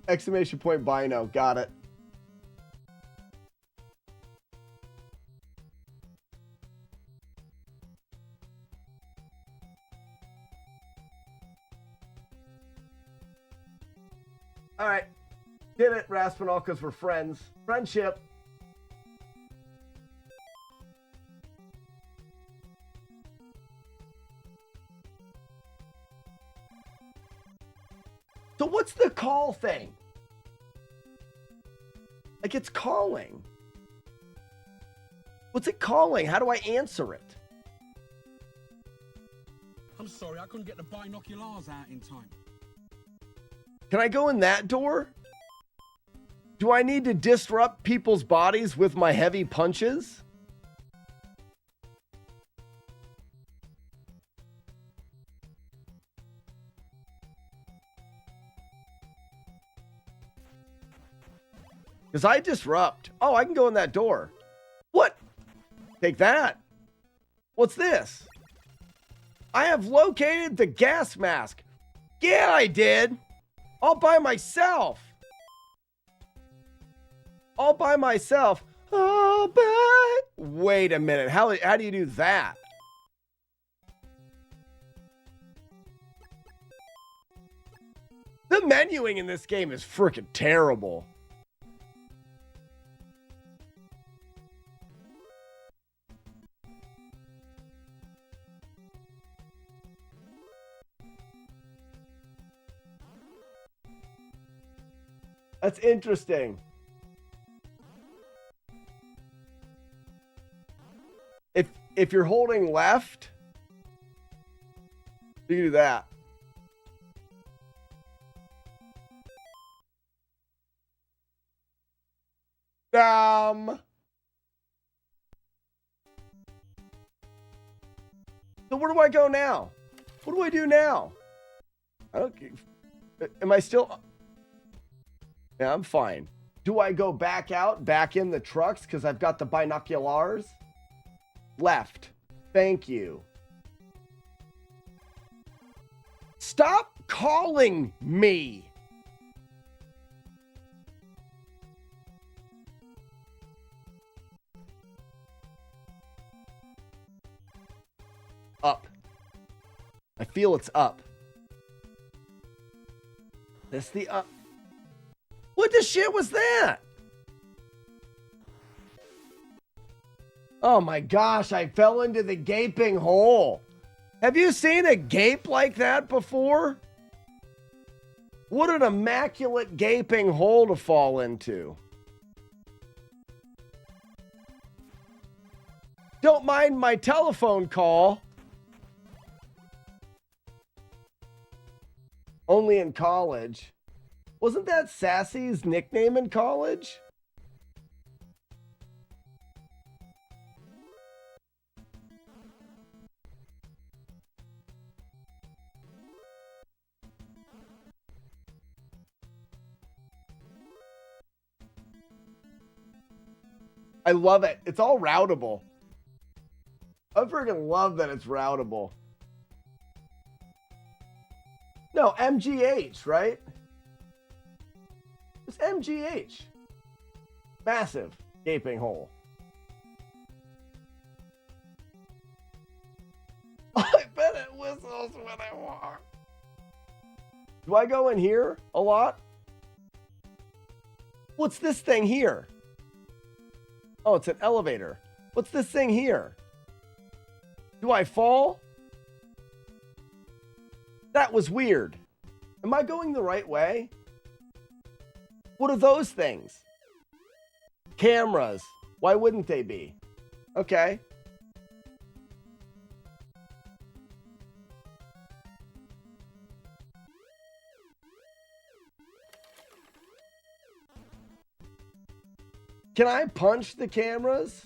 [SPEAKER 1] Exclamation point bino. Got it. All right. Did it, Raspinall, because we're friends. Friendship. So what's the call thing? Like, it's calling. What's it calling? How do I answer it?
[SPEAKER 15] I'm sorry, I couldn't get the binoculars out in time.
[SPEAKER 1] Can I go in that door? Do I need to disrupt people's bodies with my heavy punches? Because I disrupt. Oh, I can go in that door. What? Take that. What's this? I have located the gas mask. Yeah, I did. All by myself. All by myself. All by... Wait a minute. How do you do that? The menuing in this game is freaking terrible. That's interesting. If you're holding left, you can do that. So where do I go now? What do I do now? I don't. Am I still? Yeah, I'm fine. Do I go back out, back in the trucks because I've got the binoculars? Left. Thank you. Stop calling me. Up. I feel it's up. This the up. What the shit was that? Oh my gosh, I fell into the gaping hole. Have you seen a gape like that before? What an immaculate gaping hole to fall into. Don't mind my telephone call. Only in college. Wasn't that Sassy's nickname in college? I love it. It's all routable. I freaking love that it's routable. No, MGH, right? It's MGH. Massive gaping hole. I bet it whistles when I walk. Do I go in here a lot? What's this thing here? Oh, it's an elevator. What's this thing here? Do I fall? That was weird. Am I going the right way? What are those things? Cameras. Why wouldn't they be? Okay. Can I punch the cameras?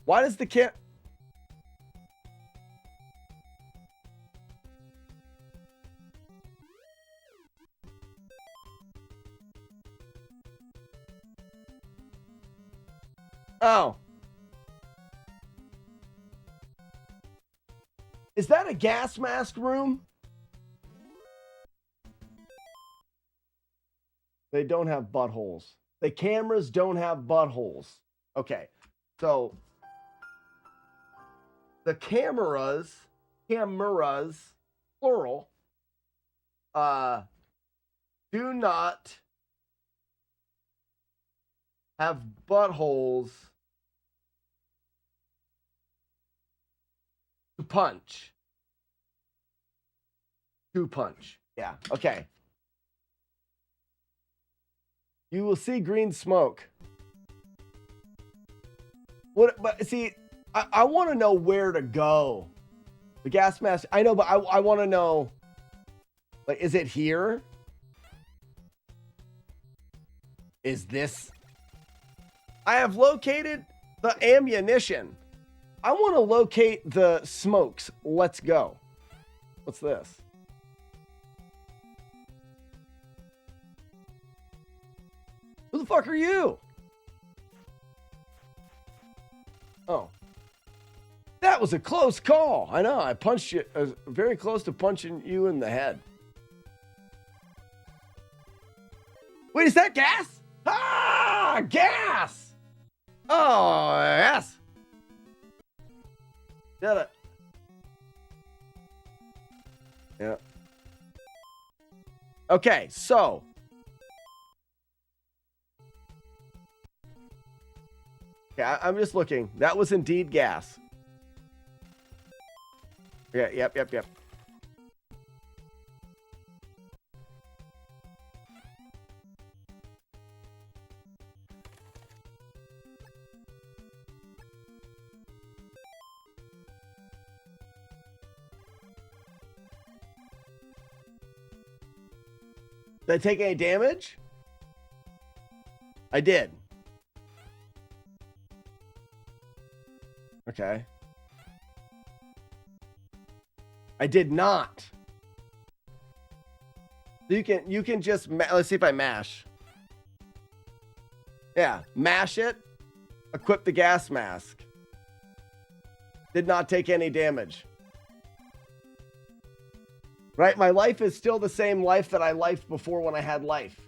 [SPEAKER 1] Why does the cam... Oh. Is that a gas mask room? They don't have buttholes. The cameras don't have buttholes. Okay. So the cameras, plural, do not have buttholes to punch. To punch. Yeah. Okay. You will see green smoke. What? But see, I want to know where to go. The gas mask. I know, but I want to know. Like, is it here? Is this? I have located the ammunition. I want to locate the smokes. Let's go. What's this? Who the fuck are you? Oh. That was a close call. I know. I punched you. I was very close to punching you in the head. Wait, is that gas? Ah, gas! Oh, yes. Did it. Yeah. Okay, so. Yeah, I'm just looking. That was indeed gas. Yeah, yep. Did I take any damage? I did. Okay. I did not. You can just let's see if I mash. Yeah, mash it. Equip the gas mask. Did not take any damage. Right? My life is still the same life that I lifed before when I had life.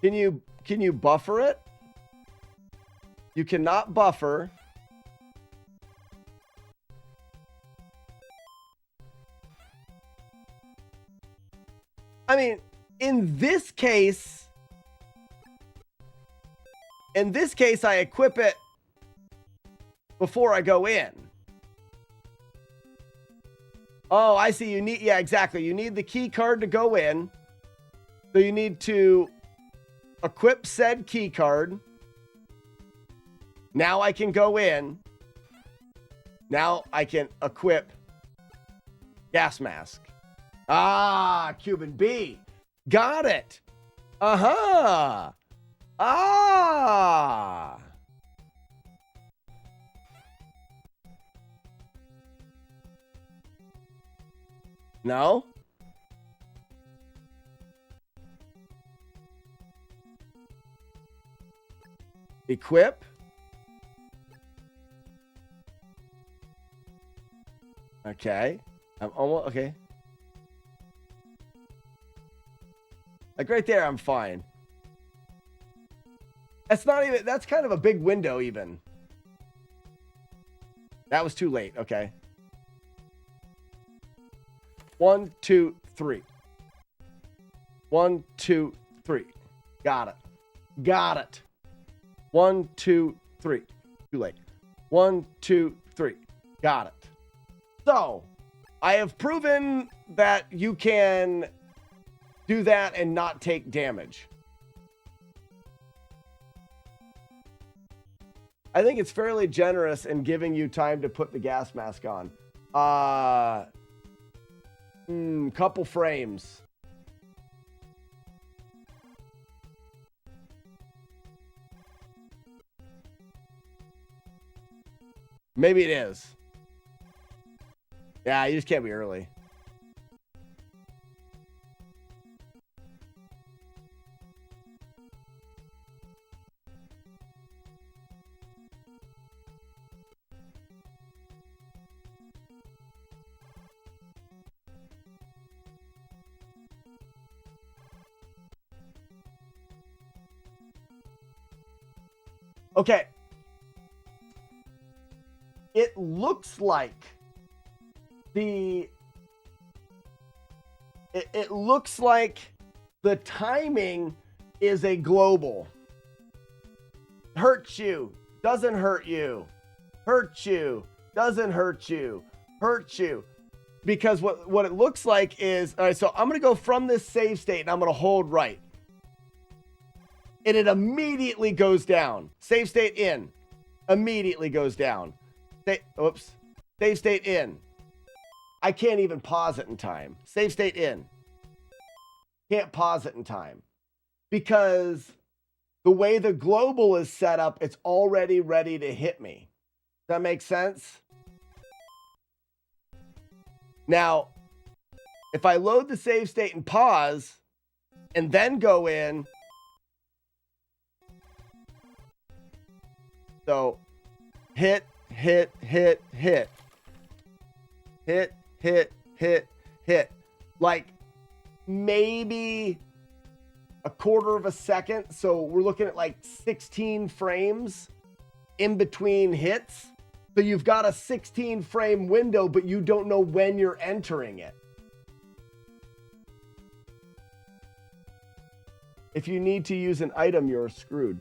[SPEAKER 1] Can you buffer it? You cannot buffer. I mean, in this case, I equip it before I go in. Oh, I see. You need, yeah, exactly. You need the key card to go in. So you need to equip said key card. Now I can go in. Now I can equip gas mask. Ah, Cuban B. Got it. Uh-huh. Ah. No? Equip. Okay. I'm almost okay. Like right there, I'm fine. That's not even, that's kind of a big window even. That was too late. Okay. 1, 2, 3. 1, 2, 3. Got it. Got it. 1, 2, 3. Too late. 1, 2, 3. Got it. So, I have proven that you can do that and not take damage. I think it's fairly generous in giving you time to put the gas mask on. Couple frames. Maybe it is. Yeah, you just can't be early. Okay. It looks like it looks like the timing is a global. Hurts you, doesn't hurt you. Hurts you, doesn't hurt you. Hurts you. Because what it looks like is, all right, so I'm going to go from this save state and I'm going to hold right. And it immediately goes down. Save state in. Immediately goes down. Oops. Save state in. I can't even pause it in time. Save state in. Can't pause it in time. Because the way the global is set up, it's already ready to hit me. Does that make sense? Now, if I load the save state and pause, and then go in, so hit, hit, hit, hit. Hit, hit, hit, hit. Like maybe a quarter of a second. So we're looking at like 16 frames in between hits. So you've got a 16 frame window, but you don't know when you're entering it. If you need to use an item, you're screwed.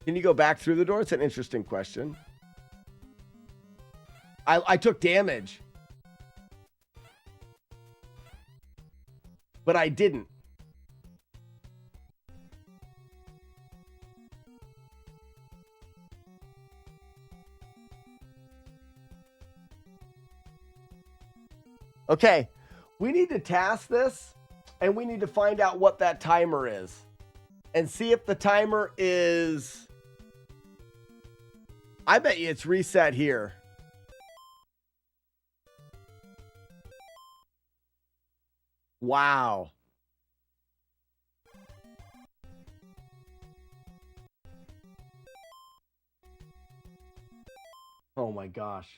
[SPEAKER 1] Can you go back through the door? It's an interesting question. I took damage. But I didn't. Okay, we need to task this, and we need to find out what that timer is. And see if the timer is... I bet you it's reset here. Wow. Oh my gosh.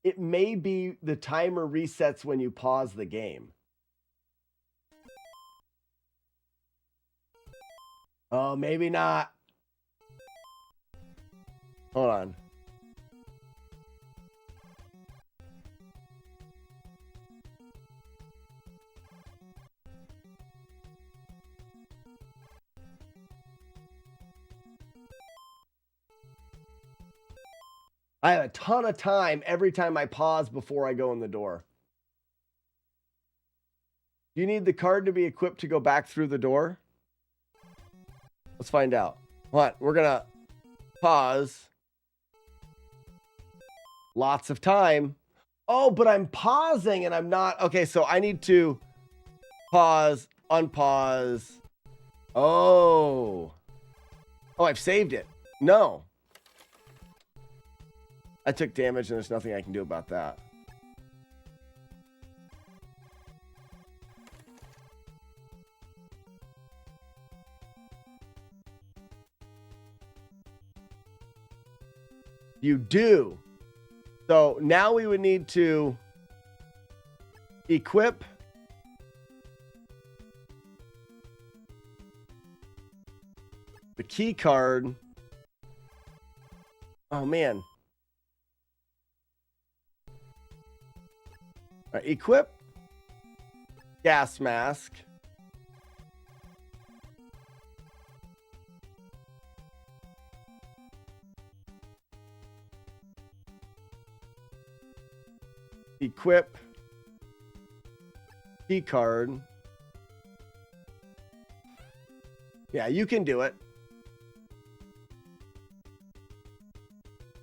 [SPEAKER 1] It may be the timer resets when you pause the game. Oh, maybe not. Hold on. I have a ton of time every time I pause before I go in the door. Do you need the card to be equipped to go back through the door? Let's find out. What? We're going to pause. Lots of time. Oh, but I'm pausing and I'm not. Okay, so I need to pause, unpause. Oh. Oh, I've saved it. No. I took damage and there's nothing I can do about that. You do. So now we would need to equip the key card. Oh man. All right, equip gas mask. Equip key card. Yeah, you can do it.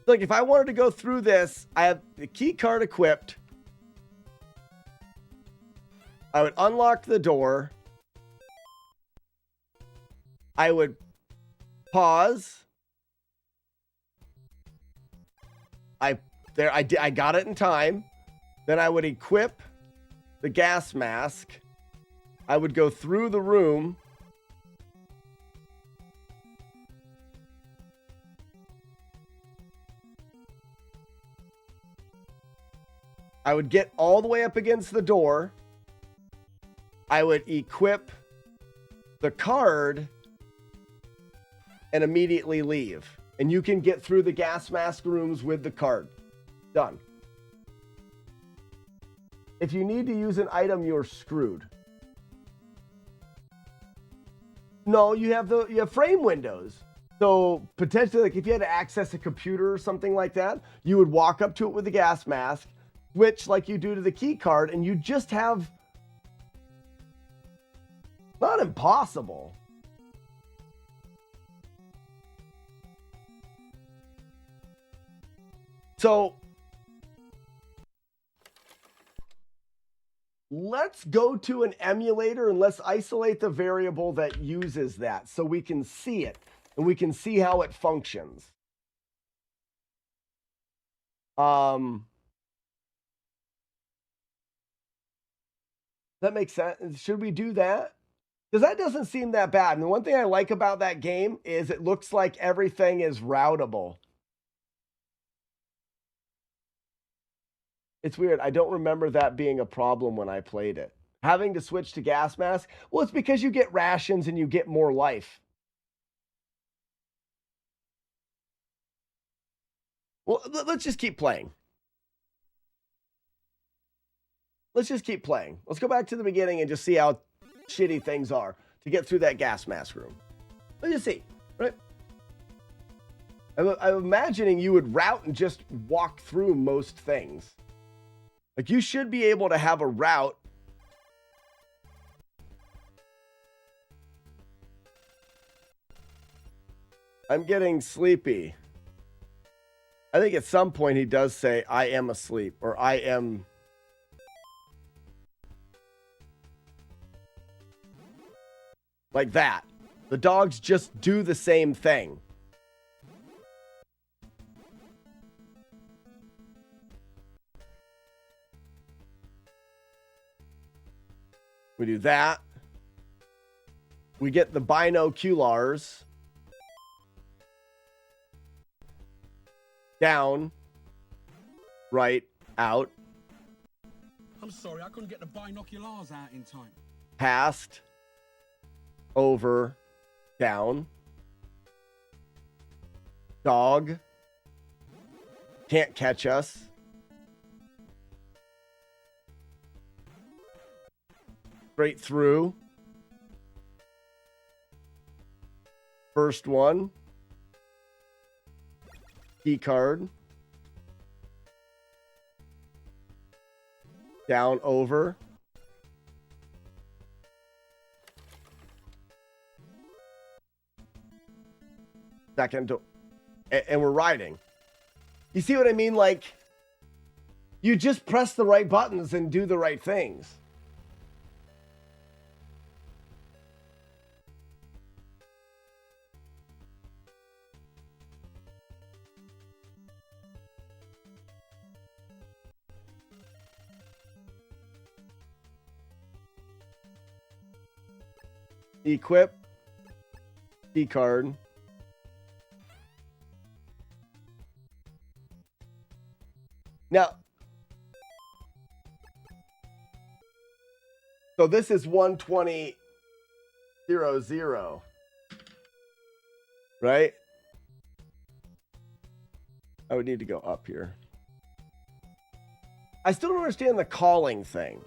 [SPEAKER 1] Like, if I wanted to go through this, I have the key card equipped. I would unlock the door. I would pause. I got it in time. Then I would equip the gas mask. I would go through the room. I would get all the way up against the door. I would equip the card and immediately leave. And you can get through the gas mask rooms with the card. Done. If you need to use an item, you're screwed. No, you have frame windows. So potentially, like if you had to access a computer or something like that, you would walk up to it with the gas mask, switch like you do to the key card, and you just have not impossible. So let's go to an emulator and let's isolate the variable that uses that so we can see it and we can see how it functions. That makes sense. Should we do that? Because that doesn't seem that bad. And the one thing I like about that game is it looks like everything is routable. It's weird. I don't remember that being a problem when I played it. Having to switch to gas mask? Well, it's because you get rations and you get more life. Well, let's just keep playing. Let's just keep playing. Let's go back to the beginning and just see how shitty things are to get through that gas mask room. Let's just see, right? I'm imagining you would route and just walk through most things. Like, you should be able to have a route. I'm getting sleepy. I think at some point he does say, I am asleep, or I am. Like that. The dogs just do the same thing. We do that. We get the binoculars. Down. Right. Out.
[SPEAKER 15] I'm sorry, I couldn't get the binoculars out in time.
[SPEAKER 1] Past. Over. Down. Dog. Can't catch us. Straight through. First one. Key card. Down, over. Second. And we're riding. You see what I mean? Like, you just press the right buttons and do the right things. Equip. Key card. Now, so this is 120.00, right? I would need to go up here. I still don't understand the calling thing.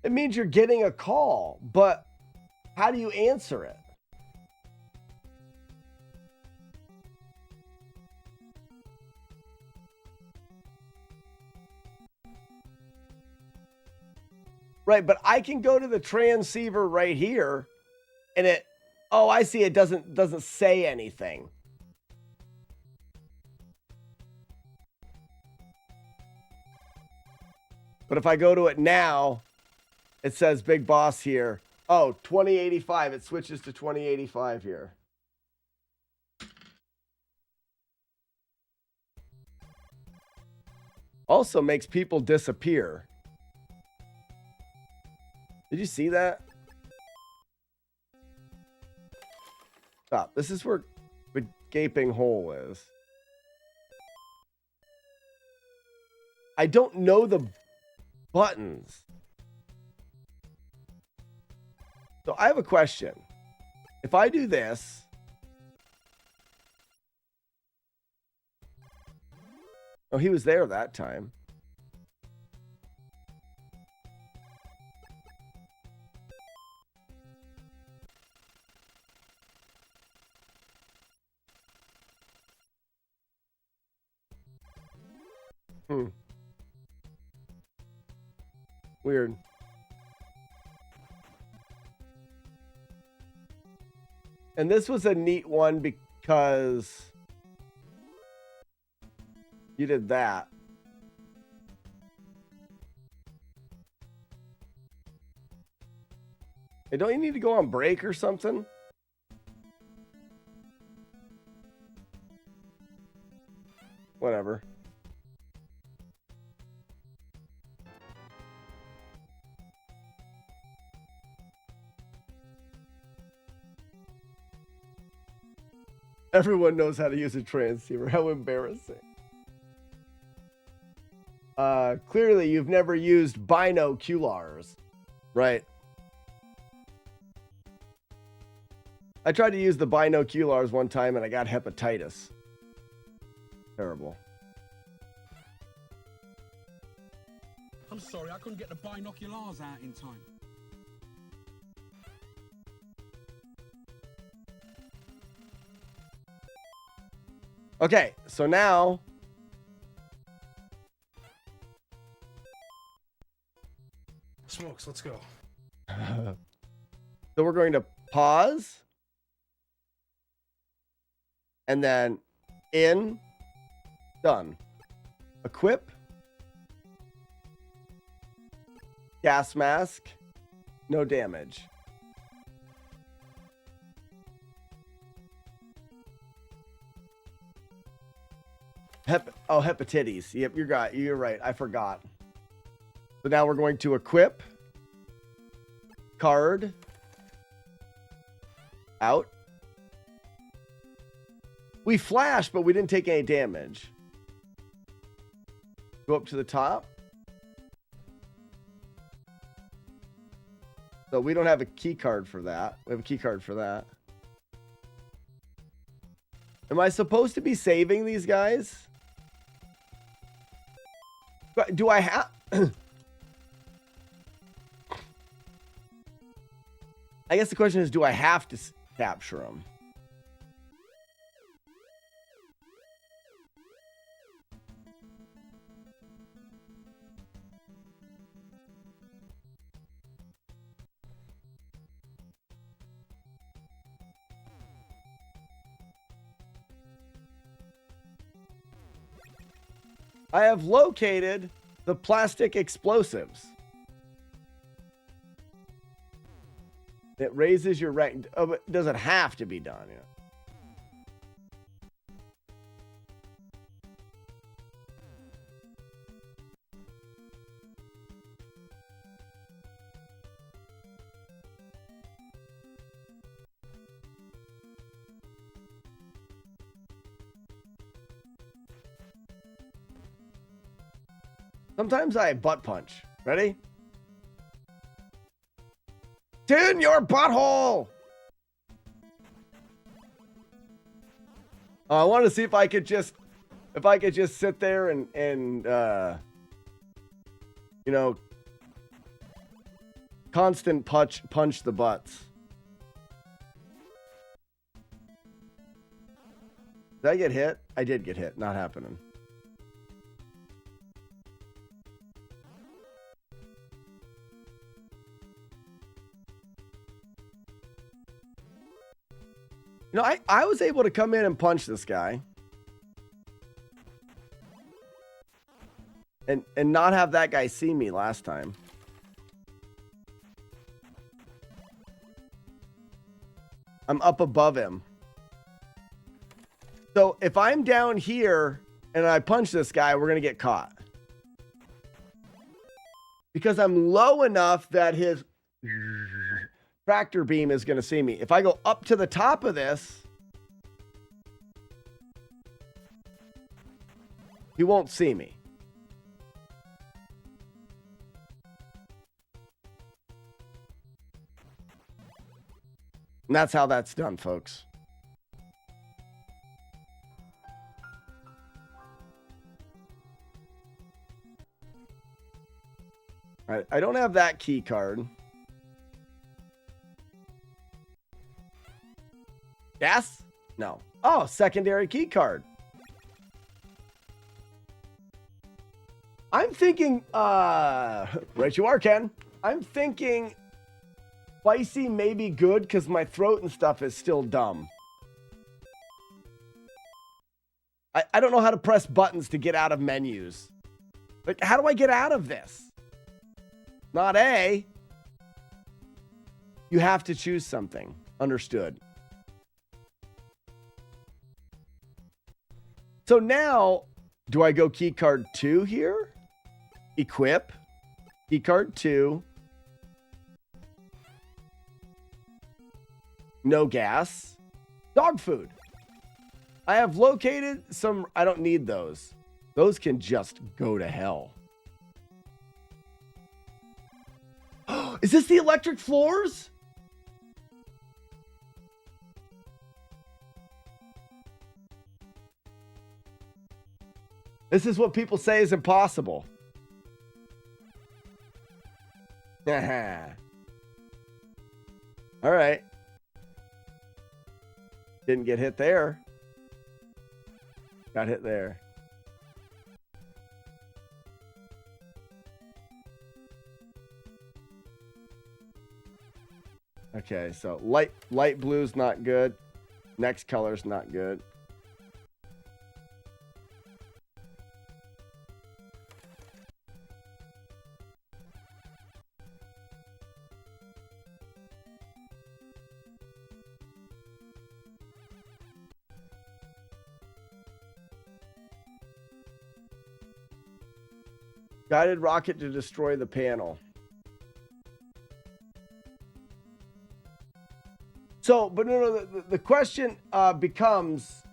[SPEAKER 1] It means you're getting a call, but how do you answer it? Right, but I can go to the transceiver right here and it, oh, I see, it doesn't say anything. But if I go to it now, it says Big Boss here. Oh, 2085. It switches to 2085 here. Also makes people disappear. Did you see that? Stop. This is where the gaping hole is. I don't know the buttons. So I have a question. If I do this, oh, he was there that time. Weird. And this was a neat one because you did that. Hey, don't you need to go on break or something? Whatever. Everyone knows how to use a transceiver. How embarrassing. Clearly, you've never used binoculars, right? I tried to use the binoculars one time and I got hepatitis. Terrible.
[SPEAKER 15] I'm sorry, I couldn't get the binoculars out in time.
[SPEAKER 1] Okay, so now
[SPEAKER 16] Smokes, let's go.
[SPEAKER 1] so we're going to pause and then in, done. Equip, gas mask, no damage. Hepatitis. Yep, you're right. I forgot. So now we're going to equip. Card. Out. We flashed, but we didn't take any damage. Go up to the top. So we don't have a key card for that. We have a key card for that. Am I supposed to be saving these guys? Do I have... I guess the question is, do I have to capture them? I have located the plastic explosives. It raises your rank. Oh, but does it have to be done? Yeah. Sometimes I butt punch. Ready? In your butthole! I want to see if I could just sit there and you know, constant punch the butts. Did I get hit? I did get hit. Not happening. You know, I was able to come in and punch this guy. And not have that guy see me last time. I'm up above him. So if I'm down here and I punch this guy, we're going to get caught. Because I'm low enough that his tractor beam is going to see me. If I go up to the top of this, he won't see me. And that's how that's done, folks. All right, I don't have that key card. Yes? No. Oh, secondary key card. I'm thinking, right you are, Ken. I'm thinking spicy may be good because my throat and stuff is still dumb. I don't know how to press buttons to get out of menus. Like, how do I get out of this? Not A. You have to choose something. Understood. So now, do I go key card 2 here? Equip. Key card 2. No gas. Dog food. I have located some... I don't need those. Those can just go to hell. Is this the electric floors? This is what people say is impossible. All right. Didn't get hit there. Got hit there. Okay, so light blue's not good. Next color's not good. Guided rocket to destroy the panel. So, but no, the question becomes...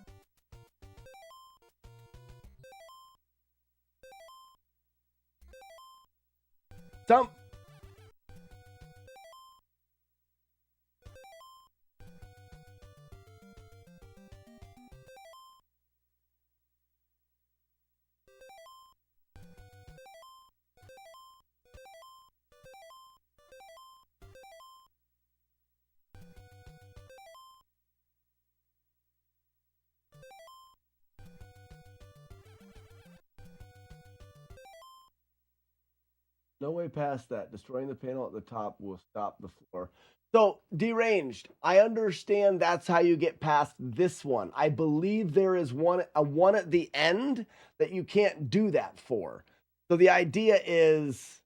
[SPEAKER 1] No way past that. Destroying the panel at the top will stop the floor. So, deranged. I understand that's how you get past this one. I believe there is a one at the end that you can't do that for. So the idea is...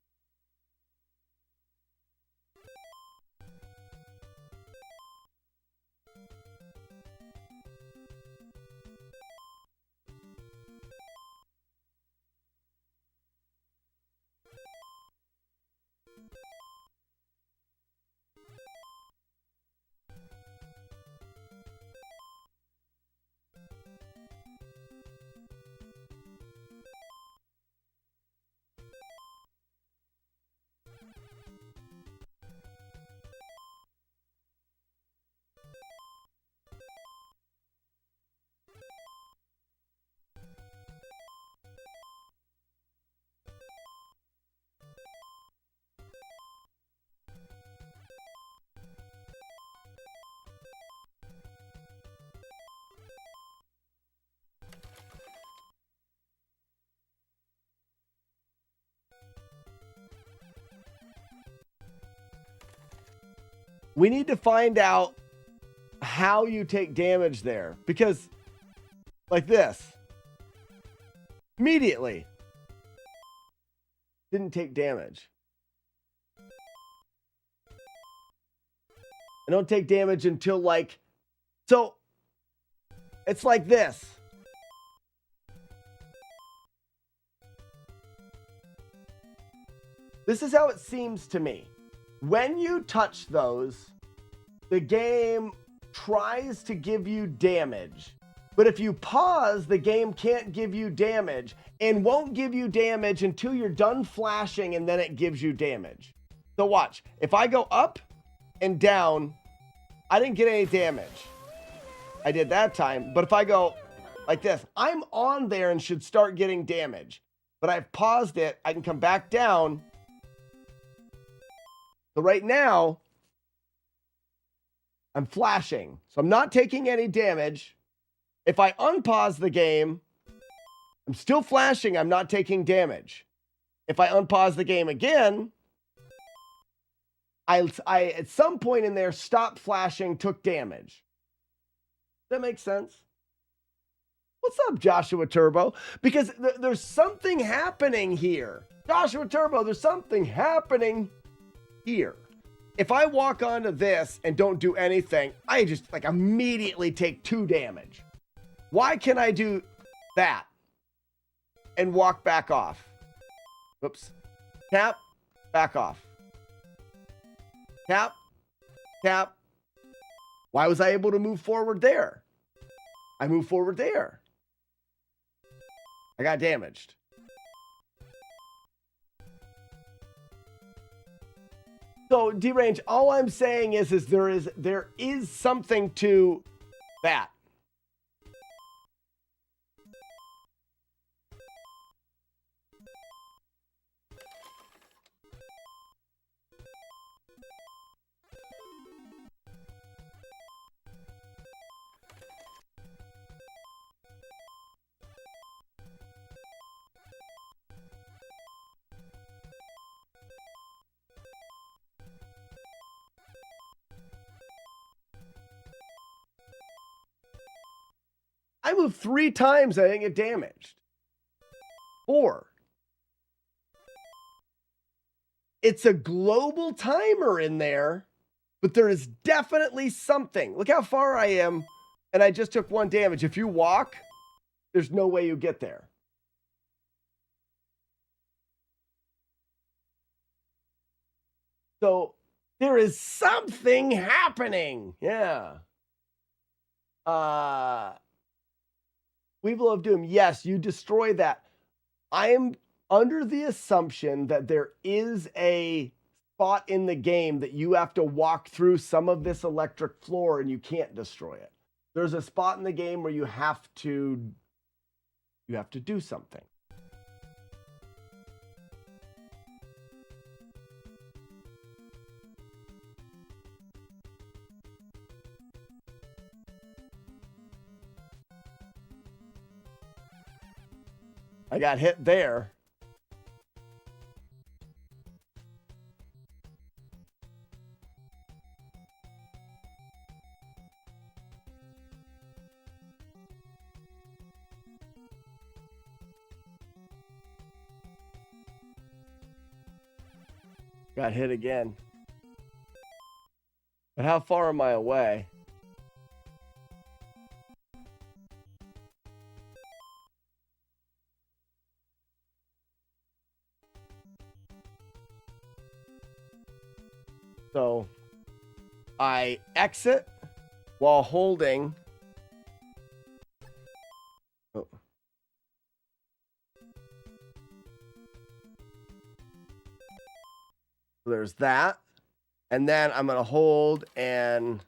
[SPEAKER 1] We need to find out how you take damage there. Because, like this. Immediately. Didn't take damage. I don't take damage until like... So, it's like this. This is how it seems to me. When you touch those, the game tries to give you damage. But if you pause, the game can't give you damage and won't give you damage until you're done flashing, and then it gives you damage. So watch. If I go up and down, I didn't get any damage. I did that time. But if I go like this, I'm on there and should start getting damage. But I've paused it. I can come back down. So right now, I'm flashing. So I'm not taking any damage. If I unpause the game, I'm still flashing. I'm not taking damage. If I unpause the game again, I at some point in there stopped flashing, took damage. Does that make sense? What's up, Joshua Turbo? Because there's something happening here. Joshua Turbo, there's something happening here. If I walk onto this and don't do anything, I just like immediately take 2 damage. Why can I do that and walk back off? Whoops. Tap, back off. Tap, tap. Why was I able to move forward there? I moved forward there. I got damaged. So, Derange, all I'm saying is there is something to that. I moved 3 times, I didn't get damaged. 4. It's a global timer in there, but there is definitely something. Look how far I am, and I just took 1 damage. If you walk, there's no way you get there. So there is something happening. Yeah. Weevil of Doom, yes, you destroy that. I am under the assumption that there is a spot in the game that you have to walk through some of this electric floor and you can't destroy it. There's a spot in the game where you have to do something. I got hit there. Got hit again. But how far am I away? So I exit while holding. Oh. There's that. And then I'm going to hold and...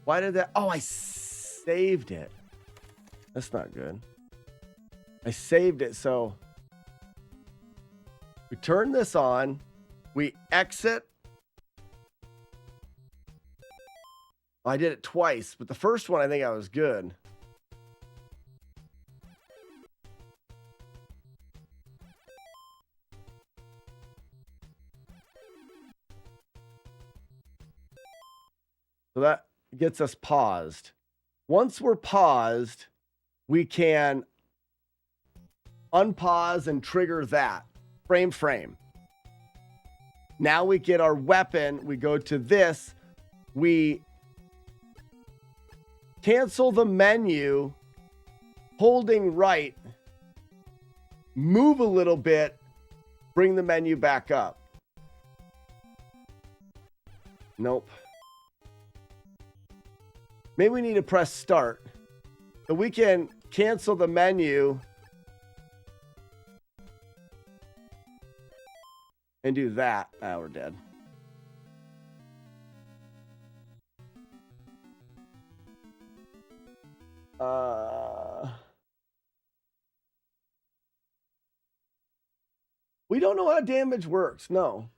[SPEAKER 1] Why did that? Oh, I saved it. That's not good. I saved it, so... We turn this on. We exit. I did it twice, but the first one I think I was good. So that gets us paused. Once we're paused, we can unpause and trigger that. Frame. Now we get our weapon. We go to this. We cancel the menu, holding right, move a little bit, bring the menu back up. Nope. Maybe we need to press start. So we can cancel the menu and do that. Ah, we're dead. We don't know how damage works. No.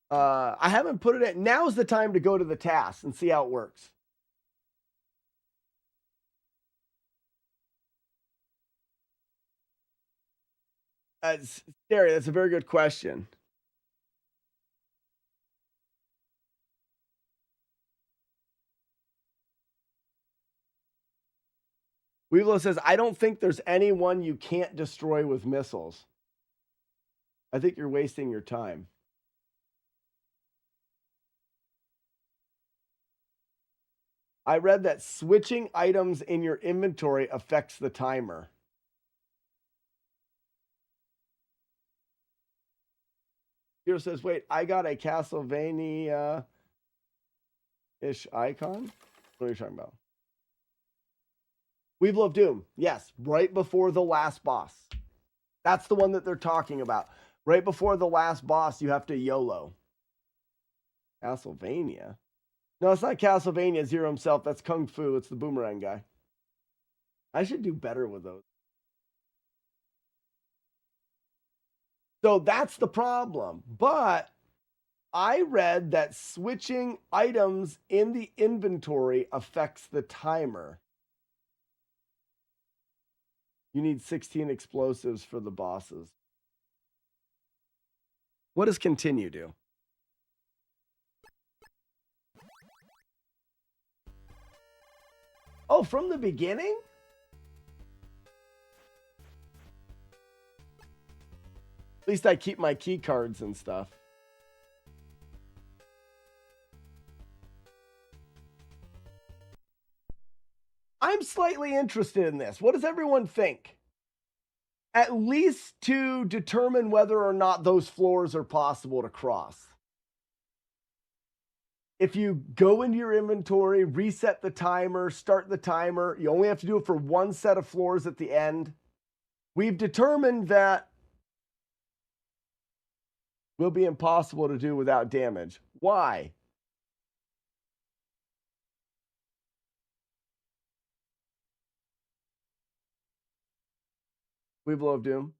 [SPEAKER 1] I haven't put it in. Now's the time to go to the task and see how it works. Scary. That's a very good question. Weevil says, I don't think there's anyone you can't destroy with missiles. I think you're wasting your time. I read that switching items in your inventory affects the timer. Hero says, wait, I got a Castlevania-ish icon? What are you talking about? Weevil of Doom. Yes, right before the last boss. That's the one that they're talking about. Right before the last boss, you have to YOLO. Castlevania? No, it's not Castlevania Zero himself. That's Kung Fu. It's the boomerang guy. I should do better with those. So that's the problem. But I read that switching items in the inventory affects the timer. You need 16 explosives for the bosses. What does continue do? Oh, from the beginning? At least I keep my key cards and stuff. I'm slightly interested in this. What does everyone think? At least to determine whether or not those floors are possible to cross. If you go into your inventory, reset the timer, start the timer, you only have to do it for one set of floors at the end. We've determined that will be impossible to do without damage. Why? Weevil of Doom.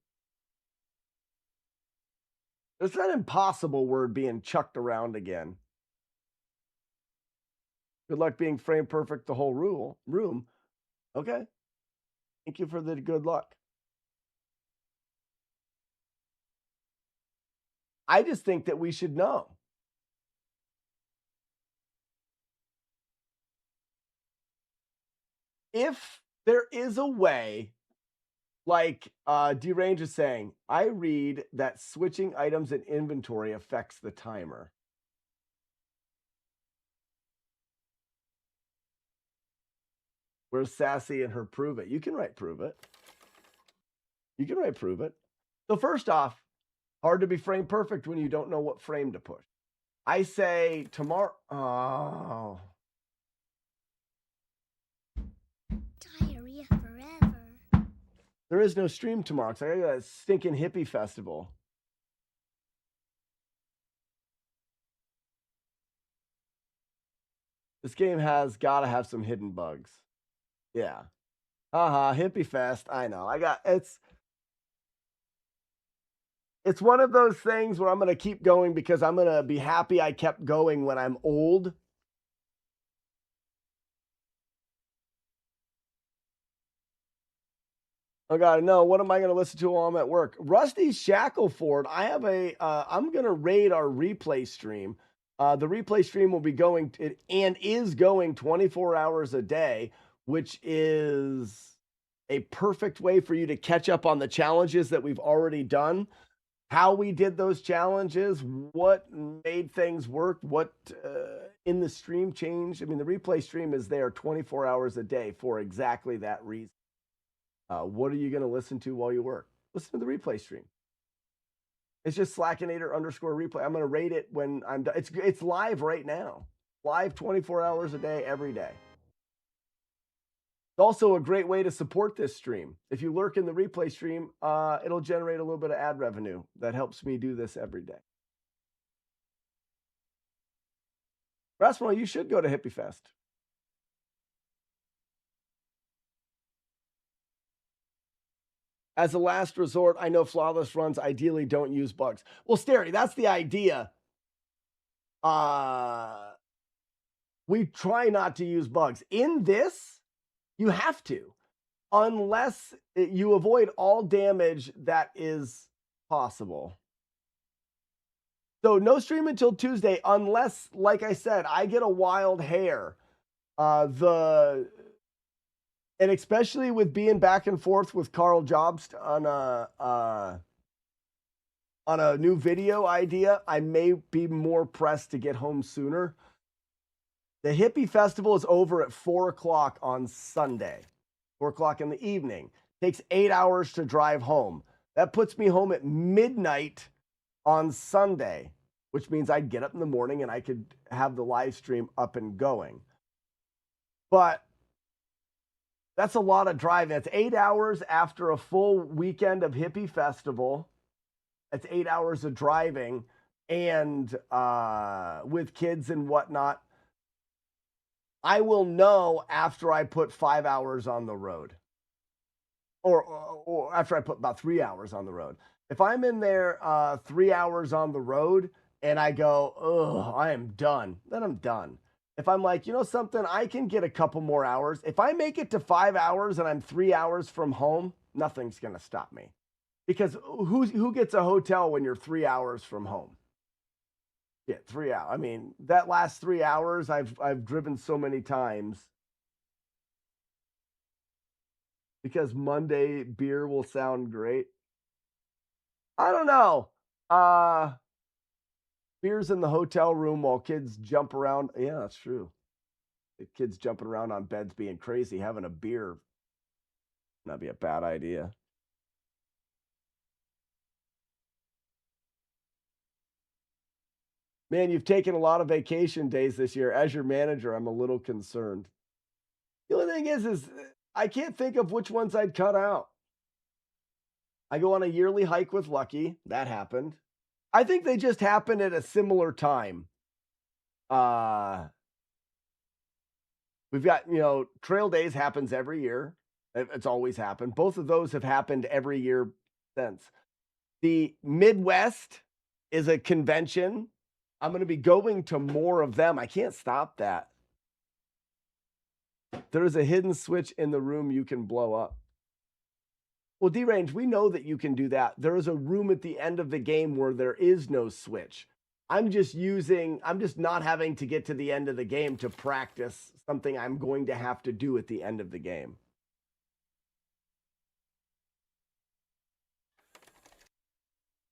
[SPEAKER 1] There's that impossible word being chucked around again. Good luck being frame perfect the whole room. Okay. Thank you for the good luck. I just think that we should know. If there is a way, like Derange is saying, I read that switching items in inventory affects the timer. Where's Sassy and her prove it? You can write prove it. You can write prove it. So first off, hard to be frame perfect when you don't know what frame to push. I say tomorrow. Oh.
[SPEAKER 9] Diarrhea forever.
[SPEAKER 1] There is no stream tomorrow because I got a stinking hippie festival. This game has got to have some hidden bugs. Yeah. Hippie fest. I know. It's one of those things where I'm going to keep going because I'm going to be happy I kept going when I'm old. I gotta know, what am I going to listen to while I'm at work? Rusty Shackleford. I have I'm going to raid our replay stream. The replay stream will be going and is going 24 hours a day, which is a perfect way for you to catch up on the challenges that we've already done, how we did those challenges, what made things work, what in the stream changed. I mean, the replay stream is there 24 hours a day for exactly that reason. What are you going to listen to while you work? Listen to the replay stream. It's just Slackinator_replay. I'm going to rate it when I'm done. It's live right now. Live 24 hours a day, every day. It's also a great way to support this stream. If you lurk in the replay stream, it'll generate a little bit of ad revenue. That helps me do this every day. Rasmuel, you should go to Hippie Fest. As a last resort, I know Flawless runs ideally don't use bugs. Well, Stary, that's the idea. We try not to use bugs. In this, you have to, unless you avoid all damage that is possible. So no stream until Tuesday, unless, like I said, I get a wild hair. And especially with being back and forth with Carl Jobst on a new video idea, I may be more pressed to get home sooner. The Hippie Festival is over at 4 o'clock on Sunday, 4 o'clock in the evening. Takes 8 hours to drive home. That puts me home at midnight on Sunday, which means I'd get up in the morning and I could have the live stream up and going. But that's a lot of driving. That's 8 hours after a full weekend of Hippie Festival. That's 8 hours of driving, and with kids and whatnot. I will know after I put 5 hours on the road, or after I put about 3 hours on the road. If I'm in there 3 hours on the road and I go, oh, I am done, then I'm done. If I'm like, you know something, I can get a couple more hours. If I make it to 5 hours and I'm 3 hours from home, nothing's going to stop me. Because who gets a hotel when you're 3 hours from home? Yeah, 3 hours. I mean, that last 3 hours, I've driven so many times. Because Monday beer will sound great. I don't know. Beers in the hotel room while kids jump around. Yeah, that's true. The kids jumping around on beds being crazy, having a beer. That'd be a bad idea. Man, you've taken a lot of vacation days this year. As your manager, I'm a little concerned. The only thing is I can't think of which ones I'd cut out. I go on a yearly hike with Lucky. That happened. I think they just happened at a similar time. We've got, Trail Days happens every year. It's always happened. Both of those have happened every year since. The Midwest is a convention. I'm going to be going to more of them. I can't stop that. There is a hidden switch in the room you can blow up. Well, D-Range, we know that you can do that. There is a room at the end of the game where there is no switch. I'm just not having to get to the end of the game to practice something I'm going to have to do at the end of the game.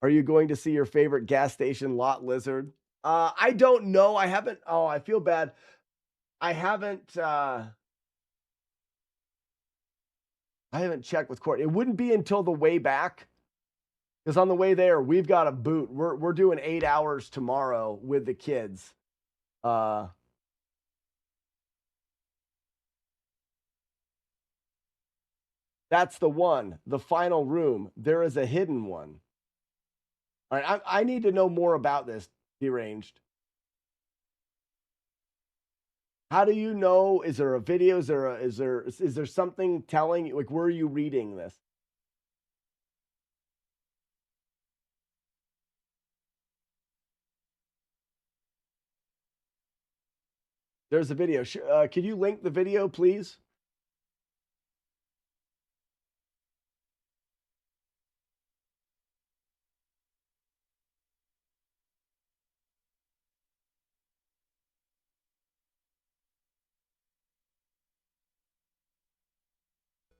[SPEAKER 1] Are you going to see your favorite gas station lot lizard? I don't know. I haven't. Oh, I feel bad. I haven't checked with Court. It wouldn't be until the way back. Because on the way there, we've got a boot. We're doing 8 hours tomorrow with the kids. That's the one. The final room. There is a hidden one. All right, I need to know more about this, Deranged. How do you know? Is there a video? Is there something telling you? Like, where are you reading this? There's a video. Could you link the video, please?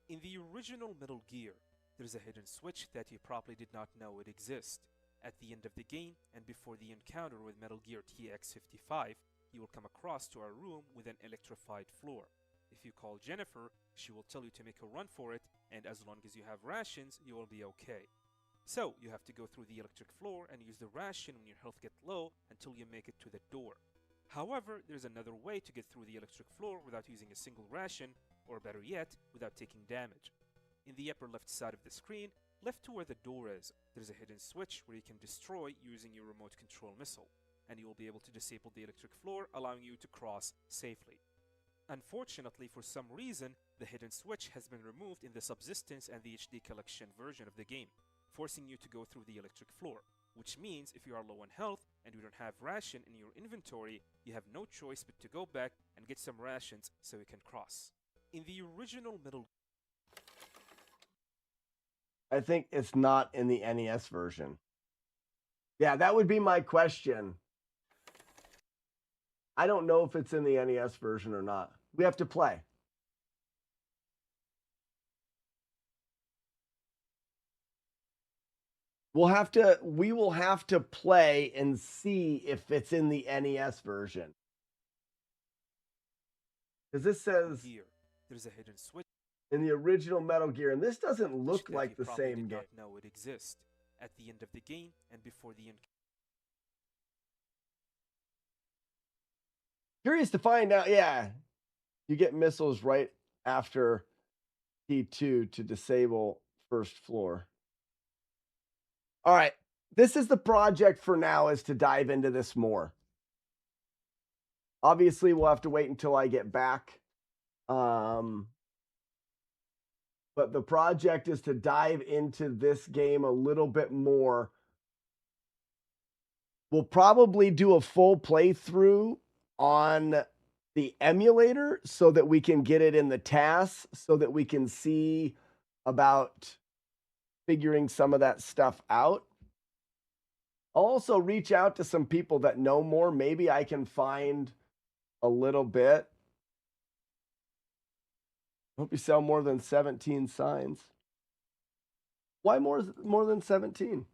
[SPEAKER 17] In the original Metal Gear, there's a hidden switch that you probably did not know would exist. At the end of the game, and before the encounter with Metal Gear TX55, you will come across to a room with an electrified floor. If you call Jennifer, she will tell you to make a run for it, and as long as you have rations, you will be okay. So, you have to go through the electric floor and use the ration when your health gets low until you make it to the door. However, there's another way to get through the electric floor without using a single ration, or better yet, without taking damage. In the upper left side of the screen, left to where the door is, there's a hidden switch where you can destroy using your remote control missile, and you will be able to disable the electric floor, allowing you to cross safely. Unfortunately, for some reason, the hidden switch has been removed in the Subsistence and the HD Collection version of the game, forcing you to go through the electric floor, which means if you are low on health and you don't have ration in your inventory, you have no choice but to go back and get some rations so you can cross. In the original Metal
[SPEAKER 1] I think it's not in the NES version. Yeah, that would be my question. I don't know if it's in the NES version or not. We have to play. We will have to play and see if it's in the NES version. Because this says
[SPEAKER 17] there's a hidden switch
[SPEAKER 1] in the original Metal Gear, and this doesn't look like the same game.
[SPEAKER 17] Did not know it exists. At the end of the game and before the
[SPEAKER 1] Curious to find out. Yeah, you get missiles right after T2 to disable first floor. All right, this is the project for now, is to dive into this more. Obviously, we'll have to wait until I get back. But the project is to dive into this game a little bit more. We'll probably do a full playthrough on the emulator so that we can get it in the tasks, so that we can see about figuring some of that stuff out. I'll also reach out to some people that know more. Maybe I can find a little bit. Hope you sell more than 17 signs. Why more than 17?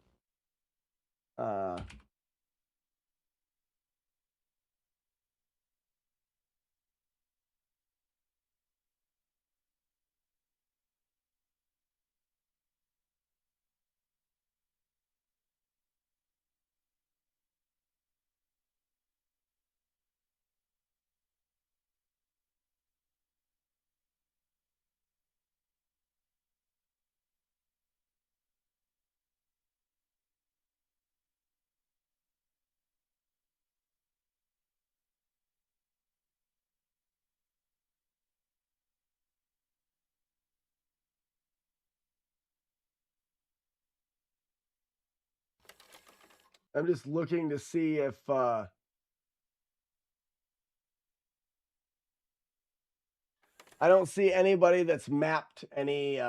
[SPEAKER 1] I'm just looking to see if I don't see anybody that's mapped any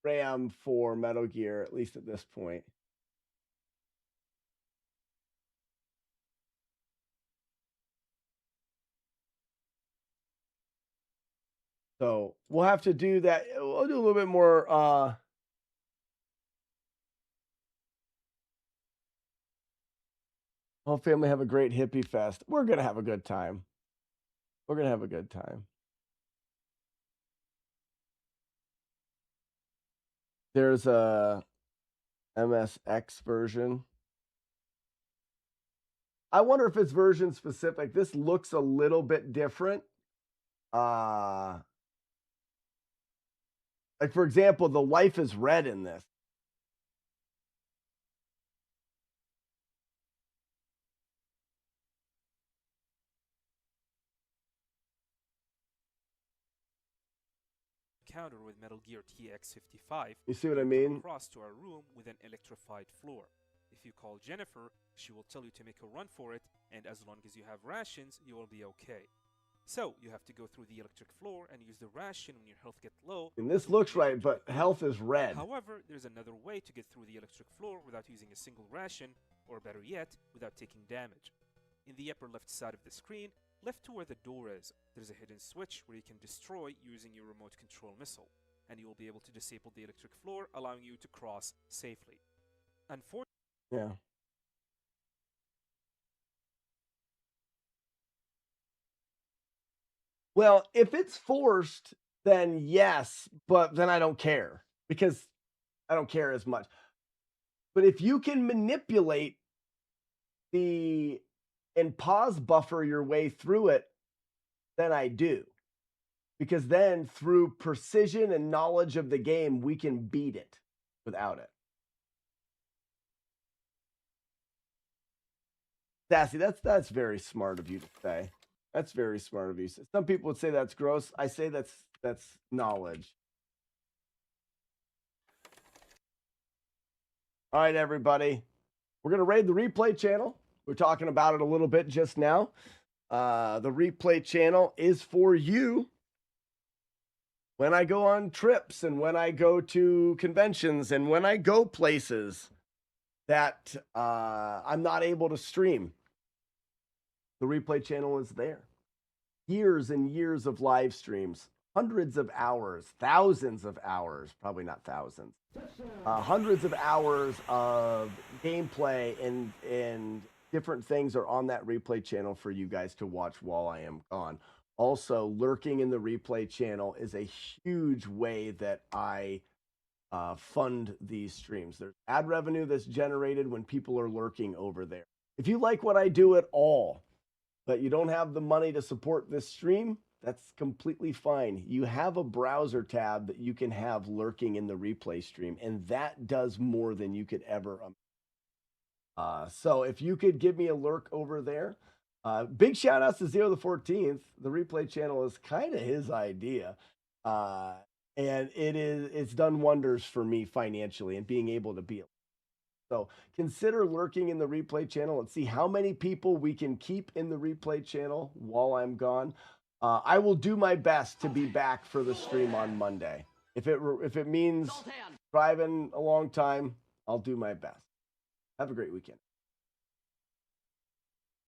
[SPEAKER 1] RAM for Metal Gear, at least at this point. So we'll have to do that. We'll do a little bit more whole family have a great hippie fest. We're going to have a good time. We're going to have a good time. There's a MSX version. I wonder if it's version specific. This looks a little bit different. Like, for example, the life is red in this.
[SPEAKER 17] encounter with Metal Gear TX55,
[SPEAKER 1] you see what I mean?
[SPEAKER 17] Cross to a room with an electrified floor. If you call Jennifer, she will tell you to make a run for it, and as long as you have rations, you will be okay. So, you have to go through the electric floor and use the ration when your health gets low.
[SPEAKER 1] And this looks right, but health is red.
[SPEAKER 17] However, there's another way to get through the electric floor without using a single ration, or better yet, without taking damage. In the upper left side of the screen, Left to where the door is, there's a hidden switch where you can destroy using your remote control missile, and you will be able to disable the electric floor, allowing you to cross safely. Unfortunately,
[SPEAKER 1] Yeah. Well, if it's forced, then yes, but then I don't care because I don't care as much. But if you can manipulate and pause buffer your way through it, then I do. Because then through precision and knowledge of the game, we can beat it without it. Sassy, that's very smart of you to say. That's very smart of you. Some people would say that's gross. I say that's knowledge. All right, everybody. We're going to raid the replay channel. We're talking about it a little bit just now. The replay channel is for you when I go on trips and when I go to conventions and when I go places that I'm not able to stream. The replay channel is there. Years and years of live streams, hundreds of hours, thousands of hours, probably not thousands, hundreds of hours of gameplay and different things are on that replay channel for you guys to watch while I am gone. Also, lurking in the replay channel is a huge way that I fund these streams. There's ad revenue that's generated when people are lurking over there. If you like what I do at all, but you don't have the money to support this stream, that's completely fine. You have a browser tab that you can have lurking in the replay stream, and that does more than you could ever. So if you could give me a lurk over there, big shout outs to Zero the 14th. The replay channel is kind of his idea, and it's done wonders for me financially and being able to be. So consider lurking in the replay channel and see how many people we can keep in the replay channel while I'm gone. I will do my best to be back for the stream on Monday. If it means driving a long time, I'll do my best. Have a great weekend.